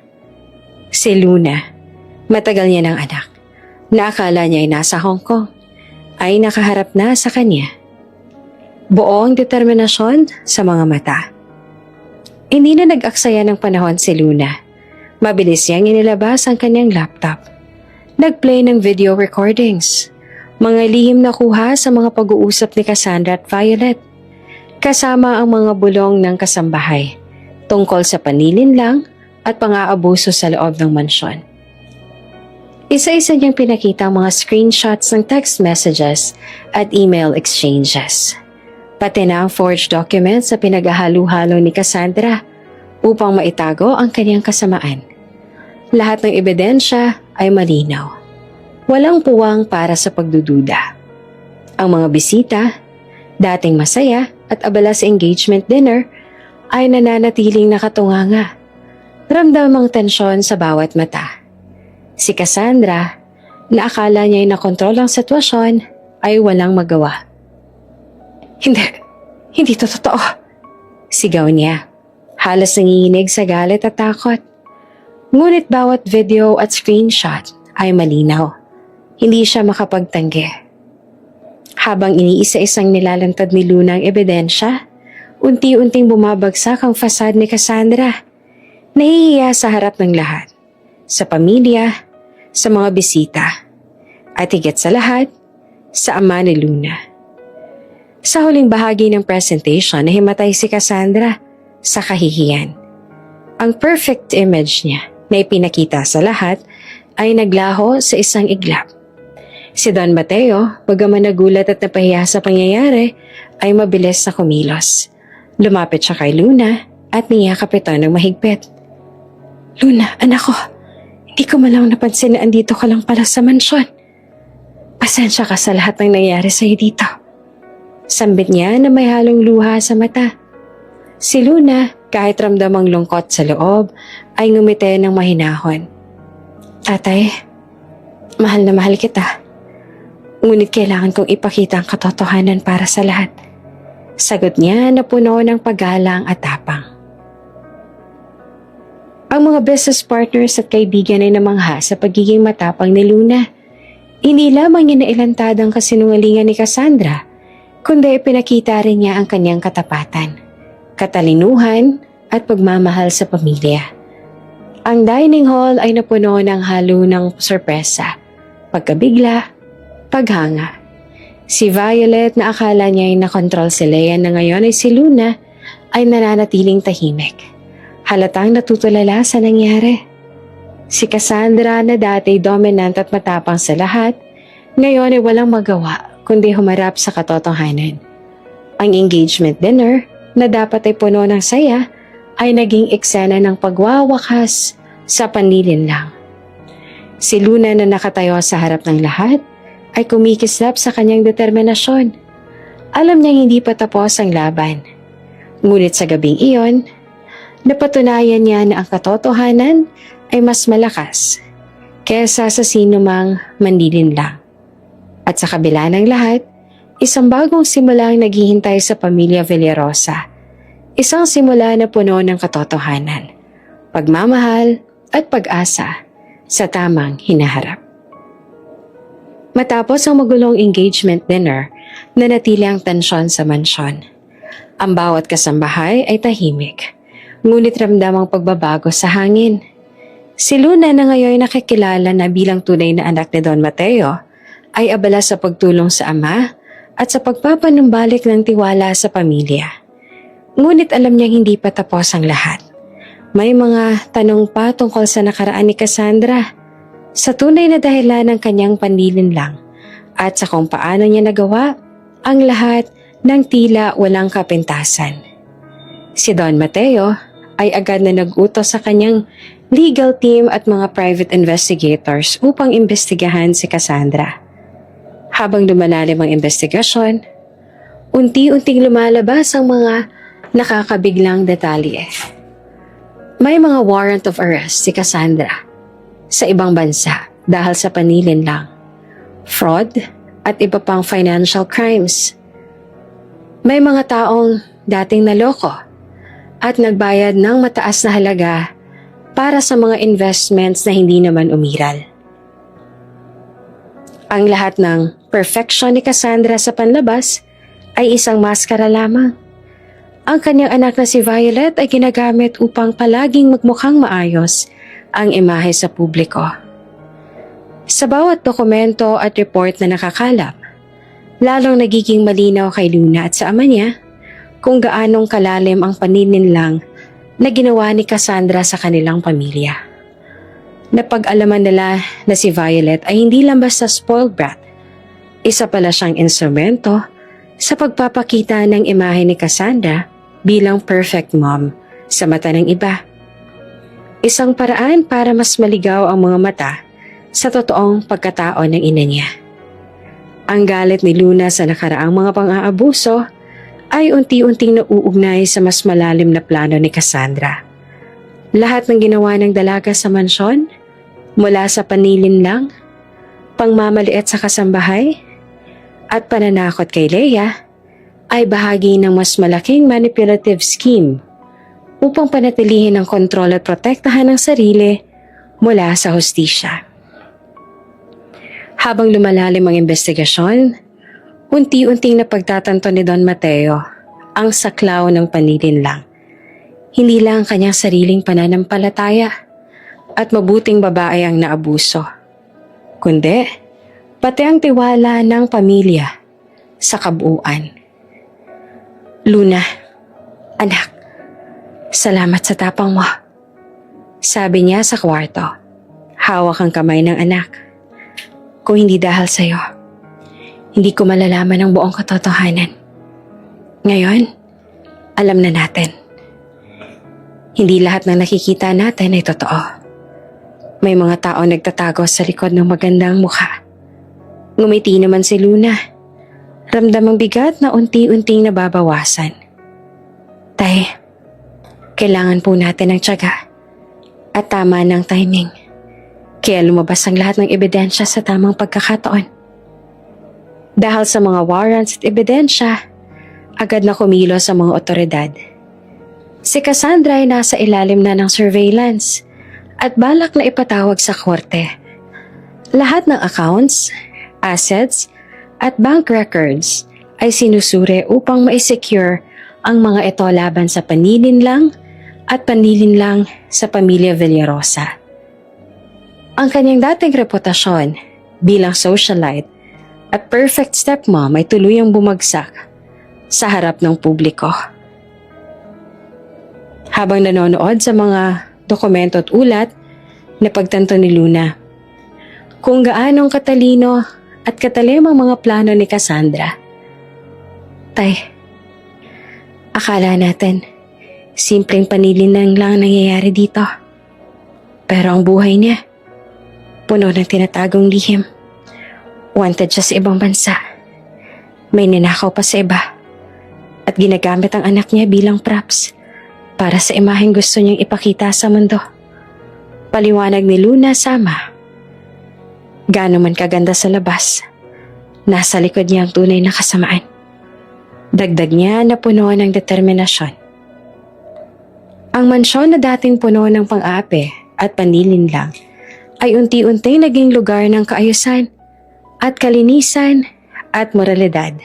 Si Luna, matagal niya ng anak, na akala niya ay nasa Hong Kong, ay nakaharap na sa kanya. Buong determinasyon sa mga mata. Hindi na nag-aksaya ng panahon si Luna. Mabilis niyang inilabas ang kanyang laptop. Nag-play ng video recordings. Mga lihim na kuha sa mga pag-uusap ni Cassandra at Violet. Kasama ang mga bulong ng kasambahay tungkol sa panilin lang at pang-aabuso sa loob ng mansyon. Isa-isa niyang pinakita ang mga screenshots ng text messages at email exchanges. Pati na ang forged documents sa pinaghahalu-halo ni Cassandra upang maitago ang kanyang kasamaan. Lahat ng ebidensya ay malinaw. Walang puwang para sa pagdududa. Ang mga bisita, dating masaya at abala sa engagement dinner, ay nananatiling nakatunganga. Ramdam ang tensyon sa bawat mata. Si Cassandra, na akala niya'y nakontrol ang sitwasyon, ay walang magawa. Hindi to totoo. Sigaw niya. Halos nanginginig sa galit at takot. Ngunit bawat video at screenshot ay malinaw. Hindi siya makapagtanggi. Habang iniisa-isang nilalantad ni Luna ang ebidensya, unti-unting bumabagsak ang fasad ni Cassandra. Nahihiya sa harap ng lahat. Sa pamilya, sa mga bisita, at higit sa lahat, sa ama ni Luna. Sa huling bahagi ng presentation, nahimatay si Cassandra sa kahihiyan. Ang perfect image niya na ipinakita sa lahat ay naglaho sa isang iglap. Si Don Mateo, bagaman nagulat at napahiya sa pangyayari, ay mabilis na kumilos. Lumapit siya kay Luna at niyakap ito ng mahigpit. Luna, anak ko, hindi ko malang napansin na andito ka lang pala sa mansyon. Pasensya ka sa lahat ng nangyari sa'yo dito. Sambit niya na may halong luha sa mata. Si Luna, kahit ramdamang lungkot sa loob, ay ngumiti ng mahinahon. Tatay, mahal na mahal kita. Ngunit kailangan kong ipakita ang katotohanan para sa lahat. Sagot niya na puno ng paggalang at tapang. Ang mga business partners at kaibigan ay namangha sa pagiging matapang ni Luna. Hindi lamang niya nailantad ang kasinungalingan ni Cassandra, kundi pinakita rin niya ang kanyang katapatan, katalinuhan at pagmamahal sa pamilya. Ang dining hall ay napuno ng halo ng sorpresa, pagkabigla, paghanga. Si Violet na akala niya ay nakontrol si Leia na ngayon ay si Luna ay nananatiling tahimik. Halatang natutulala sa nangyari. Si Cassandra na dati dominant at matapang sa lahat, ngayon ay walang magawa kundi humarap sa katotohanan. Ang engagement dinner na dapat ay puno ng saya ay naging eksena ng pagwawakas sa panlilinlang. Si Luna na nakatayo sa harap ng lahat ay kumikislap sa kanyang determinasyon. Alam niyang hindi pa tapos ang laban. Ngunit sa gabing iyon, napatunayan niya na ang katotohanan ay mas malakas kesa sa sinumang manlilinlang. At sa kabila ng lahat, isang bagong simula ang naghihintay sa pamilya Villarosa. Isang simula na puno ng katotohanan, pagmamahal at pag-asa sa tamang hinaharap. Matapos ang magulong engagement dinner, nanatili ang tensyon sa mansyon. Ang bawat kasambahay ay tahimik, ngunit ramdam ang pagbabago sa hangin. Si Luna na ngayon nakikilala na bilang tunay na anak ni Don Mateo ay abala sa pagtulong sa ama at sa pagpapanumbalik ng tiwala sa pamilya. Ngunit alam niyang hindi pa tapos ang lahat. May mga tanong pa tungkol sa nakaraan ni Cassandra, sa tunay na dahilan ng kanyang panlilinlang at sa kung paano niya nagawa ang lahat ng tila walang kapintasan. Si Don Mateo ay agad na nag-utos sa kanyang legal team at mga private investigators upang imbestigahan si Cassandra. Habang lumalalim ang investigasyon, unti-unting lumalabas ang mga nakakabiglang detalye. May mga warrant of arrest si Cassandra sa ibang bansa dahil sa panlilinlang, fraud at iba pang financial crimes. May mga taong dating naloko at nagbayad ng mataas na halaga para sa mga investments na hindi naman umiral. Ang lahat ng perfection ni Cassandra sa panlabas ay isang maskara lamang. Ang kanyang anak na si Violet ay ginagamit upang palaging magmukhang maayos ang imahe sa publiko. Sa bawat dokumento at report na nakakalap, lalong nagiging malinaw kay Luna at sa ama niya kung gaanong kalalim ang panininlang na ginawa ni Cassandra sa kanilang pamilya. Napag-alaman nila na si Violet ay hindi lang basta spoiled brat. Isa pala siyang instrumento sa pagpapakita ng imahe ni Cassandra bilang perfect mom sa mata ng iba. Isang paraan para mas maligaw ang mga mata sa totoong pagkatao ng ina niya. Ang galit ni Luna sa nakaraang mga pang-aabuso ay unti-unting nauugnay sa mas malalim na plano ni Cassandra. Lahat ng ginawa ng dalaga sa mansyon, mula sa panlilinlang, pangmamaliit sa kasambahay, at pananakot kay Leia, ay bahagi ng mas malaking manipulative scheme upang panatilihin ang kontrol at protektahan ang sarili mula sa hustisya. Habang lumalalim ang investigasyon, unti-unting napagtatanto ni Don Mateo ang saklaw ng panlilinlang. Hindi lang kanyang sariling pananampalataya at mabuting babae ang naabuso, kundi pati ang tiwala ng pamilya sa kabuuan. Luna, anak, salamat sa tapang mo. Sabi niya sa kwarto, hawak ang kamay ng anak. Kung hindi dahil sa'yo, hindi ko malalaman ang buong katotohanan. Ngayon, alam na natin. Hindi lahat ng nakikita natin ay totoo. May mga tao nagtatago sa likod ng magandang mukha. Ngumiti naman si Luna. Ramdam ang bigat na unti-unting nababawasan. Tay, kailangan po natin ng tiyaga at tama ng timing. Kaya lumabas ang lahat ng ebidensya sa tamang pagkakataon. Dahil sa mga warrants at ebidensya, Agad na kumilos sa mga otoridad. Si Cassandra ay nasa ilalim na ng surveillance at balak na ipatawag sa korte. Lahat ng accounts, assets, at bank records ay sinusuri upang ma-secure ang mga ito laban sa panininlang at panininlang sa pamilya Villarosa. Ang kanyang dating reputasyon bilang socialite at perfect stepmom ay tuluyang bumagsak sa harap ng publiko. Habang nanonood sa mga dokumento at ulat, napagtanto ni Luna kung gaanong katalino at katalim ang mga plano ni Cassandra. Tay, akala natin simpleng panilinlang lang nangyayari dito. Pero ang buhay niya, puno ng tinatagong lihim. Wanted siya sa ibang bansa. May ninakaw pa sa iba. At ginagamit ang anak niya bilang props para sa imaheng gusto niyang ipakita sa mundo. Paliwanag ni Luna Sama. Gaano man kaganda sa labas, nasa likod niya ang tunay na kasamaan. Dagdag niya na puno ng determinasyon. Ang mansyon na dating puno ng pang-aapi at panilinlang ay unti-unting naging lugar ng kaayusan at kalinisan at moralidad.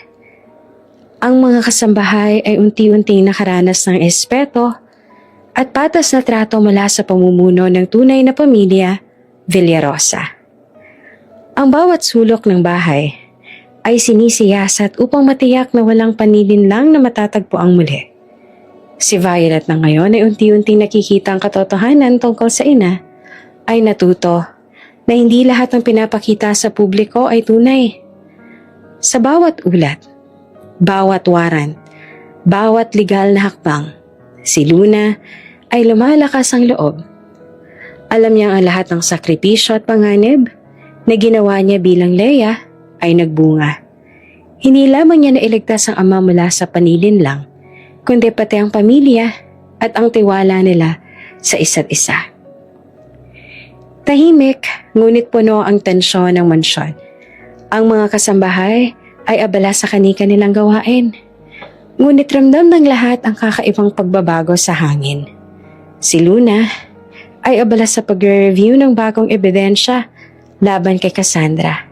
Ang mga kasambahay ay unti-unting nakaranas ng espeto at patas na trato mula sa pamumuno ng tunay na pamilya Villarosa. Ang bawat sulok ng bahay ay sinisiyasat upang matiyak na walang panilinlang na matatagpo ang muli. Si Violet na ngayon ay unti-unting nakikita ang katotohanan tungkol sa ina ay natuto na hindi lahat ng pinapakita sa publiko ay tunay. Sa bawat ulat, bawat warrant, bawat legal na hakbang, si Luna ay lumalakas ang loob. Alam niyang ang lahat ng sakripisyo at panganib na ginawa niya bilang Leia ay nagbunga. Hindi lamang niya nailigtas ang ama mula sa panilinlang, kundi pati ang pamilya at ang tiwala nila sa isa't isa. Tahimik, ngunit puno ang tensyon ng mansyon. Ang mga kasambahay ay abala sa kani-kanilang gawain. Ngunit ramdam ng lahat ang kakaibang pagbabago sa hangin. Si Luna ay abala sa pag-review ng bagong ebidensya laban kay Cassandra.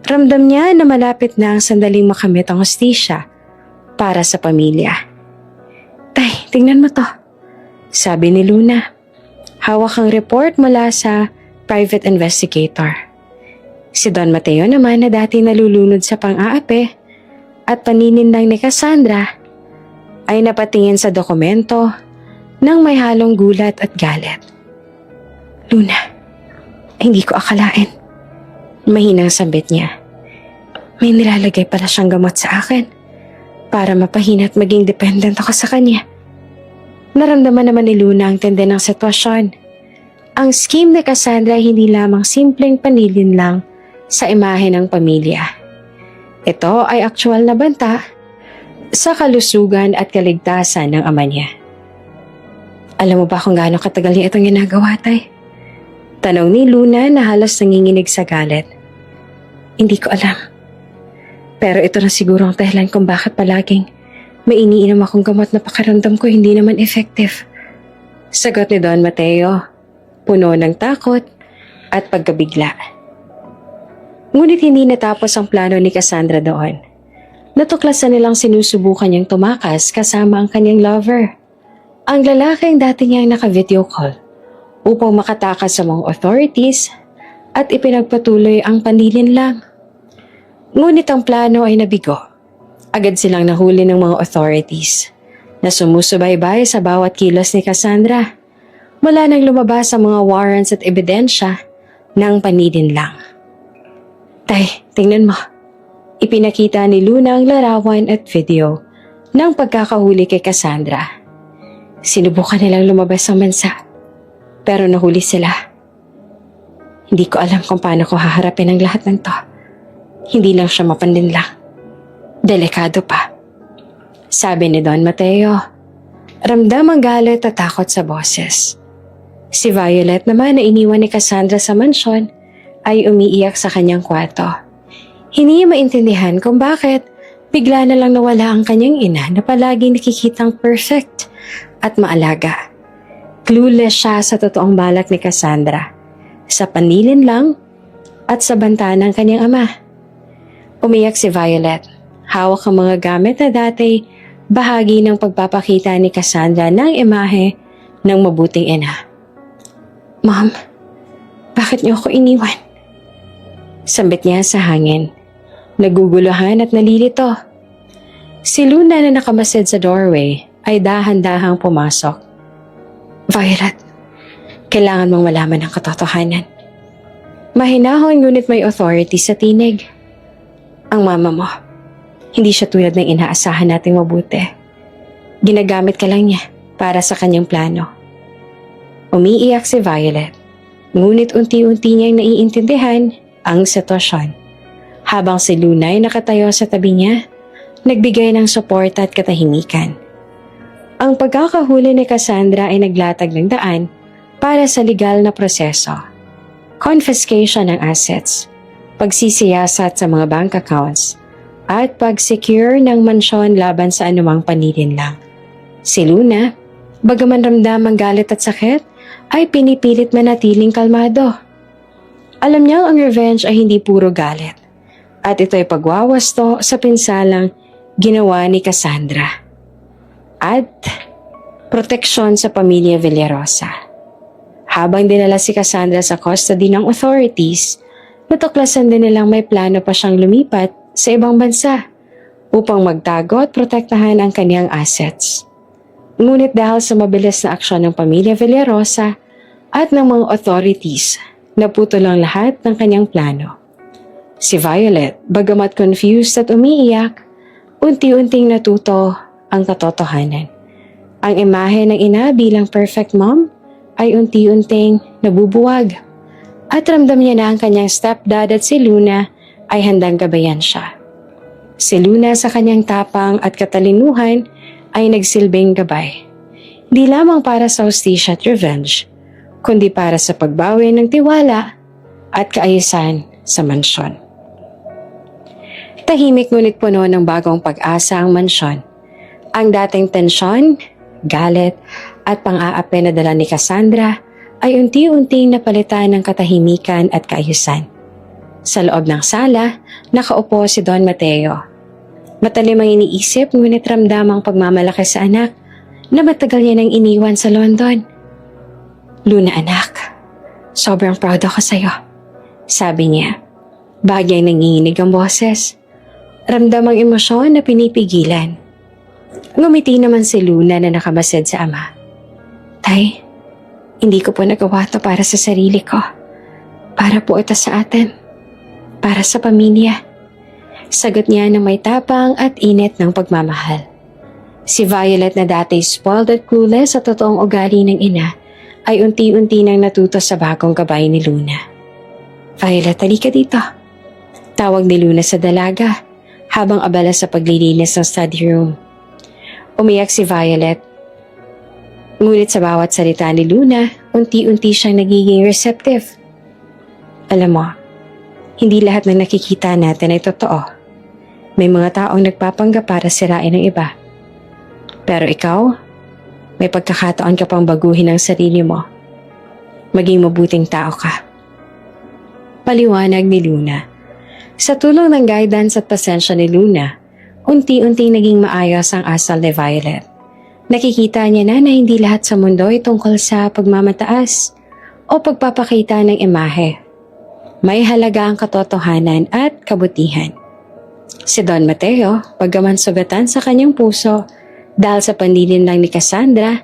Ramdam niya na malapit na ang sandaling makamit ang hustisya para sa pamilya. Tay, tingnan mo to, sabi ni Luna. Hawak ang report mula sa private investigator. Si Don Mateo naman na dati nalulunod sa pang-aapi at panininlang ni Cassandra ay napatingin sa dokumento nang may halong gulat at galit. Luna, hindi ko akalain. Mahinang sambit niya. May nilalagay pala siyang gamot sa akin para mapahina at maging dependent ako sa kanya. Naramdaman naman ni Luna ang tindi ng sitwasyon. Ang scheme ni Cassandra ay hindi lamang simpleng panilin lang sa imahe ng pamilya. Ito ay aktual na banta sa kalusugan at kaligtasan ng ama niya. Alam mo ba kung gaano katagal niya itong ginagawa, Tay? Tanong ni Luna na halos nanginginig sa galit. Hindi ko alam. Pero ito na siguro ang dahilan kung bakit palaging may iniinom akong gamot na pakiramdam ko hindi naman effective. Sagot ni Don Mateo, puno ng takot at pagkabigla. Ngunit hindi natapos ang plano ni Cassandra doon. Natuklasan nilang sinusubukan niyang tumakas kasama ang kanyang lover. Ang lalaking dati niyang naka-video call upang makatakas sa mga authorities at ipinagpatuloy ang panilinlang. Ngunit ang plano ay nabigo. Agad silang nahuli ng mga authorities na sumusubaybay sa bawat kilos ni Cassandra. Mula nang lumabas ang mga warrants at ebidensya ng panilinlang. Tay, tingnan mo. Ipinakita ni Luna ang larawan at video ng pagkakahuli kay Cassandra. Sinubukan nilang lumabas sa bansa, pero nahuli sila. Hindi ko alam kung paano ko haharapin ang lahat ng to. Hindi lang siya mapanlinlang. Delikado pa. Sabi ni Don Mateo. Ramdam ang galit at takot sa boses. Si Violet naman na iniwan ni Cassandra sa mansyon ay umiiyak sa kanyang kwarto. Hindi niya maintindihan kung bakit Bigla na lang nawala ang kanyang ina na palagi nakikitang perfect at maalaga. Clueless siya sa totoong balak ni Cassandra, sa panlilin lang at sa banta ng kanyang ama. Umiyak si Violet. Hawak ang mga gamit na dati bahagi ng pagpapakita ni Cassandra ng imahe ng mabuting ina. Mom, bakit niyo ako iniwan? Sambit niya sa hangin. Naguguluhan at nalilito. Si Luna na nakamasid sa doorway ay dahan-dahang pumasok. Violet, kailangan mong malaman ang katotohanan. Mahinahon ngunit may authority sa tinig. Ang mama mo, hindi siya tulad ng inaasahan nating mabuti. Ginagamit ka lang niya para sa kanyang plano. Umiiyak si Violet, ngunit unti-unti niyang naiintindihan ang sitwasyon. Habang si Luna ay nakatayo sa tabi niya, nagbigay ng suporta at katahimikan. Ang pagkakahuli ni Cassandra ay naglatag ng daan para sa legal na proseso. Confiscation ng assets, pagsisiyasat sa mga bank accounts, at pag-secure ng mansyon laban sa anumang panlilinlang. Si Luna, bagaman ramdamang galit at sakit, ay pinipilit manatiling kalmado. Alam niyang ang revenge ay hindi puro galit, at ito ay pagwawasto sa pinsalang ginawa ni Cassandra. At proteksyon sa pamilya Villarosa. Habang dinala si Cassandra sa custody ng authorities, natuklasan din nilang may plano pa siyang lumipat sa ibang bansa upang magtago at protektahan ang kaniyang assets. Ngunit dahil sa mabilis na aksyon ng pamilya Villarosa at ng mga authorities, naputol ang lahat ng kanyang plano. Si Violet, bagamat confused at umiiyak, unti-unting natuto ang katotohanan. Ang imahe ng ina bilang perfect mom ay unti-unting nabubuwag. At ramdam niya na ang kanyang stepdad at si Luna ay handang gabayan siya. Si Luna sa kanyang tapang at katalinuhan ay nagsilbing gabay. Di lamang para sa hustisya at revenge, kundi para sa pagbawi ng tiwala at kaayusan sa mansyon. Tahimik ngunit puno ng bagong pag-asa ang mansyon. Ang dating tensyon, galit at pang-aapi na dala ni Cassandra ay unti-unting napalitan ng katahimikan at kaayusan. Sa loob ng sala, nakaupo si Don Mateo. Matalim ang iniisip ngunit ramdamang pagmamalaki sa anak na matagal niya nang iniwan sa London. Luna anak, sobrang proud ako sa'yo, sabi niya. Bagyang nanginginig ang boses. Ramdam ang emosyon na pinipigilan. Ngumiti naman si Luna na nakamasid sa ama. Tay, hindi ko po nagawa to para sa sarili ko. Para po ito sa atin. Para sa pamilya. Sagot niya ng may tapang at init ng pagmamahal. Si Violet na dati spoiled at clueless sa totoong ugali ng ina ay unti-unti nang natuto sa bagong gabay ni Luna. Violet, halika dito. Tawag ni Luna sa dalaga habang abala sa paglilinis ng study room. Umiyak si Violet. Ngunit sa bawat salita ni Luna, unti-unti siyang nagiging receptive. Alam mo, hindi lahat ng nakikita natin ay totoo. May mga taong nagpapanggap para sirain ng iba. Pero ikaw, may pagkakataon ka pang baguhin ang sarili mo. Maging mabuting tao ka. Paliwanag ni Luna. Sa tulong ng guidance at pasensya ni Luna, unti-unting naging maayos ang asal ni Violet. Nakikita niya na hindi lahat sa mundo ay tungkol sa pagmamataas o pagpapakita ng imahe. May halaga ang katotohanan at kabutihan. Si Don Mateo, bagaman sugatan sa kanyang puso dahil sa panlilin lang ni Cassandra,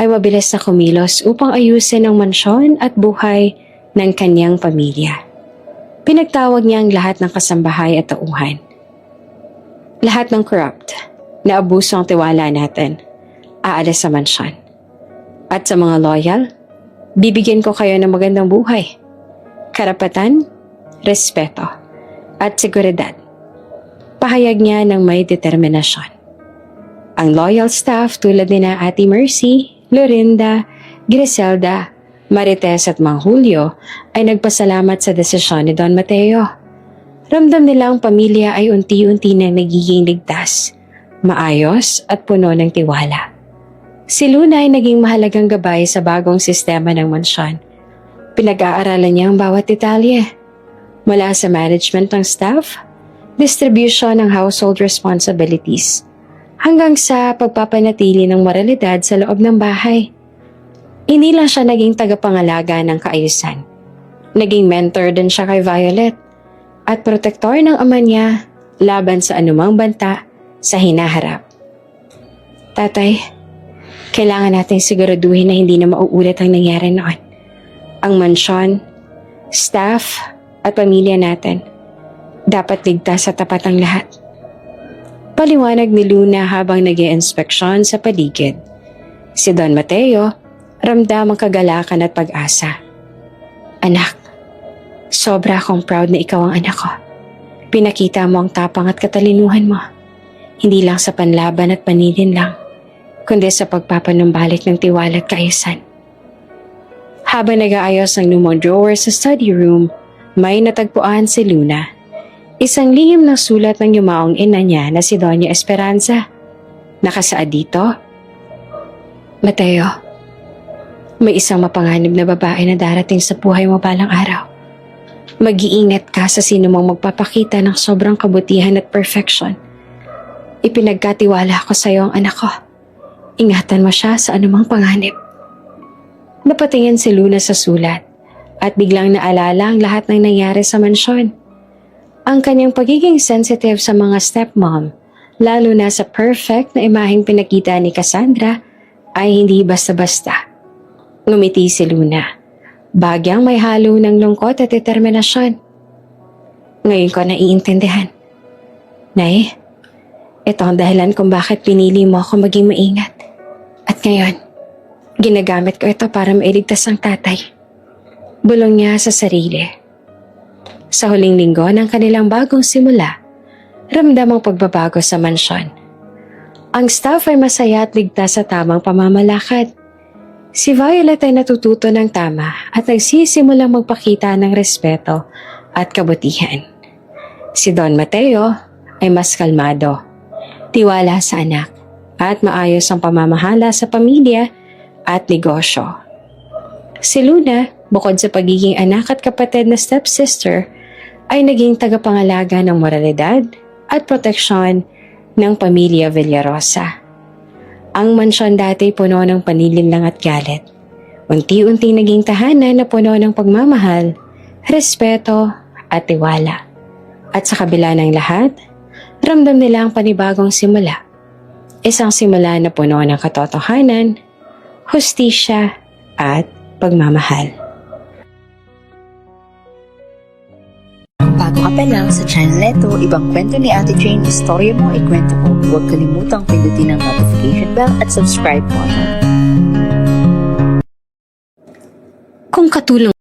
ay mabilis na kumilos upang ayusin ang mansyon at buhay ng kanyang pamilya. Pinagtawag niya ang lahat ng kasambahay at tauhan. Lahat ng corrupt na abuso ang tiwala natin, aalis sa mansyon. At sa mga loyal, bibigyan ko kayo ng magandang buhay, karapatan, respeto, at seguridad. Pahayag niya ng may determinasyon. Ang loyal staff tulad ni na Ate Mercy, Lorinda, Griselda, Marites at Mang Julio ay nagpasalamat sa desisyon ni Don Mateo. Ramdam nila ang pamilya ay unti-unti na nagiging ligtas, maayos at puno ng tiwala. Si Luna ay naging mahalagang gabay sa bagong sistema ng mansyon. Pinag-aaralan niya ang bawat detalye, mula sa management ng staff, distribution ng household responsibilities, hanggang sa pagpapanatili ng moralidad sa loob ng bahay. Hindi lang siya naging tagapangalaga ng kaayusan. Naging mentor din siya kay Violet at protektor ng ama niya laban sa anumang banta sa hinaharap. Tatay, kailangan natin siguraduhin na hindi na mauulit ang nangyari noon. Ang mansyon, staff, at pamilya natin dapat ligtas sa tapat ang lahat. Paliwanag ni Luna habang nag-i-inspeksyon sa paligid. Si Don Mateo, ramdam ang kagalakan at pag-asa. Anak, sobra akong proud na ikaw ang anak ko. Pinakita mo ang tapang at katalinuhan mo. Hindi lang sa panlaban at panilin lang, kundi sa pagpapanumbalik ng tiwala at kaayusan. Habang nag-aayos ng lumang drawer sa study room, may natagpuan si Luna. Isang lihim na sulat ng yumaong ina niya na si Doña Esperanza. Nakasaad dito, Mateo, may isang mapanganib na babae na darating sa buhay mo balang araw. Mag-iingat ka sa sino mang magpapakita ng sobrang kabutihan at perfection. Ipinagkatiwala ko sa iyo ang anak ko. Ingatan mo siya sa anumang panganib. Napatingin si Luna sa sulat at biglang naalala ang lahat ng nangyari sa mansyon. Ang kanyang pagiging sensitive sa mga stepmom, lalo na sa perfect na imaheng pinakita ni Cassandra, ay hindi basta-basta. Ngumiti si Luna, bagyang may halo ng lungkot at determinasyon. Ngayon ko naiintindihan. Nay, ito ang dahilan kung bakit pinili mo ako maging maingat. At ngayon, ginagamit ko ito para mailigtas ang tatay. Bulong niya sa sarili. Sa huling linggo ng kanilang bagong simula, ramdam ang pagbabago sa mansyon. Ang staff ay masaya at ligtas sa tamang pamamalakad. Si Violet ay natututo ng tama at nagsisimulang magpakita ng respeto at kabutihan. Si Don Mateo ay mas kalmado, tiwala sa anak, at maayos ang pamamahala sa pamilya at negosyo. Si Luna, bukod sa pagiging anak at kapatid na stepsister, ay naging tagapangalaga ng moralidad at proteksyon ng pamilya Villarosa. Ang mansyon dati puno ng panlilinlang at galit. Unti-unting naging tahanan na puno ng pagmamahal, respeto at tiwala. At sa kabila ng lahat, ramdam nila ang panibagong simula. Isang simula na puno ng katotohanan, hustisya at pagmamahal. Bago ka pa lang sa channel neto, ibang kwento ni Ate Jane, istorya mo, ikwento ko. Huwag kalimutang pindutin ang notification bell at subscribe button. Kung katulong